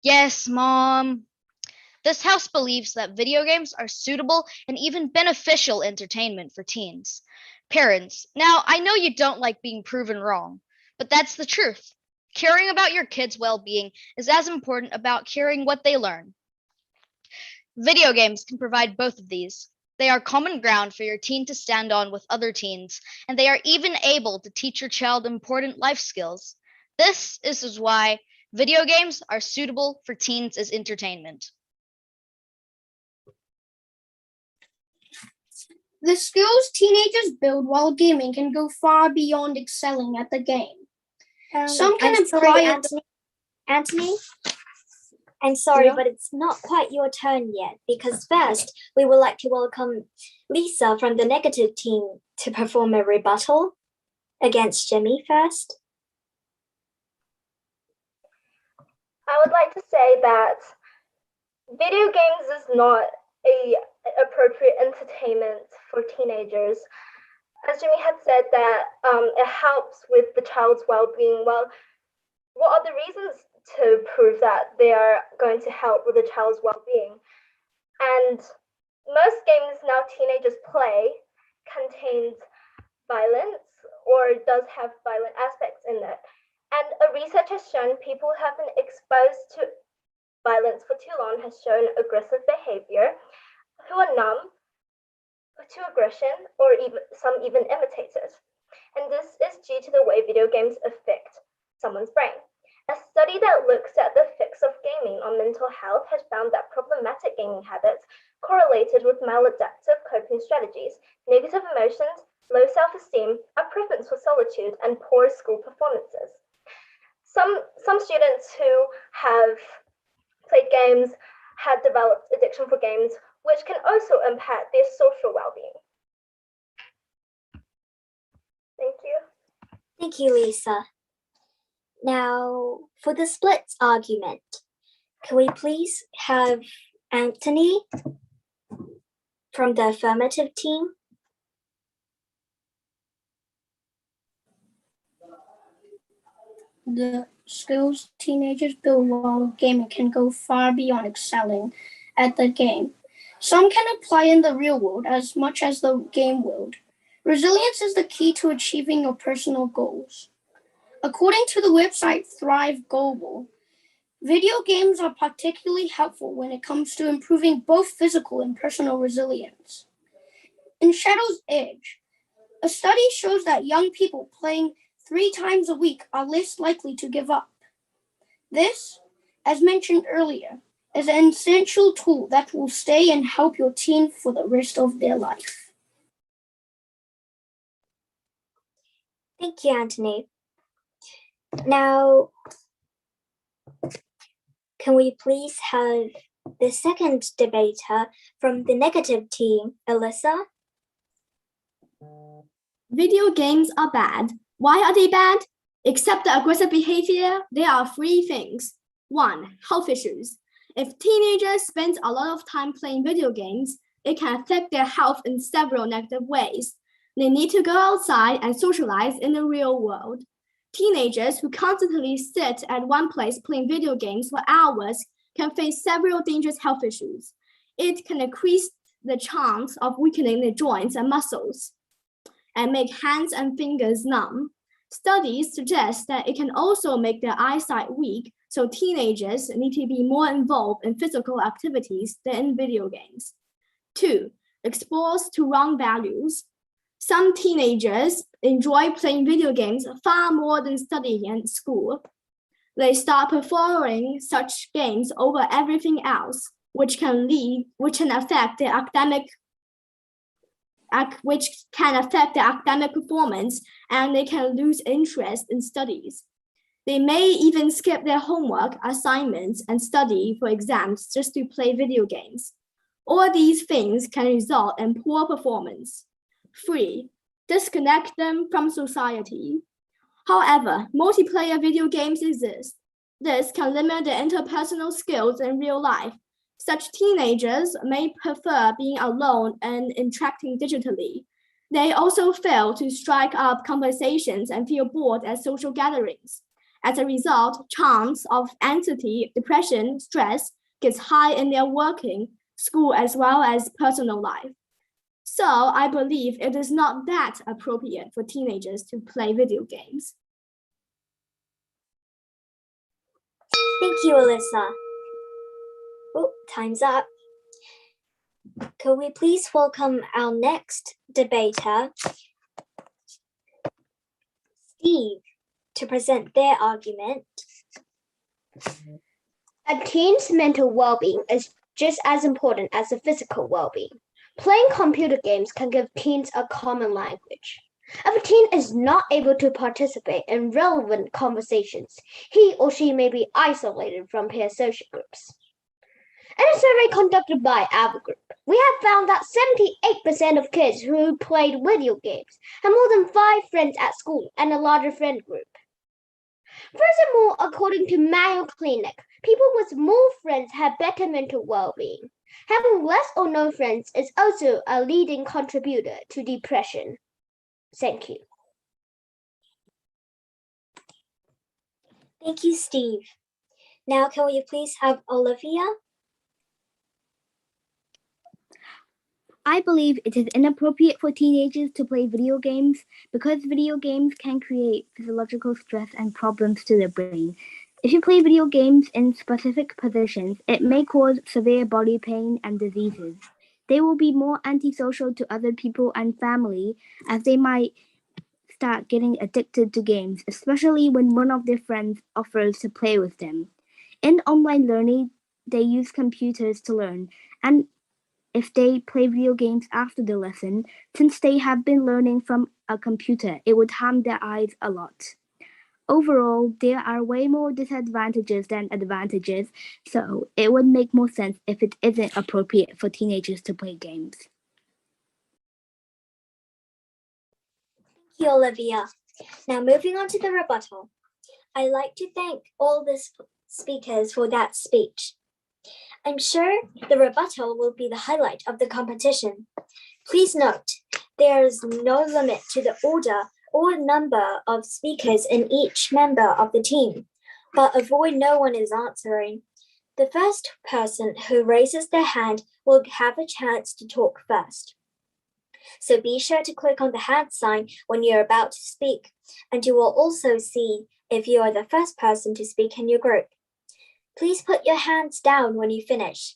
Yes, Mom. This house believes that video games are suitable and even beneficial entertainment for teens. Parents, now I know you don't like being proven wrong, but that's the truth. Caring about your kids' well-being is as important about caring what they learn. Video games can provide both of these. They are common ground for your teen to stand on with other teens, and they are even able to teach your child important life skills. This is why video games are suitable for teens as entertainment. The skills teenagers build while gaming can go far beyond excelling at the game. Some can apply. Anthony? I'm sorry, but it's not quite your turn yet, because first we would like to welcome Lisa from the negative team to perform a rebuttal against Jimmy first. I would like to say that video games is not a appropriate entertainment for teenagers. As Jimmy had said that it helps with the child's well-being. Well, what are the reasons to prove that they are going to help with the child's well-being? And most games now teenagers play contains violence or does have violent aspects in it. And a research has shown people who have been exposed to violence for too long has shown aggressive behavior, who are numb to aggression, or some even imitate it. And this is due to the way video games affect someone's brain. A study that looks at the effects of gaming on mental health has found that problematic gaming habits correlated with maladaptive coping strategies, negative emotions, low self-esteem, a preference for solitude, and poor school performances. Some students who have played games had developed addiction for games, which can also impact their social well-being. Thank you. Thank you, Lisa. Now, for the splits argument, can we please have Anthony from the affirmative team? The skills teenagers build while gaming can go far beyond excelling at the game. Some can apply in the real world as much as the game world. Resilience is the key to achieving your personal goals. According to the website Thrive Global, video games are particularly helpful when it comes to improving both physical and personal resilience. In Shadow's Edge, a study shows that young people playing 3 times a week are less likely to give up. This, as mentioned earlier, is an essential tool that will stay and help your teen for the rest of their life. Thank you, Anthony. Now, can we please have the second debater from the negative team, Alyssa? Video games are bad. Why are they bad? Except the aggressive behavior, there are 3 things. 1, health issues. If teenagers spend a lot of time playing video games, it can affect their health in several negative ways. They need to go outside and socialize in the real world. Teenagers who constantly sit at one place playing video games for hours can face several dangerous health issues. It can increase the chance of weakening the joints and muscles and make hands and fingers numb. Studies suggest that it can also make their eyesight weak, so teenagers need to be more involved in physical activities than in video games. 2, exposed to wrong values. Some teenagers enjoy playing video games far more than studying at school. They start preferring such games over everything else, which can affect their academic performance, and they can lose interest in studies. They may even skip their homework, assignments, and study for exams just to play video games. All these things can result in poor performance. 3, disconnect them from society. However, multiplayer video games exist. This can limit the interpersonal skills in real life. Such teenagers may prefer being alone and interacting digitally. They also fail to strike up conversations and feel bored at social gatherings. As a result, chance of anxiety, depression, stress gets high in their working, school, as well as personal life. So I believe it is not that appropriate for teenagers to play video games. Thank you, Alyssa. Oh, time's up. Could we please welcome our next debater, Steve, to present their argument? A teen's mental well-being is just as important as the physical well-being. Playing computer games can give teens a common language. If a teen is not able to participate in relevant conversations, he or she may be isolated from peer social groups. In a survey conducted by our group, we have found that 78% of kids who played video games had more than 5 friends at school and a larger friend group. Furthermore, according to Mayo Clinic, people with more friends have better mental well-being. Having less or no friends is also a leading contributor to depression. Thank you. Thank you, Steve. Now, can we please have Olivia? I believe it is inappropriate for teenagers to play video games because video games can create physiological stress and problems to the brain. If you play video games in specific positions, it may cause severe body pain and diseases. They will be more antisocial to other people and family as they might start getting addicted to games, especially when one of their friends offers to play with them. In online learning, they use computers to learn, and if they play video games after the lesson, since they have been learning from a computer, it would harm their eyes a lot. Overall, there are way more disadvantages than advantages, so it would make more sense if it isn't appropriate for teenagers to play games. Thank you, Olivia. Now, moving on to the rebuttal. I'd like to thank all the speakers for that speech. I'm sure the rebuttal will be the highlight of the competition. Please note, there is no limit to the order or number of speakers in each member of the team, but avoid no one is answering. The first person who raises their hand will have a chance to talk first. So be sure to click on the hand sign when you're about to speak, and you will also see if you are the first person to speak in your group. Please put your hands down when you finish.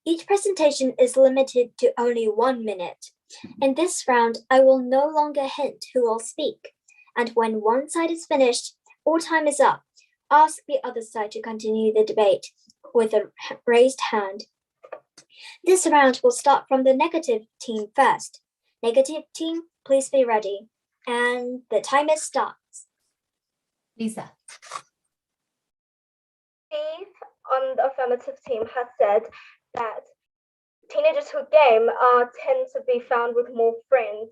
Each presentation is limited to only 1 minute. In this round, I will no longer hint who will speak, and when one side is finished or time is up, ask the other side to continue the debate with a raised hand. This round will start from the negative team first. Negative team, please be ready. And the timer starts. Lisa. Steve on the affirmative team has said that teenagers who game tend to be found with more friends.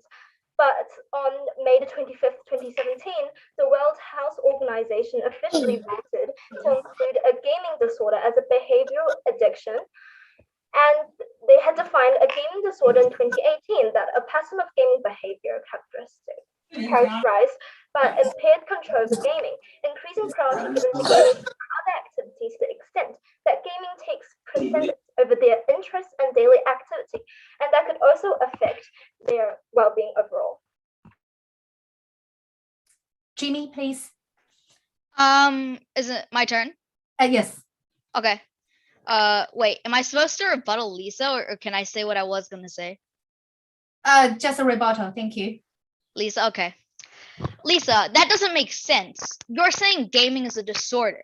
But on May the 25th, 2017, the World Health Organization officially voted to include a gaming disorder as a behavioral addiction. And they had defined a gaming disorder in 2018 that a pattern of gaming behavior characterized by impaired control over gaming, increasing priority given to gaming and other activities to the extent that gaming takes precedence over their interests and daily activity, and that could also affect their well-being overall. Jimmy, please. Is it my turn? Yes. Okay. Wait, am I supposed to rebuttal Lisa or can I say what I was gonna say? Just a rebuttal, thank you. Lisa, okay. Lisa, that doesn't make sense. You're saying gaming is a disorder.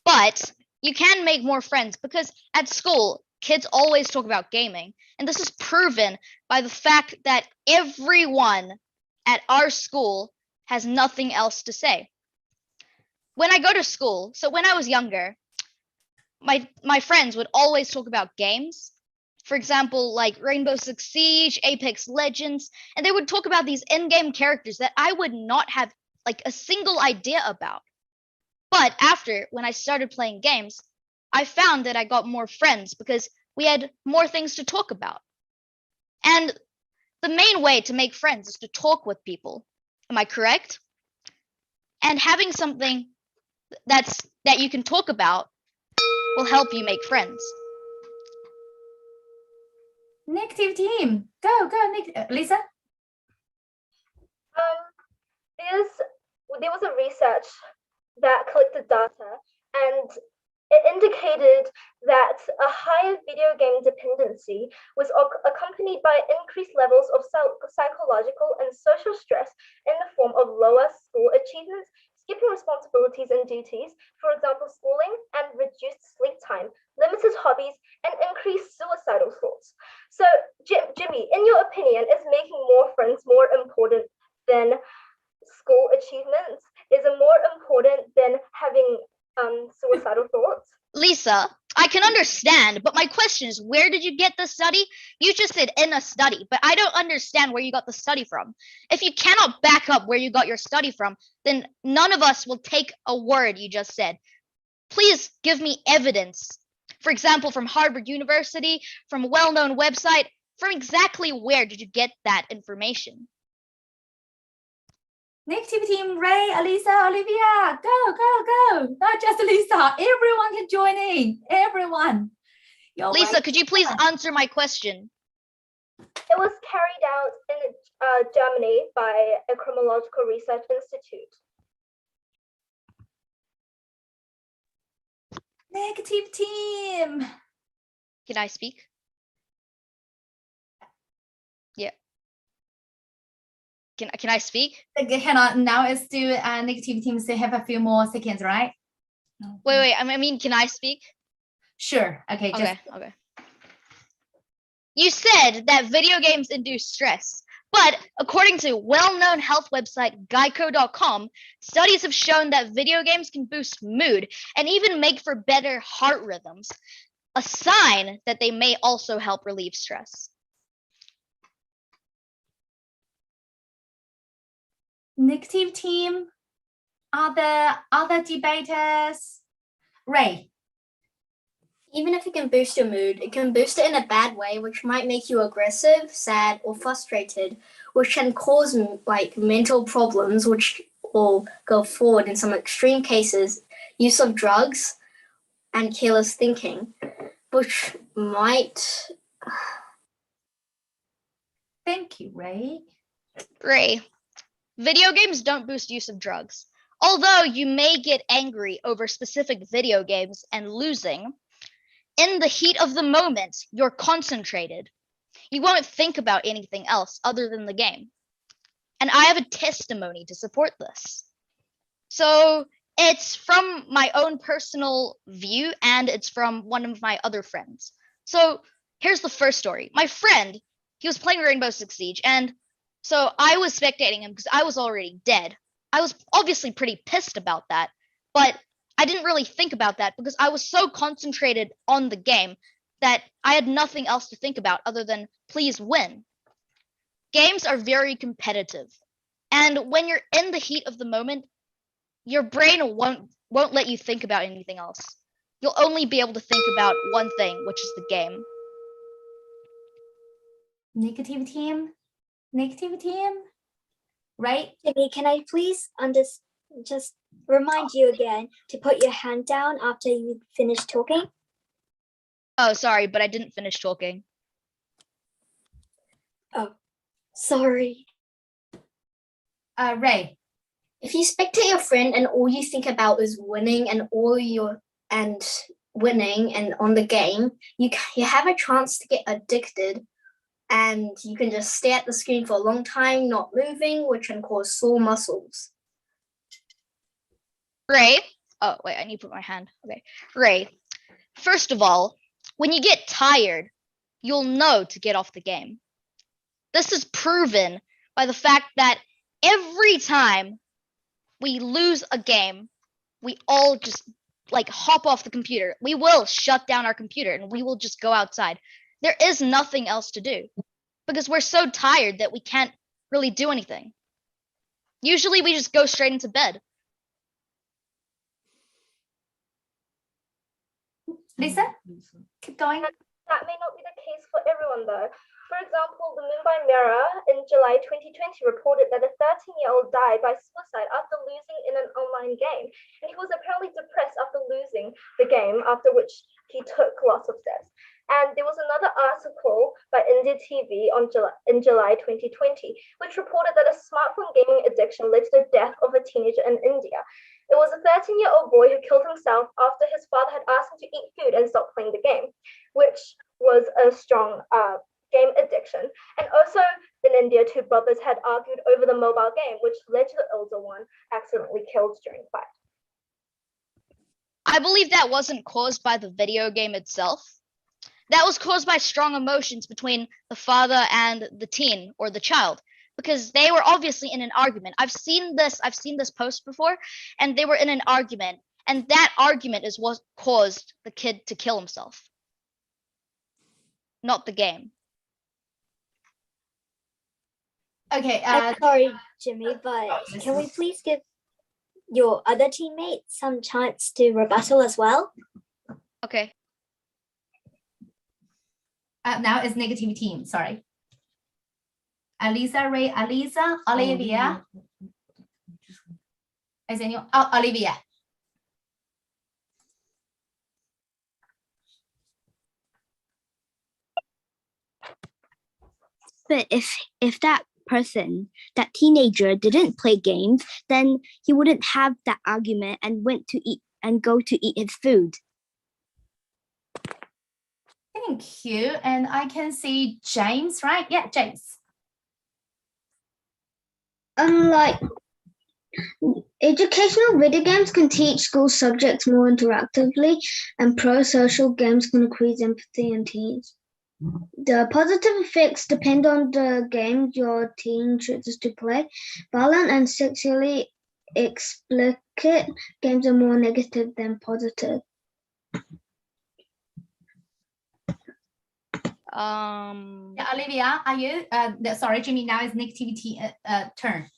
But you can make more friends because at school, kids always talk about gaming. And this is proven by the fact that everyone at our school has nothing else to say. When I go to school, so when I was younger, my friends would always talk about games. For example, like Rainbow Six Siege, Apex Legends, and they would talk about these in-game characters that I would not have like a single idea about. But after, when I started playing games, I found that I got more friends because we had more things to talk about. And the main way to make friends is to talk with people. Am I correct? And having something that you can talk about will help you make friends. Negative team. Go, Lisa. There was a research that collected data, and it indicated that a higher video game dependency was accompanied by increased levels of psychological and social stress in the form of lower school achievements, skipping responsibilities and duties, for example, schooling, and reduced sleep time, limited hobbies, and increased suicidal thoughts. So, Jimmy, in your opinion, is making more friends more important than school achievements? Is it more important than having suicidal thoughts? Lisa, I can understand, but my question is, where did you get the study? You just said in a study, but I don't understand where you got the study from. If you cannot back up where you got your study from, then none of us will take a word you just said. Please give me evidence. For example, from Harvard University, from a well-known website, from exactly where did you get that information? Negative team, Ray, Alisa, Olivia, go. Not just Lisa, everyone can join in. Everyone. Lisa, could you please answer my question? It was carried out in Germany by a criminological research institute. Negative team. Can I speak? Yeah. Can I speak? Hang on. Now it's still negative team. Still have a few more seconds, right? Wait. I mean, can I speak? Sure. Okay. Okay. You said that video games induce stress, but according to well-known health website Geico.com, studies have shown that video games can boost mood and even make for better heart rhythms, a sign that they may also help relieve stress. Negative team. Other debaters. Ray. Even if it can boost your mood, it can boost it in a bad way, which might make you aggressive, sad, or frustrated, which can cause like mental problems, which will go forward in some extreme cases, use of drugs and careless thinking, which might. Thank you, Ray. Ray, video games don't boost use of drugs. Although you may get angry over specific video games and losing, in the heat of the moment, you're concentrated. You won't think about anything else other than the game. And I have a testimony to support this. So it's from my own personal view, and it's from one of my other friends. So here's the first story. My friend, he was playing Rainbow Six Siege, and so I was spectating him because I was already dead. I was obviously pretty pissed about that, but I didn't really think about that because I was so concentrated on the game that I had nothing else to think about other than please win. Games are very competitive, and when you're in the heat of the moment, your brain won't let you think about anything else. You'll only be able to think about one thing, which is the game. Negative team. Right? Jimmy, can I please just remind you again to put your hand down after you finish talking? Oh, sorry, but I didn't finish talking. Oh, sorry. Ray. If you spectate your friend and all you think about is winning and winning and on the game, you have a chance to get addicted, and you can just stare at the screen for a long time, not moving, which can cause sore muscles. Ray, oh wait, I need to put my hand. Okay, Ray, first of all, when you get tired, you'll know to get off the game. This is proven by the fact that every time we lose a game, we all just like hop off the computer. We will shut down our computer and we will just go outside. There is nothing else to do because we're so tired that we can't really do anything. Usually we just go straight into bed. Lisa, keep going. That may not be the case for everyone though. For example, the Mumbai Mirror in July 2020 reported that a 13-year-old died by suicide after losing in an online game. And he was apparently depressed after losing the game, after which he took lots of steps. And there was another article by India TV in July 2020, which reported that a smartphone gaming addiction led to the death of a teenager in India. It was a 13-year-old boy who killed himself after his father had asked him to eat food and stop playing the game, which was a strong game addiction. And also in India, two brothers had argued over the mobile game, which led to the older one accidentally killed during a fight. I believe that wasn't caused by the video game itself. That was caused by strong emotions between the father and the teen or the child, because they were obviously in an argument. I've seen this post before, and they were in an argument, And that argument is what caused the kid to kill himself, not the game. Okay. I'm sorry, Jimmy, but can we please give your other teammates some chance to rebuttal as well? Okay. Now it's negative team. Sorry. Alisa, Ray, Alisa, Olivia. Is anyone? Oh, Olivia. But if that person, that teenager, didn't play games, then he wouldn't have that argument and went to eat and go to eat his food. Thank you. And I can see James, right? Yeah, James. Like educational video games can teach school subjects more interactively, and pro-social games can increase empathy in teens. The positive effects depend on the game your teen chooses to play. Violent and sexually explicit games are more negative than positive. Yeah, Olivia, are you? Sorry, Jimmy. Now it's negativity turn.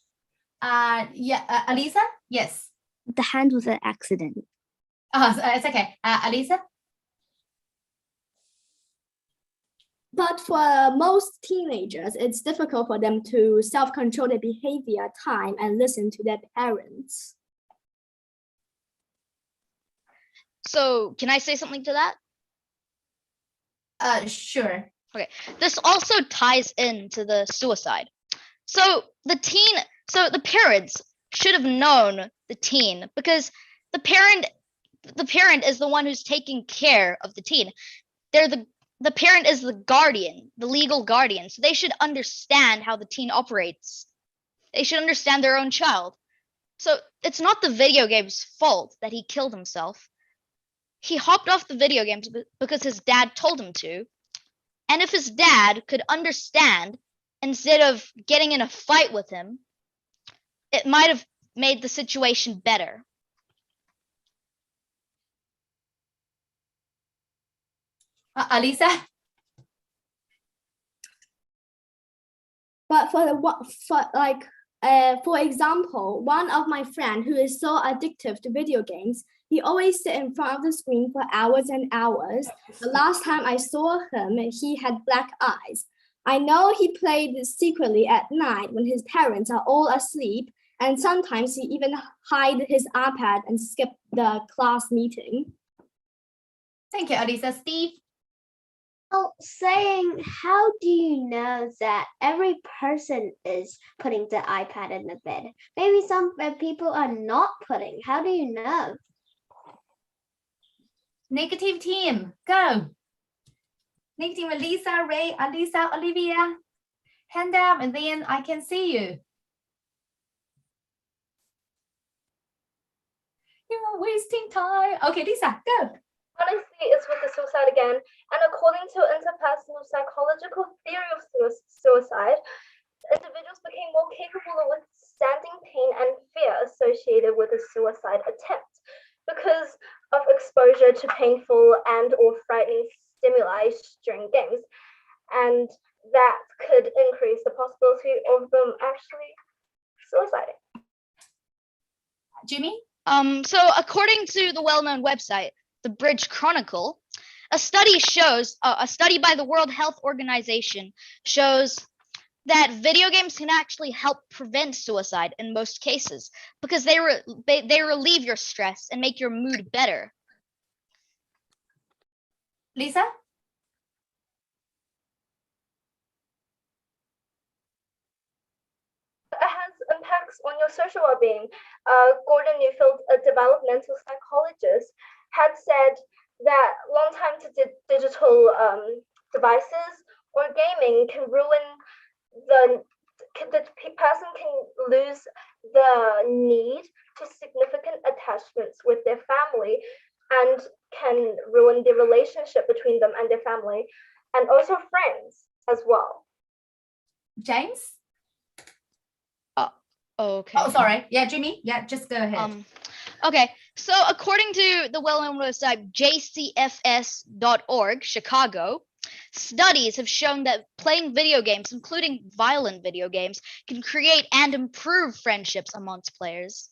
Yeah, Alisa. Yes. The hand was an accident. Oh, it's okay. Alisa. But for most teenagers, it's difficult for them to self-control their behavior, time, and listen to their parents. So can I say something to that? Sure. Okay. This also ties into the suicide. So the parents should have known the teen, because the parent is the one who's taking care of the teen. The parent is the guardian, the legal guardian. So they should understand how the teen operates. They should understand their own child. So it's not the video game's fault that he killed himself. He hopped off the video games because his dad told him to. And if his dad could understand, instead of getting in a fight with him, it might have made the situation better. Alisa. But for example, one of my friend who is so addictive to video games, he always sit in front of the screen for hours and hours. The last time I saw him, he had black eyes. I know he played secretly at night when his parents are all asleep, and sometimes he even hide his iPad and skip the class meeting. Thank you, Alisa. Steve. Well, saying, how do you know that every person is putting the iPad in the bed? Maybe some people are not putting. How do you know? Negative team, go. Negative, Alisa, Ray, Alisa, Olivia. Hand up and then I can see you. You're wasting time. Okay, Lisa, go. Honestly, it's with the suicide again. And according to interpersonal psychological theory of suicide, individuals became more capable of withstanding pain and fear associated with a suicide attempt because of exposure to painful and or frightening stimuli during games. And that could increase the possibility of them actually suiciding. Jimmy? So according to the well-known website, the Bridge Chronicle, a study by the World Health Organization shows that video games can actually help prevent suicide in most cases because they relieve your stress and make your mood better. Lisa? It has impacts on your social well-being. Gordon Neufeld, a developmental psychologist, had said that long time to digital devices or gaming can ruin the person can lose the need to significant attachments with their family and can ruin the relationship between them and their family and also friends as well. James? Okay. Oh, sorry. Yeah, Jimmy. Yeah, just go ahead. Okay, so according to the well-known website jcfs.org, Chicago, studies have shown that playing video games, including violent video games, can create and improve friendships amongst players.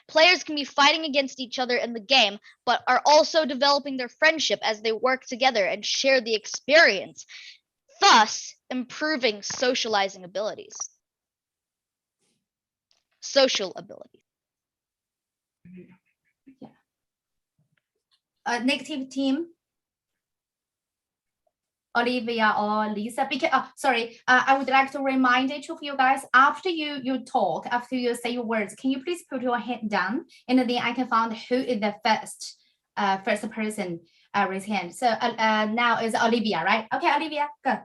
Players can be fighting against each other in the game, but are also developing their friendship as they work together and share the experience, thus improving socializing abilities. Social abilities. Negative team, Olivia or Lisa, because sorry, I would like to remind each of you guys, after you talk, after you say your words, can you please put your hand down, and then I can find who is the first person raise hand. So now is Olivia, right? Okay, Olivia, go.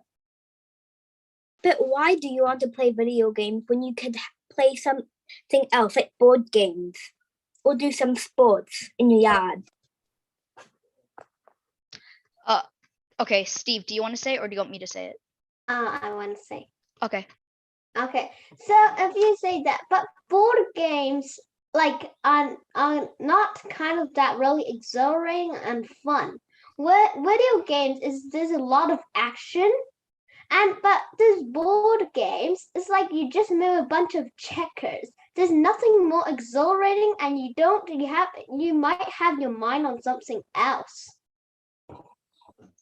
But why do you want to play video games when you could play something else, like board games, or do some sports in your yard? Okay, Steve, do you want to say it or do you want me to say it? I want to say. Okay. Okay, so if you say that, but board games like are not kind of that really exhilarating and fun. Video games there's a lot of action, but these board games, it's like you just move a bunch of checkers. There's nothing more exhilarating, and you might have your mind on something else.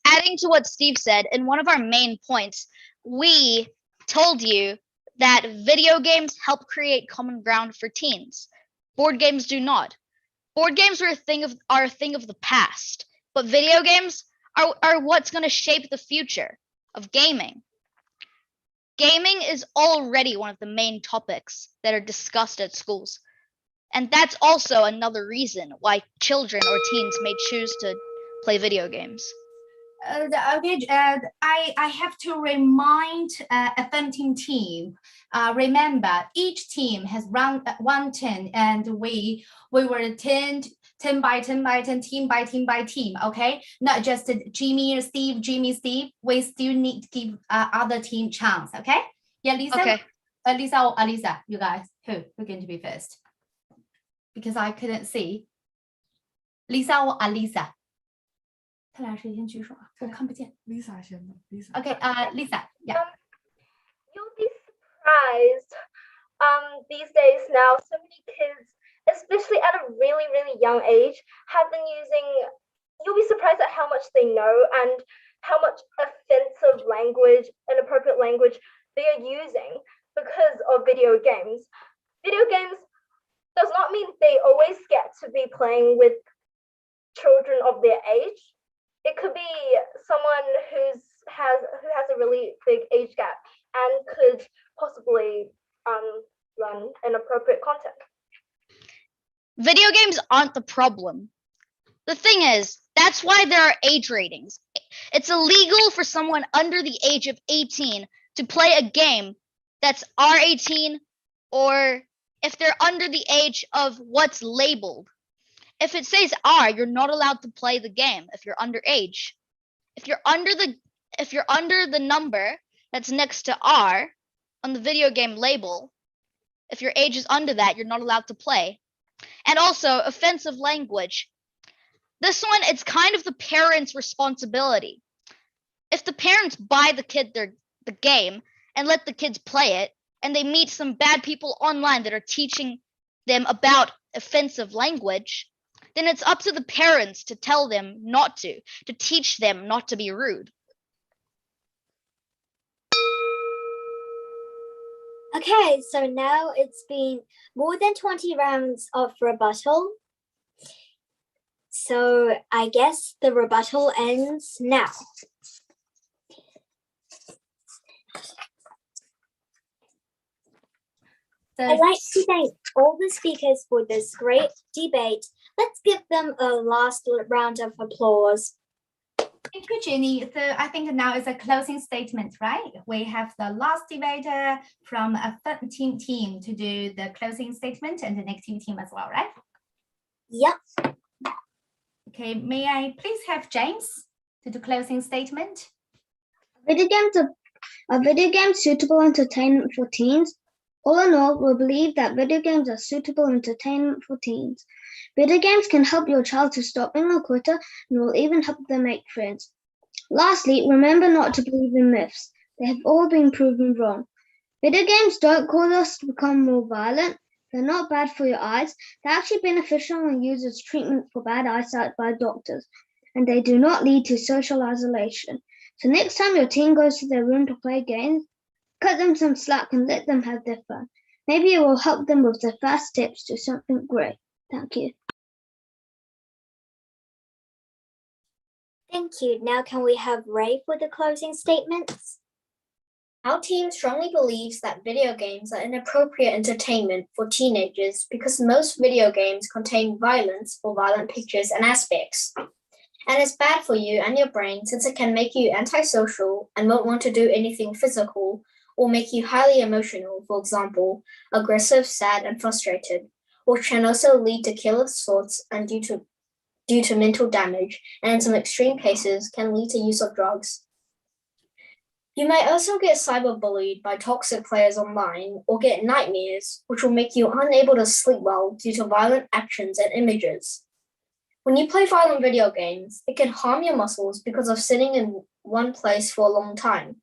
Adding to what Steve said, in one of our main points, we told you that video games help create common ground for teens. Board games do not. Board games are a thing of the past, but video games are what's going to shape the future of gaming. Gaming is already one of the main topics that are discussed at schools. And that's also another reason why children or teens may choose to play video games. Okay, I have to remind offending team. Remember, each team has one turn, and we were 10 by 10 by 10, team by team by team. Okay, not just Jimmy or Steve, Steve. We still need to give other team chance. Okay, yeah, Lisa. Okay. Lisa or Alisa, you guys, who's going to be first? Because I couldn't see. Lisa or Alisa? 他俩谁先举手啊？我看不见。Lisa 先吧 ，Lisa。Okay, Lisa, yeah. You'll be surprised. These days now, so many kids, especially at a really, really young age, have been using. You'll be surprised at how much they know and how much offensive language, inappropriate language they are using because of video games. Video games does not mean they always get to be playing with children of their age. It could be someone who has a really big age gap and could possibly run inappropriate content. Video games aren't the problem. The thing is, that's why there are age ratings. It's illegal for someone under the age of 18 to play a game that's R18, or if they're under the age of what's labeled. If it says R, you're not allowed to play the game if you're underage. If you're under the number that's next to R on the video game label, if your age is under that, you're not allowed to play. And also offensive language. This one, it's kind of the parents' responsibility. If the parents buy the kid the game and let the kids play it, and they meet some bad people online that are teaching them about offensive language, then it's up to the parents to tell them not to teach them not to be rude. Okay, so now it's been more than 20 rounds of rebuttal. So I guess the rebuttal ends now. I'd like to thank all the speakers for this great debate. Let's give them a last round of applause. Thank you, Jenny. So I think now is a closing statement, right? We have the last debater from a team to do the closing statement, and the next team as well, right? Yep. Okay, may I please have James to do closing statement? A video game suitable entertainment for teens All in all, we believe that video games are suitable entertainment for teens. Video games can help your child to stop being a quitter and will even help them make friends. Lastly, remember not to believe in myths. They have all been proven wrong. Video games don't cause us to become more violent. They're not bad for your eyes. They're actually beneficial and used as treatment for bad eyesight by doctors. And they do not lead to social isolation. So next time your teen goes to their room to play games, cut them some slack and let them have their fun. Maybe it will help them with their first steps to something great. Thank you. Thank you. Now can we have Ray for the closing statements? Our team strongly believes that video games are inappropriate entertainment for teenagers because most video games contain violence or violent pictures and aspects. And it's bad for you and your brain since it can make you antisocial and won't want to do anything physical or make you highly emotional, for example, aggressive, sad, and frustrated, which can also lead to careless thoughts and due to mental damage, and in some extreme cases can lead to use of drugs. You may also get cyberbullied by toxic players online or get nightmares, which will make you unable to sleep well due to violent actions and images. When you play violent video games, it can harm your muscles because of sitting in one place for a long time,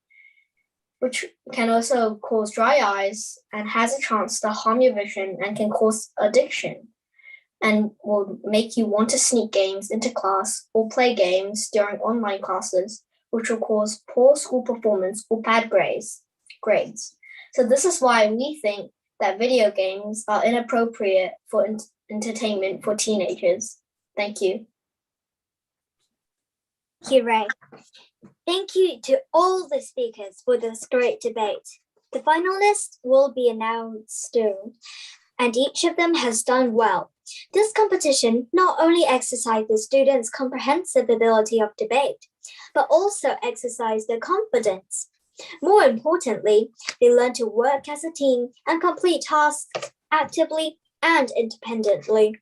which can also cause dry eyes and has a chance to harm your vision and can cause addiction and will make you want to sneak games into class or play games during online classes, which will cause poor school performance or bad grades. So this is why we think that video games are inappropriate for entertainment for teenagers. Thank you. Thank you, Ray. Thank you to all the speakers for this great debate. The finalists will be announced soon, and each of them has done well. This competition not only exercised the students' comprehensive ability of debate, but also exercised their confidence. More importantly, they learned to work as a team and complete tasks actively and independently.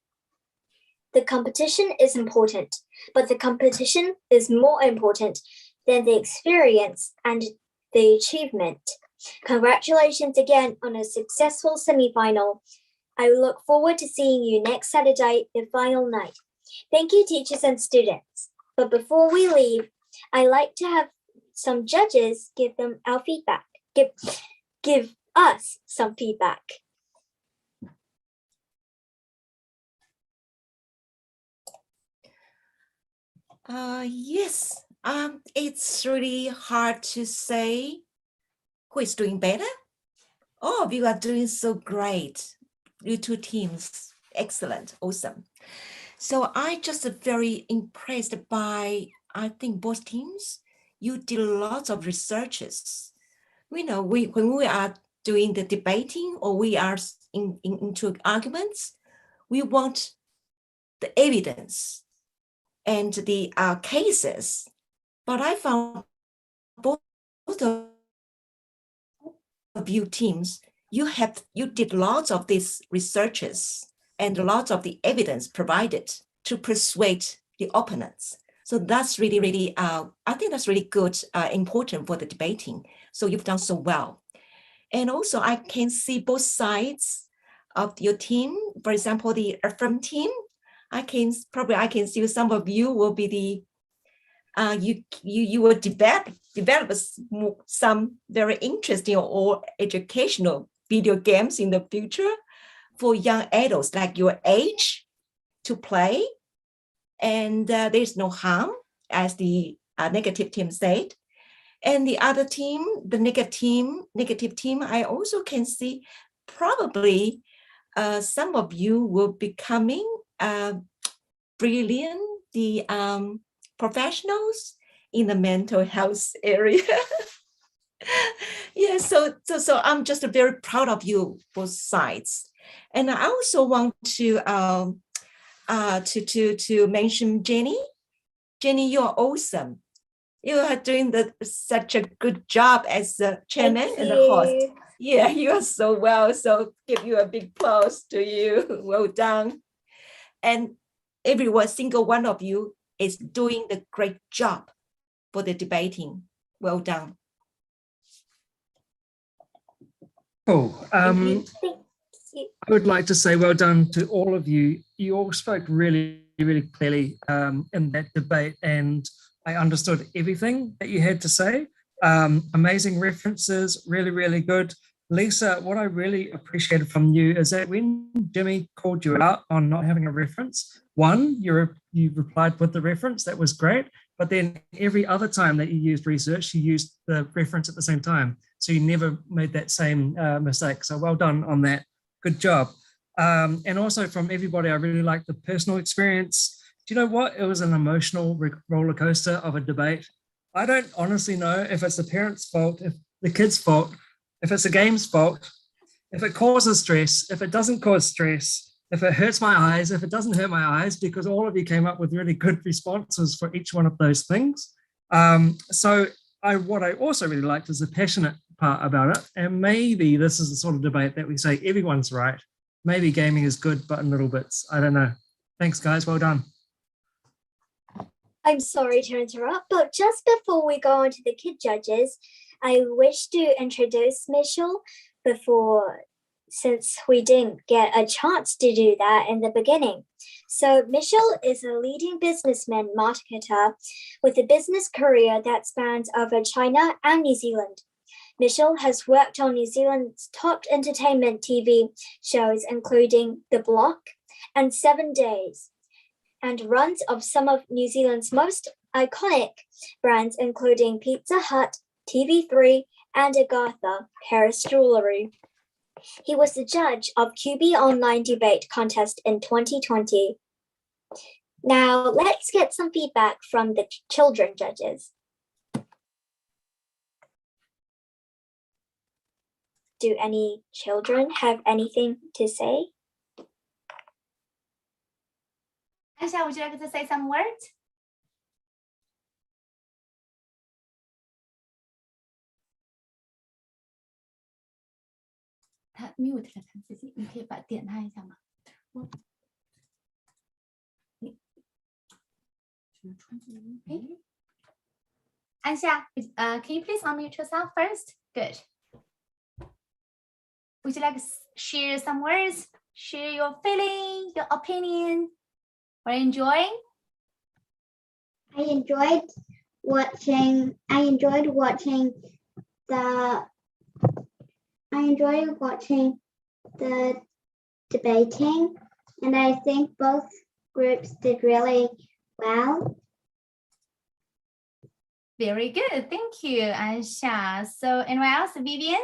The competition is important, but the competition is more important than the experience and the achievement. Congratulations again on a successful semi-final. I look forward to seeing you next Saturday, the final night. Thank you, teachers and students. But before we leave, I like to have some judges give them our feedback. Give us some feedback. Yes, it's really hard to say who is doing better. All of you are doing so great. You two teams, excellent, awesome. So I just very impressed by, I think both teams, you did lots of researches. We know when we are doing the debating or we are into arguments, we want the evidence and the cases. But I found both of you teams, you did lots of these researches and lots of the evidence provided to persuade the opponents. So that's really, really, I think that's really good, important for the debating. So you've done so well. And also I can see both sides of your team. For example, the affirm team, I can see some of you will be the, you will develop some very interesting or educational video games in the future for young adults like your age to play. And there's no harm, as the negative team said. And the other team, the negative team, I also can see probably some of you will be becoming brilliant, the professionals in the mental health area. Yeah, so I'm just very proud of you, both sides. And I also want to mention Jenny. Jenny, you're awesome. You are doing such a good job as the chairman and the host. Yeah, you are so well. So give you a big applause to you. Well done. And single one of you is doing the great job for the debating. Well done. Cool. I would like to say well done to all of you. You all spoke really, really clearly in that debate, and I understood everything that you had to say. Amazing references, really, really good. Lisa, what I really appreciated from you is that when Jimmy called you out on not having a reference, one, you replied with the reference, that was great. But then every other time that you used research, you used the reference at the same time. So you never made that same mistake. So well done on that. Good job. And also from everybody, I really liked the personal experience. Do you know what? It was an emotional roller coaster of a debate. I don't honestly know if it's the parents' fault, if the kids' fault, if it's the game's fault, if it causes stress, if it doesn't cause stress, if it hurts my eyes, if it doesn't hurt my eyes, because all of you came up with really good responses for each one of those things. So what I also really liked is the passionate part about it. And maybe this is the sort of debate that we say everyone's right. Maybe gaming is good, but in little bits. I don't know. Thanks, guys. Well done. I'm sorry to interrupt, but just before we go on to the kid judges, I wish to introduce Mitchell since we didn't get a chance to do that in the beginning. So Mitchell is a leading businessman marketer with a business career that spans over China and New Zealand. Mitchell has worked on New Zealand's top entertainment TV shows, including The Block and 7 Days, and runs of some of New Zealand's most iconic brands, including Pizza Hut, TV3, and Agatha Paris Jewellery. He was the judge of QB Online Debate Contest in 2020. Now, let's get some feedback from the children judges. Do any children have anything to say? Aisha, would you like to say some words?他 mute 了他自己，你可以点他一下吗？Aisha, can you please unmute yourself first? Good. Would you like to share some words? Share your feeling, your opinion, or enjoying? I enjoyed watching the debating, and I think both groups did really well. Very good. Thank you, Aisha. So anyone else? Vivian?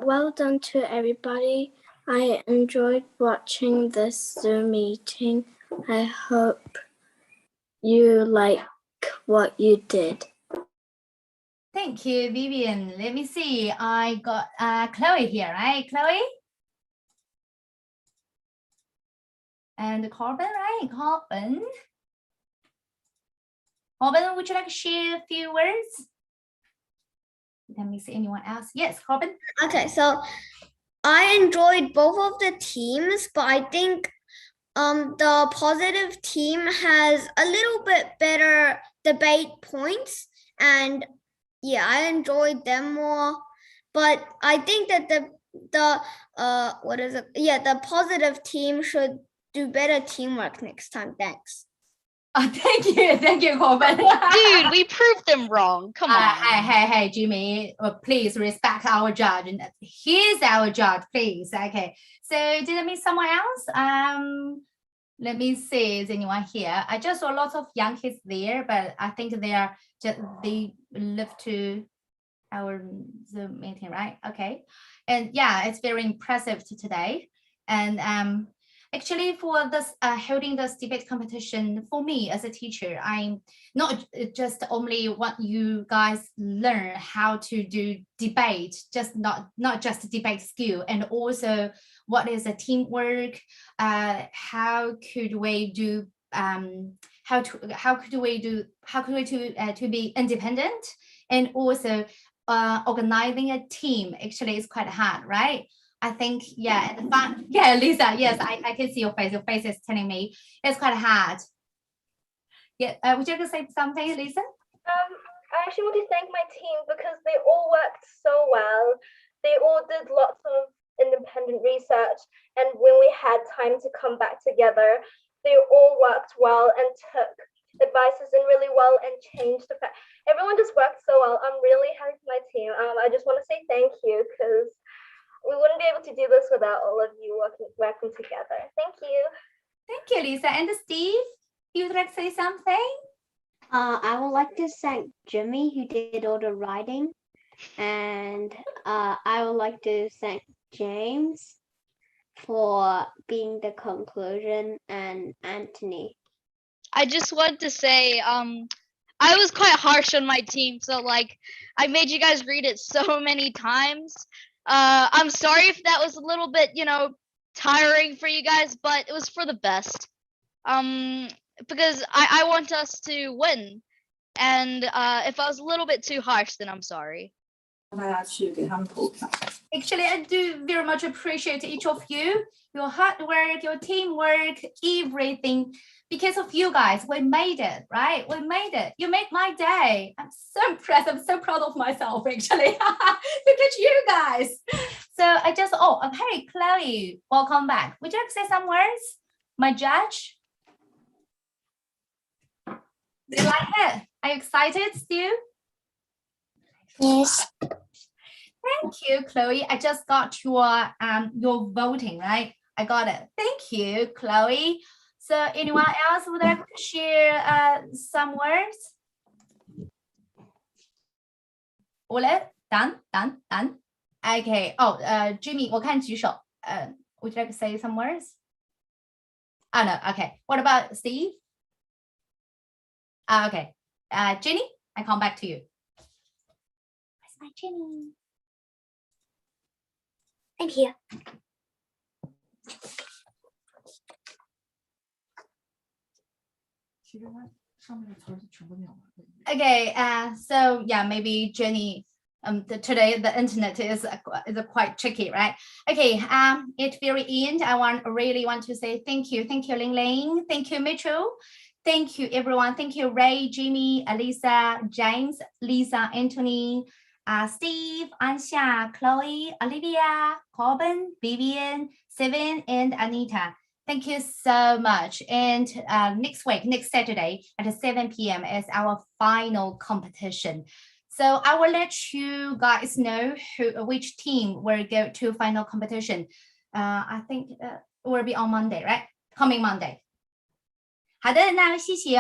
Well done to everybody. I enjoyed watching this Zoom meeting. I hope you like what you did. Thank you, Vivian. Let me see. I got Chloe here, right? Chloe? And Corbin, right? Corbin. Corbin, would you like to share a few words? Let me see, anyone else? Yes, Corbin. Okay, so I enjoyed both of the teams, but I think the positive team has a little bit better debate points, and yeah, I enjoyed them more. But I think that the positive team should do better teamwork next time. Thanks. Thank you, Corbin. Dude, we proved them wrong. Come on. Hey, Jimmy, please respect our judge. He's our judge, please. Okay. So did I miss someone else? Let me see. Is anyone here? I just saw lots of young kids there, but I think they live to our Zoom meeting, right? Okay. And yeah, it's very impressive today. And actually, for this holding this debate competition, for me as a teacher, I'm not just only want you guys learn how to do debate, just not just debate skill, and also what is a teamwork, how could we do to be independent, and also organizing a team. Actually, is quite hard, right? I think, yeah, the fun. Yeah, Lisa, yes, I can see your face. Your face is telling me it's quite hard. Yeah, would you like to say something, Lisa? I actually want to thank my team because they all worked so well. They all did lots of independent research, and when we had time to come back together, they all worked well and took advices and really well and changed the fact. Everyone just worked so well. I'm really happy for my team. I just want to say thank you because we wouldn't be able to do this without all of you working together. Thank you. Thank you, Lisa. And Steve, you would like to say something? I would like to thank Jimmy who did all the writing, and I would like to thank James for being the conclusion, and Anthony. I just want to say, I was quite harsh on my team, so like I made you guys read it so many times. I'm sorry if that was a little bit, tiring for you guys, but it was for the best. Because I want us to win, and if I was a little bit too harsh, then I'm sorry. Actually, I do very much appreciate each of you, your hard work, your teamwork, everything. Because of you guys, we made it, right? We made it. You made my day. I'm so impressed. I'm so proud of myself, actually. Look at you guys. So I just, hey, Chloe, welcome back. Would you like to say some words? My judge? Do you like it? Are you excited still? Yes. Thank you, Chloe. I just got your voting, right? I got it. Thank you, Chloe. So anyone else would like to share some words? Ole, done. Okay. Jimmy, 我看举手. Would you like to say some words? Oh no. Okay. What about Steve? Okay. Jenny, I come back to you. Where's my Jenny? I'm here. Okay, so yeah, maybe Jenny, today the internet is quite tricky, right? Okay, at very end, I really want to say thank you, Ling Ling, thank you, Mitchell, thank you everyone, thank you Ray, Jimmy, Alisa, James, Lisa, Anthony, Steve, Ansha, Chloe, Olivia, Corbin, Vivian, Seven, and Anita. Thank you so much. And next Saturday at 7 p.m. is our final competition. So I will let you guys know which team will go to final competition. I think it will be on Monday, right? Coming Monday. 好的，那谢谢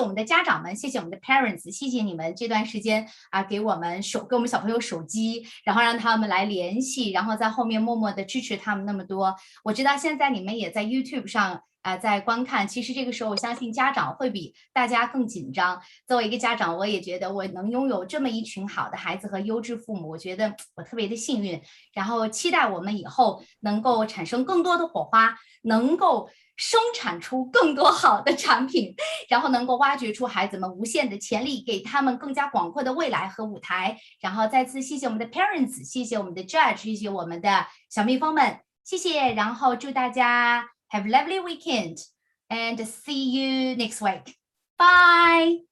我们的家长们，谢谢我们的 parents， 谢谢你们这段时间给我们小朋友手机，然后让他们来联系，然后在后面默默的支持他们那么多。我知道现在你们也在 YouTube 上在观看，其实这个时候我相信家长会比大家更紧张。作为一个家长，我也觉得我能拥有这么一群好的孩子和优质父母，我觉得我特别的幸运。然后期待我们以后能够产生更多的火花，能够生产出更多好的产品，然后能够挖掘出孩子们无限的潜力，给他们更加广阔的未来和舞台。然后再次谢谢我们的 parents， 谢谢我们的 judge， 谢谢我们的小蜜蜂们，谢谢。然后祝大家 have a lovely weekend and see you next week. Bye.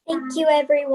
Thank you, everyone.